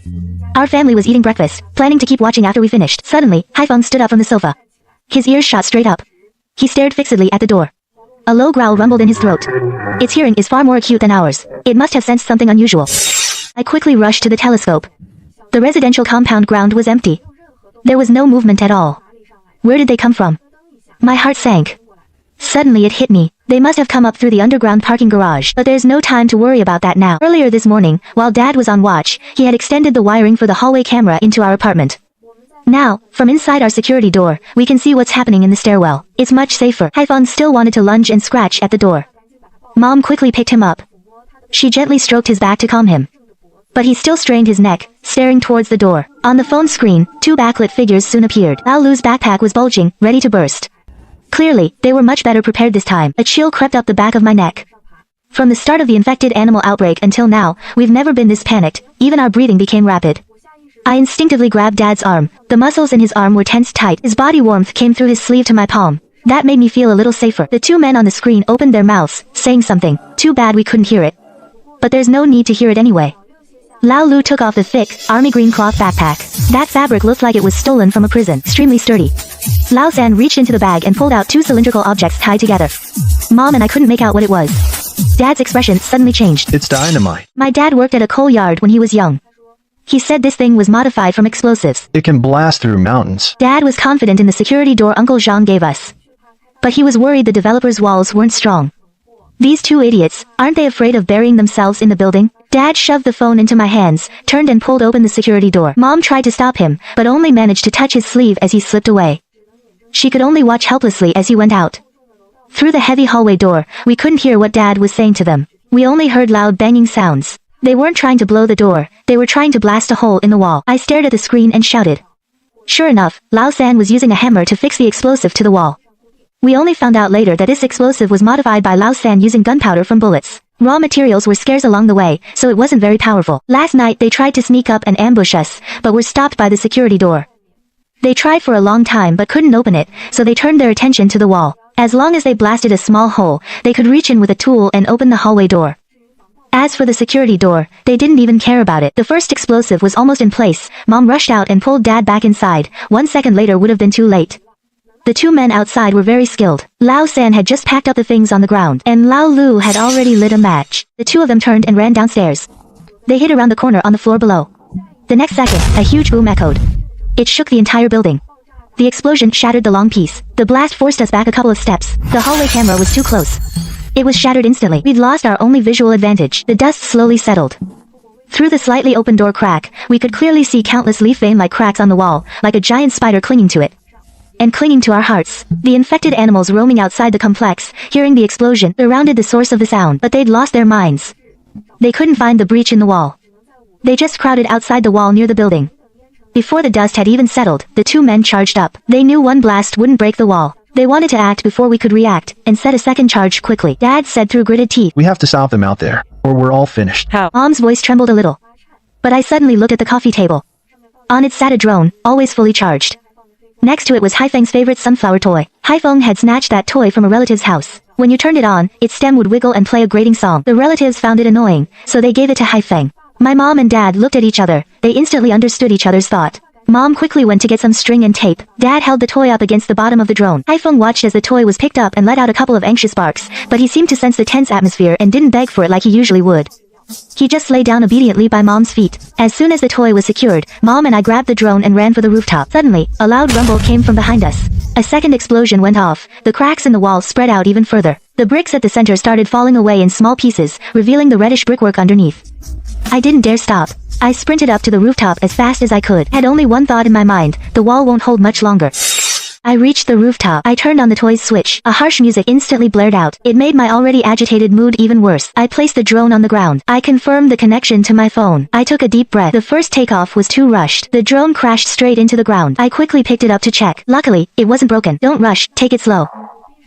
our family was eating breakfast, planning to keep watching after we finished. Suddenly, Haifeng stood up from the sofa. His ears shot straight up. He stared fixedly at the door. A low growl rumbled in his throat. Its hearing is far more acute than ours. It must have sensed something unusual. I quickly rushed to the telescope. The residential compound ground was empty. There was no movement at all. Where did they come from? My heart sank. Suddenly it hit me. They must have come up through the underground parking garage, but there's no time to worry about that now. Earlier this morning, while Dad was on watch, he had extended the wiring for the hallway camera into our apartment. Now, from inside our security door, we can see what's happening in the stairwell. It's much safer. Haifeng still wanted to lunge and scratch at the door. Mom quickly picked him up. She gently stroked his back to calm him. But he still strained his neck, staring towards the door. On the phone screen, 2 backlit figures soon appeared. Lao Lu's backpack was bulging, ready to burst. Clearly, they were much better prepared this time. A chill crept up the back of my neck. From the start of the infected animal outbreak until now, we've never been this panicked. Even our breathing became rapid. I instinctively grabbed Dad's arm. The muscles in his arm were tensed tight. His body warmth came through his sleeve to my palm. That made me feel a little safer. The 2 men on the screen opened their mouths, saying something. Too bad we couldn't hear it. But there's no need to hear it anyway. Lao Lu took off the thick, army green cloth backpack. That fabric looked like it was stolen from a prison, extremely sturdy. Lao San reached into the bag and pulled out two cylindrical objects tied together. Mom and I couldn't make out what it was. Dad's expression suddenly changed. It's dynamite. My dad worked at a coal yard when he was young. He said this thing was modified from explosives. It can blast through mountains. Dad was confident in the security door Uncle Jean gave us. But he was worried the developer's walls weren't strong. These two idiots, aren't they afraid of burying themselves in the building? Dad shoved the phone into my hands, turned and pulled open the security door. Mom tried to stop him, but only managed to touch his sleeve as he slipped away. She could only watch helplessly as he went out. Through the heavy hallway door, we couldn't hear what Dad was saying to them. We only heard loud banging sounds. They weren't trying to blow the door, they were trying to blast a hole in the wall. I stared at the screen and shouted. Sure enough, Lao San was using a hammer to fix the explosive to the wall. We only found out later that this explosive was modified by Lao San using gunpowder from bullets. Raw materials were scarce along the way, so it wasn't very powerful. Last night they tried to sneak up and ambush us, but were stopped by the security door. They tried for a long time but couldn't open it, so they turned their attention to the wall. As long as they blasted a small hole, they could reach in with a tool and open the hallway door. As for the security door, they didn't even care about it. The first explosive was almost in place. Mom rushed out and pulled Dad back inside. 1 second later would have been too late. The two men outside were very skilled. Lao San had just packed up the things on the ground, and Lao Lu had already lit a match. The two of them turned and ran downstairs. They hid around the corner on the floor below. The next second, a huge boom echoed. It shook the entire building. The explosion shattered the long piece. The blast forced us back a couple of steps. The hallway camera was too close. It was shattered instantly. We'd lost our only visual advantage. The dust slowly settled. Through the slightly open door crack, we could clearly see countless leaf vein-like cracks on the wall, like a giant spider clinging to it. And clinging to our hearts. The infected animals roaming outside the complex, hearing the explosion, surrounded the source of the sound, but they'd lost their minds. They couldn't find the breach in the wall. They just crowded outside the wall near the building. Before the dust had even settled, the two men charged up. They knew one blast wouldn't break the wall. They wanted to act before we could react, and set a second charge quickly. Dad said through gritted teeth. We have to stop them out there, or we're all finished. How? Mom's voice trembled a little. But I suddenly looked at the coffee table. On it sat a drone, always fully charged. Next to it was Haifeng's favorite sunflower toy. Haifeng had snatched that toy from a relative's house. When you turned it on, its stem would wiggle and play a grating song. The relatives found it annoying, so they gave it to Haifeng. My mom and dad looked at each other. They instantly understood each other's thought. Mom quickly went to get some string and tape. Dad held the toy up against the bottom of the drone. Haifeng watched as the toy was picked up and let out a couple of anxious barks, but he seemed to sense the tense atmosphere and didn't beg for it like he usually would. He just lay down obediently by Mom's feet. As soon as the toy was secured, Mom and I grabbed the drone and ran for the rooftop. Suddenly, a loud rumble came from behind us. A second explosion went off. The cracks in the wall spread out even further. The bricks at the center started falling away in small pieces, revealing the reddish brickwork underneath. I didn't dare stop. I sprinted up to the rooftop as fast as I could. Had only one thought in my mind: the wall won't hold much longer. I reached the rooftop. I turned on the toy's switch. A harsh music instantly blared out. It made my already agitated mood even worse. I placed the drone on the ground. I confirmed the connection to my phone. I took a deep breath. The first takeoff was too rushed. The drone crashed straight into the ground. I quickly picked it up to check. Luckily, it wasn't broken. Don't rush, take it slow.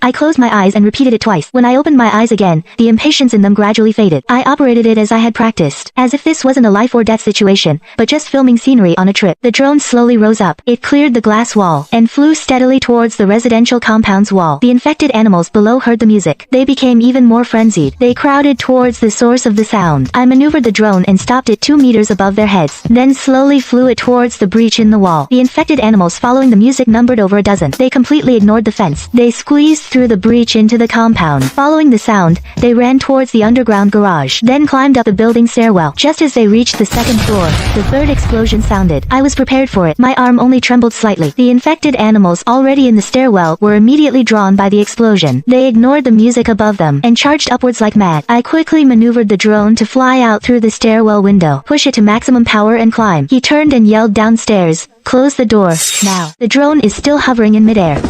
I closed my eyes and repeated it twice. When I opened my eyes again, the impatience in them gradually faded. I operated it as I had practiced, as if this wasn't a life or death situation, but just filming scenery on a trip. The drone slowly rose up. It cleared the glass wall, and flew steadily towards the residential compound's wall. The infected animals below heard the music. They became even more frenzied. They crowded towards the source of the sound. I maneuvered the drone and stopped it 2 meters above their heads, then slowly flew it towards the breach in the wall. The infected animals following the music numbered over a dozen. They completely ignored the fence. They squeezed through the breach into the compound. Following the sound, they ran towards the underground garage, then climbed up the building stairwell. Just as they reached the second floor, the third explosion sounded. I was prepared for it. My arm only trembled slightly. The infected animals already in the stairwell were immediately drawn by the explosion. They ignored the music above them and charged upwards like mad. I quickly maneuvered the drone to fly out through the stairwell window, push it to maximum power and climb. He turned and yelled downstairs, "Close the door, now." The drone is still hovering in midair.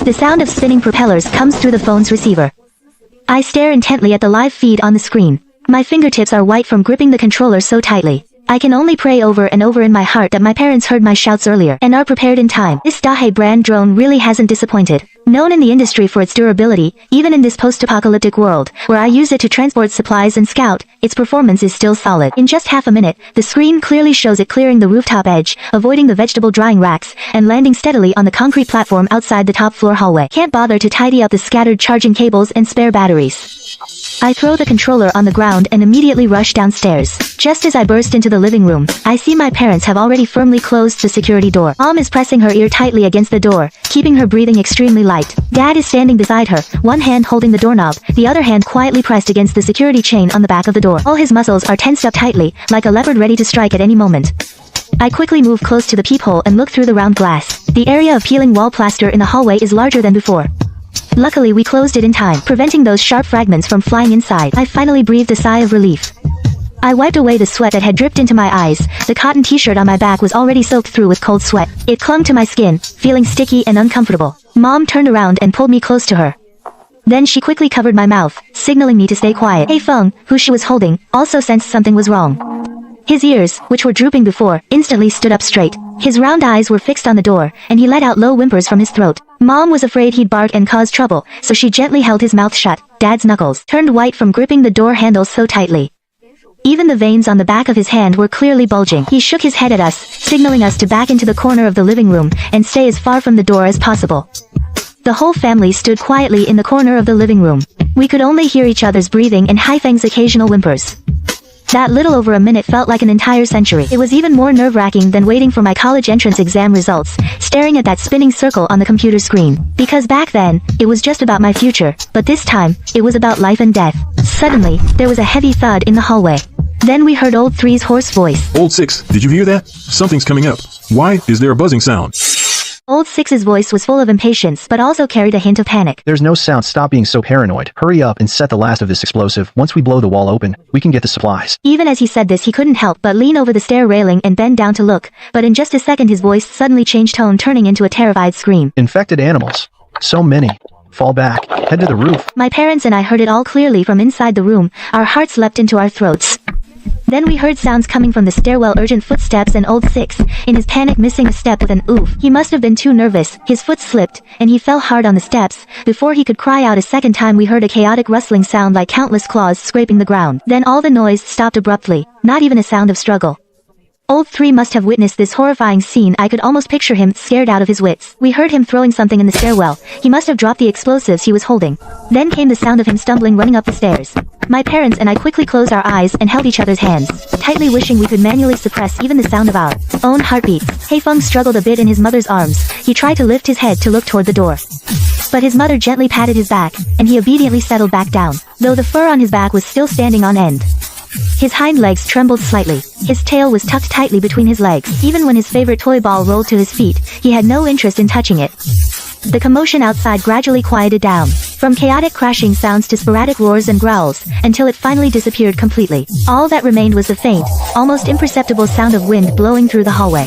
The sound of spinning propellers comes through the phone's receiver. I stare intently at the live feed on the screen. My fingertips are white from gripping the controller so tightly. I can only pray over and over in my heart that my parents heard my shouts earlier and are prepared in time. This Dahai brand drone really hasn't disappointed. Known in the industry for its durability, even in this post-apocalyptic world, where I use it to transport supplies and scout, its performance is still solid. In just half a minute, the screen clearly shows it clearing the rooftop edge, avoiding the vegetable drying racks, and landing steadily on the concrete platform outside the top floor hallway. Can't bother to tidy up the scattered charging cables and spare batteries. I throw the controller on the ground and immediately rush downstairs. Just as I burst into the living room, I see my parents have already firmly closed the security door. Mom is pressing her ear tightly against the door, keeping her breathing extremely light. Dad is standing beside her, one hand holding the doorknob, the other hand quietly pressed against the security chain on the back of the door. All his muscles are tensed up tightly, like a leopard ready to strike at any moment. I quickly move close to the peephole and look through the round glass. The area of peeling wall plaster in the hallway is larger than before. Luckily we closed it in time, preventing those sharp fragments from flying inside. I finally breathed a sigh of relief. I wiped away the sweat that had dripped into my eyes. The cotton t-shirt on my back was already soaked through with cold sweat. It clung to my skin, feeling sticky and uncomfortable. Mom turned around and pulled me close to her. Then she quickly covered my mouth, signaling me to stay quiet. Hey Feng, who she was holding, also sensed something was wrong. His ears, which were drooping before, instantly stood up straight. His round eyes were fixed on the door, and he let out low whimpers from his throat. Mom was afraid he'd bark and cause trouble, so she gently held his mouth shut. Dad's knuckles turned white from gripping the door handle so tightly. Even the veins on the back of his hand were clearly bulging. He shook his head at us, signaling us to back into the corner of the living room and stay as far from the door as possible. The whole family stood quietly in the corner of the living room. We could only hear each other's breathing and Haifeng's occasional whimpers. That little over a minute felt like an entire century. It was even more nerve-wracking than waiting for my college entrance exam results, staring at that spinning circle on the computer screen. Because back then, it was just about my future, but this time, it was about life and death. Suddenly, there was a heavy thud in the hallway. Then we heard Old 3's hoarse voice. Old 6, did you hear that? Something's coming up. Why is there a buzzing sound? Old 6's voice was full of impatience, but also carried a hint of panic. There's no sound. Stop being so paranoid. Hurry up and set the last of this explosive. Once we blow the wall open, we can get the supplies. Even as he said this, he couldn't help but lean over the stair railing and bend down to look, but in just a second his voice suddenly changed tone, turning into a terrified scream. Infected animals. So many. Fall back. Head to the roof. My parents and I heard it all clearly from inside the room. Our hearts leapt into our throats. Then we heard sounds coming from the stairwell, urgent footsteps, and Old 6, in his panic, missing a step with an oof. He must have been too nervous. His foot slipped, and he fell hard on the steps. Before he could cry out a second time, we heard a chaotic rustling sound like countless claws scraping the ground. Then all the noise stopped abruptly, not even a sound of struggle. Old 3 must have witnessed this horrifying scene. I could almost picture him, scared out of his wits. We heard him throwing something in the stairwell. He must have dropped the explosives he was holding. Then came the sound of him stumbling, running up the stairs. My parents and I quickly closed our eyes and held each other's hands, tightly wishing we could manually suppress even the sound of our own heartbeats. Haifeng struggled a bit in his mother's arms. He tried to lift his head to look toward the door, but his mother gently patted his back, and he obediently settled back down, though the fur on his back was still standing on end. His hind legs trembled slightly. His tail was tucked tightly between his legs. Even when his favorite toy ball rolled to his feet, he had no interest in touching it. The commotion outside gradually quieted down, from chaotic crashing sounds to sporadic roars and growls, until it finally disappeared completely. All that remained was the faint, almost imperceptible sound of wind blowing through the hallway.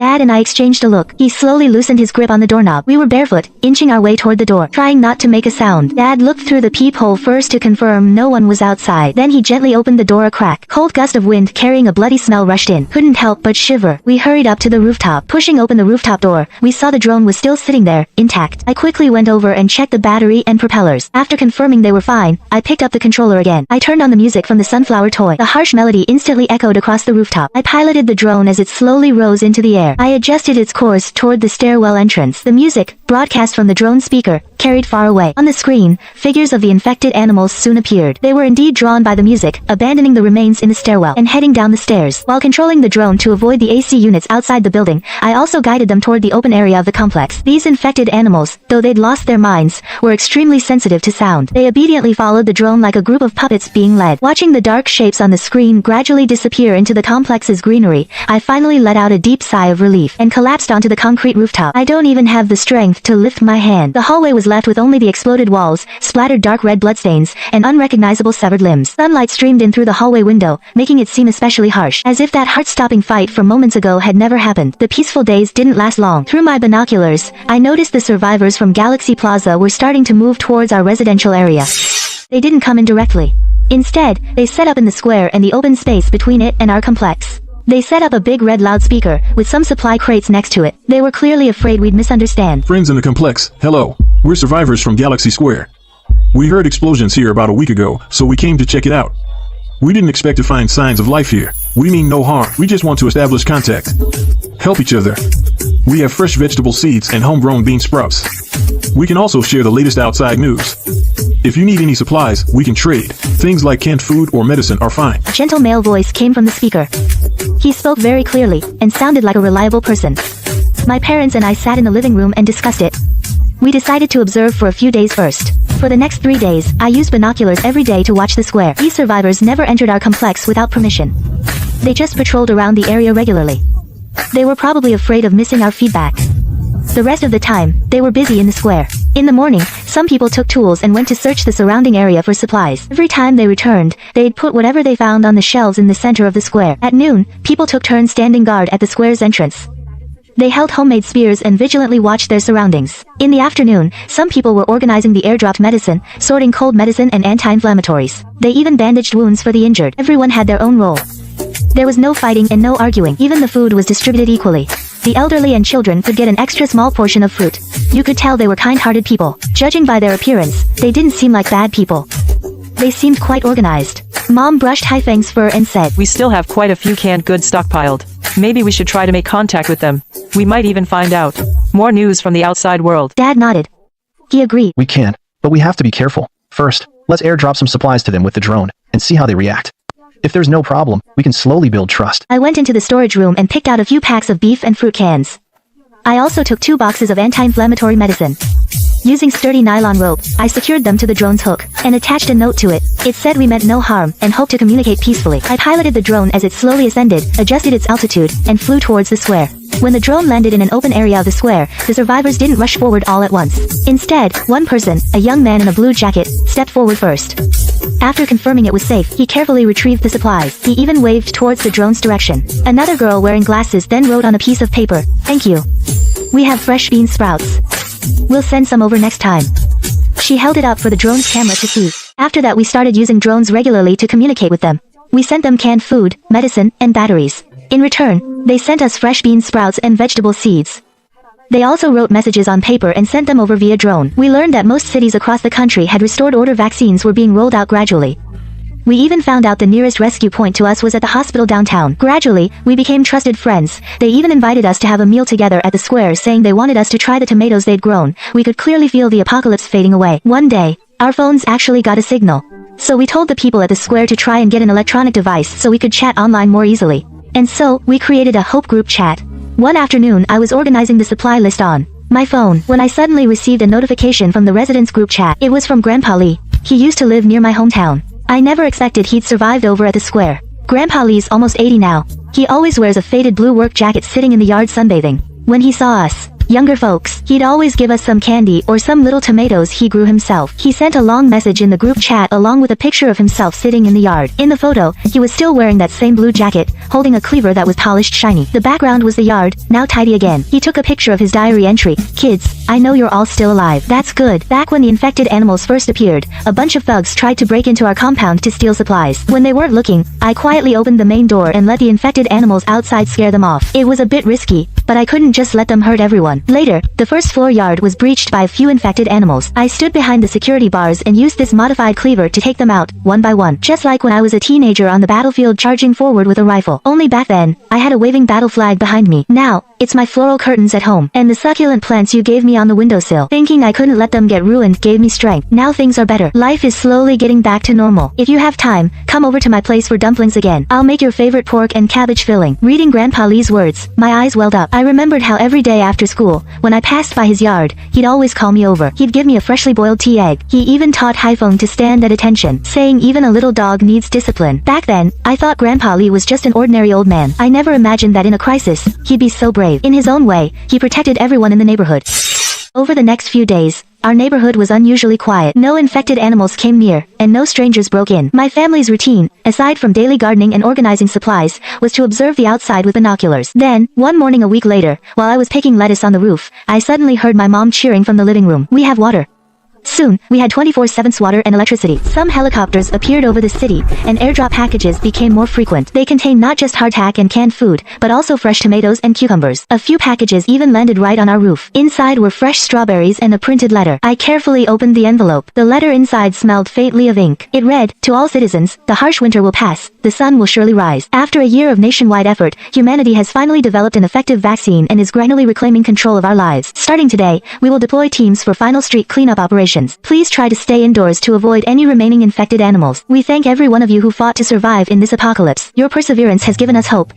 Dad and I exchanged a look. He slowly loosened his grip on the doorknob. We were barefoot, inching our way toward the door, trying not to make a sound. Dad looked through the peephole first to confirm no one was outside. Then he gently opened the door a crack. Cold gust of wind carrying a bloody smell rushed in. Couldn't help but shiver. We hurried up to the rooftop. Pushing open the rooftop door, we saw the drone was still sitting there, intact. I quickly went over and checked the battery and propellers. After confirming they were fine, I picked up the controller again. I turned on the music from the sunflower toy. The harsh melody instantly echoed across the rooftop. I piloted the drone as it slowly rose into the air. I adjusted its course toward the stairwell entrance. The music, broadcast from the drone speaker, carried far away. On the screen, figures of the infected animals soon appeared. They were indeed drawn by the music, abandoning the remains in the stairwell and heading down the stairs. While controlling the drone to avoid the AC units outside the building, I also guided them toward the open area of the complex. These infected animals, though they'd lost their minds, were extremely sensitive to sound. They obediently followed the drone like a group of puppets being led. Watching the dark shapes on the screen gradually disappear into the complex's greenery, I finally let out a deep sigh of relief and collapsed onto the concrete rooftop. I don't even have the strength to lift my hand. The hallway was left with only the exploded walls, splattered dark red bloodstains, and unrecognizable severed limbs. Sunlight streamed in through the hallway window, making it seem especially harsh, as if that heart-stopping fight from moments ago had never happened. The peaceful days didn't last long. Through my binoculars, I noticed the survivors from Galaxy Plaza were starting to move towards our residential area. They didn't come in directly. Instead, they set up in the square and the open space between it and our complex. They set up a big red loudspeaker, with some supply crates next to it. They were clearly afraid we'd misunderstand. Friends in the complex, hello. We're survivors from Galaxy Square. We heard explosions here about a week ago, so we came to check it out. We didn't expect to find signs of life here. We mean no harm. We just want to establish contact. Help each other. We have fresh vegetable seeds and homegrown bean sprouts. We can also share the latest outside news. If you need any supplies, we can trade. Things like canned food or medicine are fine. A gentle male voice came from the speaker. He spoke very clearly, and sounded like a reliable person. My parents and I sat in the living room and discussed it. We decided to observe for a few days first. For the next 3 days, I used binoculars every day to watch the square. These survivors never entered our complex without permission. They just patrolled around the area regularly. They were probably afraid of missing our feedback. The rest of the time, they were busy in the square. In the morning, some people took tools and went to search the surrounding area for supplies. Every time they returned, they'd put whatever they found on the shelves in the center of the square. At noon, people took turns standing guard at the square's entrance. They held homemade spears and vigilantly watched their surroundings. In the afternoon, some people were organizing the airdropped medicine, sorting cold medicine and anti-inflammatories. They even bandaged wounds for the injured. Everyone had their own role. There was no fighting and no arguing. Even the food was distributed equally. The elderly and children could get an extra small portion of fruit. You could tell they were kind-hearted people. Judging by their appearance, they didn't seem like bad people. They seemed quite organized. Mom brushed Haifeng's fur and said, We still have quite a few canned goods stockpiled. Maybe we should try to make contact with them. We might even find out more news from the outside world. Dad nodded. He agreed. We can, but we have to be careful. First, let's airdrop some supplies to them with the drone, and see how they react. If there's no problem, we can slowly build trust. I went into the storage room and picked out a few packs of beef and fruit cans. I also took 2 boxes of anti-inflammatory medicine. Using sturdy nylon rope, I secured them to the drone's hook, and attached a note to it. It said we meant no harm, and hoped to communicate peacefully. I piloted the drone as it slowly ascended, adjusted its altitude, and flew towards the square. When the drone landed in an open area of the square, the survivors didn't rush forward all at once. Instead, one person, a young man in a blue jacket, stepped forward first. After confirming it was safe, he carefully retrieved the supplies. He even waved towards the drone's direction. Another girl wearing glasses then wrote on a piece of paper, "Thank you. We have fresh bean sprouts. We'll send some over next time." She held it up for the drone's camera to see. After that we started using drones regularly to communicate with them. We sent them canned food, medicine, and batteries. In return, they sent us fresh bean sprouts and vegetable seeds. They also wrote messages on paper and sent them over via drone. We learned that most cities across the country had restored order vaccines were being rolled out gradually. We even found out the nearest rescue point to us was at the hospital downtown. Gradually, we became trusted friends. They even invited us to have a meal together at the square, saying they wanted us to try the tomatoes they'd grown. We could clearly feel the apocalypse fading away. One day, our phones actually got a signal. So we told the people at the square to try and get an electronic device so we could chat online more easily. And so, we created a Hope group chat. One afternoon I was organizing the supply list on my phone when I suddenly received a notification from the residents group chat. It was from Grandpa Lee. He used to live near my hometown. I never expected he'd survived over at the square. Grandpa Lee's almost 80 now. He always wears a faded blue work jacket sitting in the yard sunbathing. When he saw us, younger folks, he'd always give us some candy or some little tomatoes he grew himself. He sent a long message in the group chat along with a picture of himself sitting in the yard. In the photo, he was still wearing that same blue jacket, holding a cleaver that was polished shiny. The background was the yard, now tidy again. He took a picture of his diary entry. "Kids, I know you're all still alive. That's good." Back when the infected animals first appeared, a bunch of thugs tried to break into our compound to steal supplies. When they weren't looking, I quietly opened the main door and let the infected animals outside scare them off. It was a bit risky, but I couldn't just let them hurt everyone. Later, the first floor yard was breached by a few infected animals. I stood behind the security bars and used this modified cleaver to take them out, one by one. Just like when I was a teenager on the battlefield charging forward with a rifle. Only back then, I had a waving battle flag behind me. Now, it's my floral curtains at home, and the succulent plants you gave me on the windowsill. Thinking I couldn't let them get ruined gave me strength. Now things are better. Life is slowly getting back to normal. If you have time, come over to my place for dumplings again. I'll make your favorite pork and cabbage filling. Reading Grandpa Lee's words, my eyes welled up. I remembered how every day after school, when I passed by his yard, he'd always call me over. He'd give me a freshly boiled tea egg. He even taught Haifeng to stand at attention, saying even a little dog needs discipline. Back then, I thought Grandpa Lee was just an ordinary old man. I never imagined that in a crisis, he'd be so brave. In his own way, he protected everyone in the neighborhood. Over the next few days, our neighborhood was unusually quiet. No infected animals came near, and no strangers broke in. My family's routine, aside from daily gardening and organizing supplies, was to observe the outside with binoculars. Then, one morning a week later, while I was picking lettuce on the roof, I suddenly heard my mom cheering from the living room. "We have water." Soon, we had 24/7 water and electricity. Some helicopters appeared over the city, and airdrop packages became more frequent. They contained not just hardtack and canned food, but also fresh tomatoes and cucumbers. A few packages even landed right on our roof. Inside were fresh strawberries and a printed letter. I carefully opened the envelope. The letter inside smelled faintly of ink. It read, "To all citizens, the harsh winter will pass. The sun will surely rise." After a year of nationwide effort, humanity has finally developed an effective vaccine and is gradually reclaiming control of our lives. Starting today, we will deploy teams for final street cleanup operations. conditions. Please try to stay indoors to avoid any remaining infected animals. We thank every one of you who fought to survive in this apocalypse. Your perseverance has given us hope.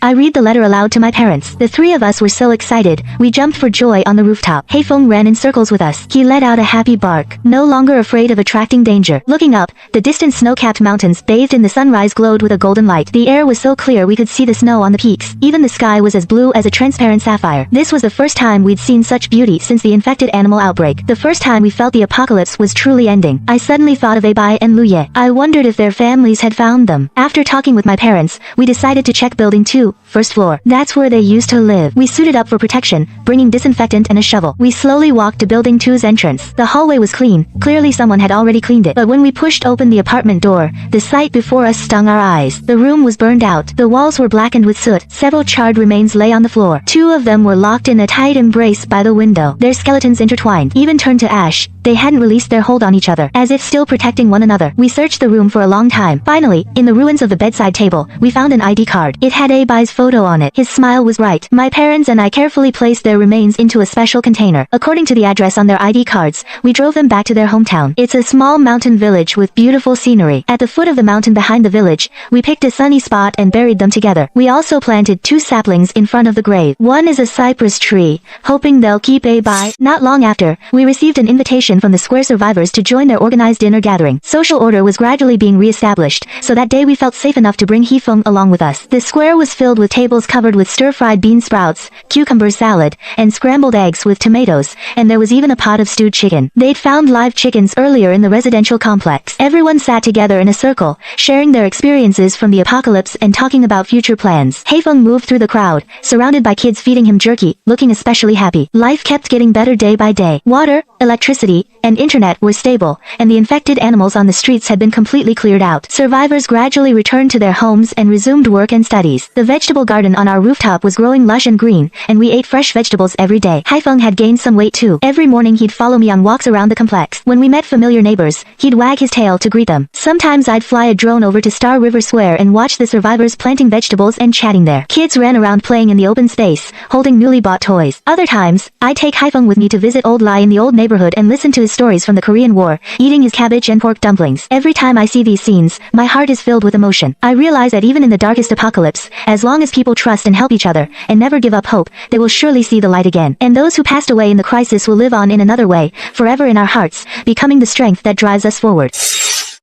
I read the letter aloud to my parents. The three of us were so excited, we jumped for joy on the rooftop. Heifeng ran in circles with us. He let out a happy bark, no longer afraid of attracting danger. Looking up, the distant snow-capped mountains bathed in the sunrise glowed with a golden light. The air was so clear we could see the snow on the peaks. Even the sky was as blue as a transparent sapphire. This was the first time we'd seen such beauty since the infected animal outbreak. The first time we felt the apocalypse was truly ending. I suddenly thought of Abai and Luye. I wondered if their families had found them. After talking with my parents, we decided to check building 2. First floor. That's where they used to live. We suited up for protection, bringing disinfectant and a shovel. We slowly walked to building 2's entrance. The hallway was clean. Clearly someone had already cleaned it. But when we pushed open the apartment door, the sight before us stung our eyes. The room was burned out. The walls were blackened with soot. Several charred remains lay on the floor. 2 of them were locked in a tight embrace by the window. Their skeletons intertwined, even turned to ash. They hadn't released their hold on each other, as if still protecting one another. We searched the room for a long time. Finally, in the ruins of the bedside table, we found an ID card. It had Abai's photo on it. His smile was right. My parents and I carefully placed their remains into a special container. According to the address on their ID cards, we drove them back to their hometown. It's a small mountain village with beautiful scenery. At the foot of the mountain behind the village, we picked a sunny spot and buried them together. We also planted 2 saplings in front of the grave. One is a cypress tree, hoping they'll keep Abai. Not long after, we received an invitation from the square survivors to join their organized dinner gathering. Social order was gradually being re-established, so that day we felt safe enough to bring Heifeng along with us. The square was filled with tables covered with stir-fried bean sprouts, cucumber salad, and scrambled eggs with tomatoes, and there was even a pot of stewed chicken. They'd found live chickens earlier in the residential complex. Everyone sat together in a circle, sharing their experiences from the apocalypse and talking about future plans. Heifeng moved through the crowd, surrounded by kids feeding him jerky, looking especially happy. Life kept getting better day by day. Water, electricity, and internet were stable, and the infected animals on the streets had been completely cleared out. Survivors gradually returned to their homes and resumed work and studies. The vegetable garden on our rooftop was growing lush and green, and we ate fresh vegetables every day. Heifeng had gained some weight too. Every morning he'd follow me on walks around the complex. When we met familiar neighbors, he'd wag his tail to greet them. Sometimes I'd fly a drone over to Star River Square and watch the survivors planting vegetables and chatting there. Kids ran around playing in the open space, holding newly bought toys. Other times, I'd take Heifeng with me to visit Old Lai in the old neighborhood and listen to his stories from the Korean War, eating his cabbage and pork dumplings. Every time I see these scenes, my heart is filled with emotion. I realize that even in the darkest apocalypse, as long as people trust and help each other, and never give up hope, they will surely see the light again. And those who passed away in the crisis will live on in another way, forever in our hearts, becoming the strength that drives us forward.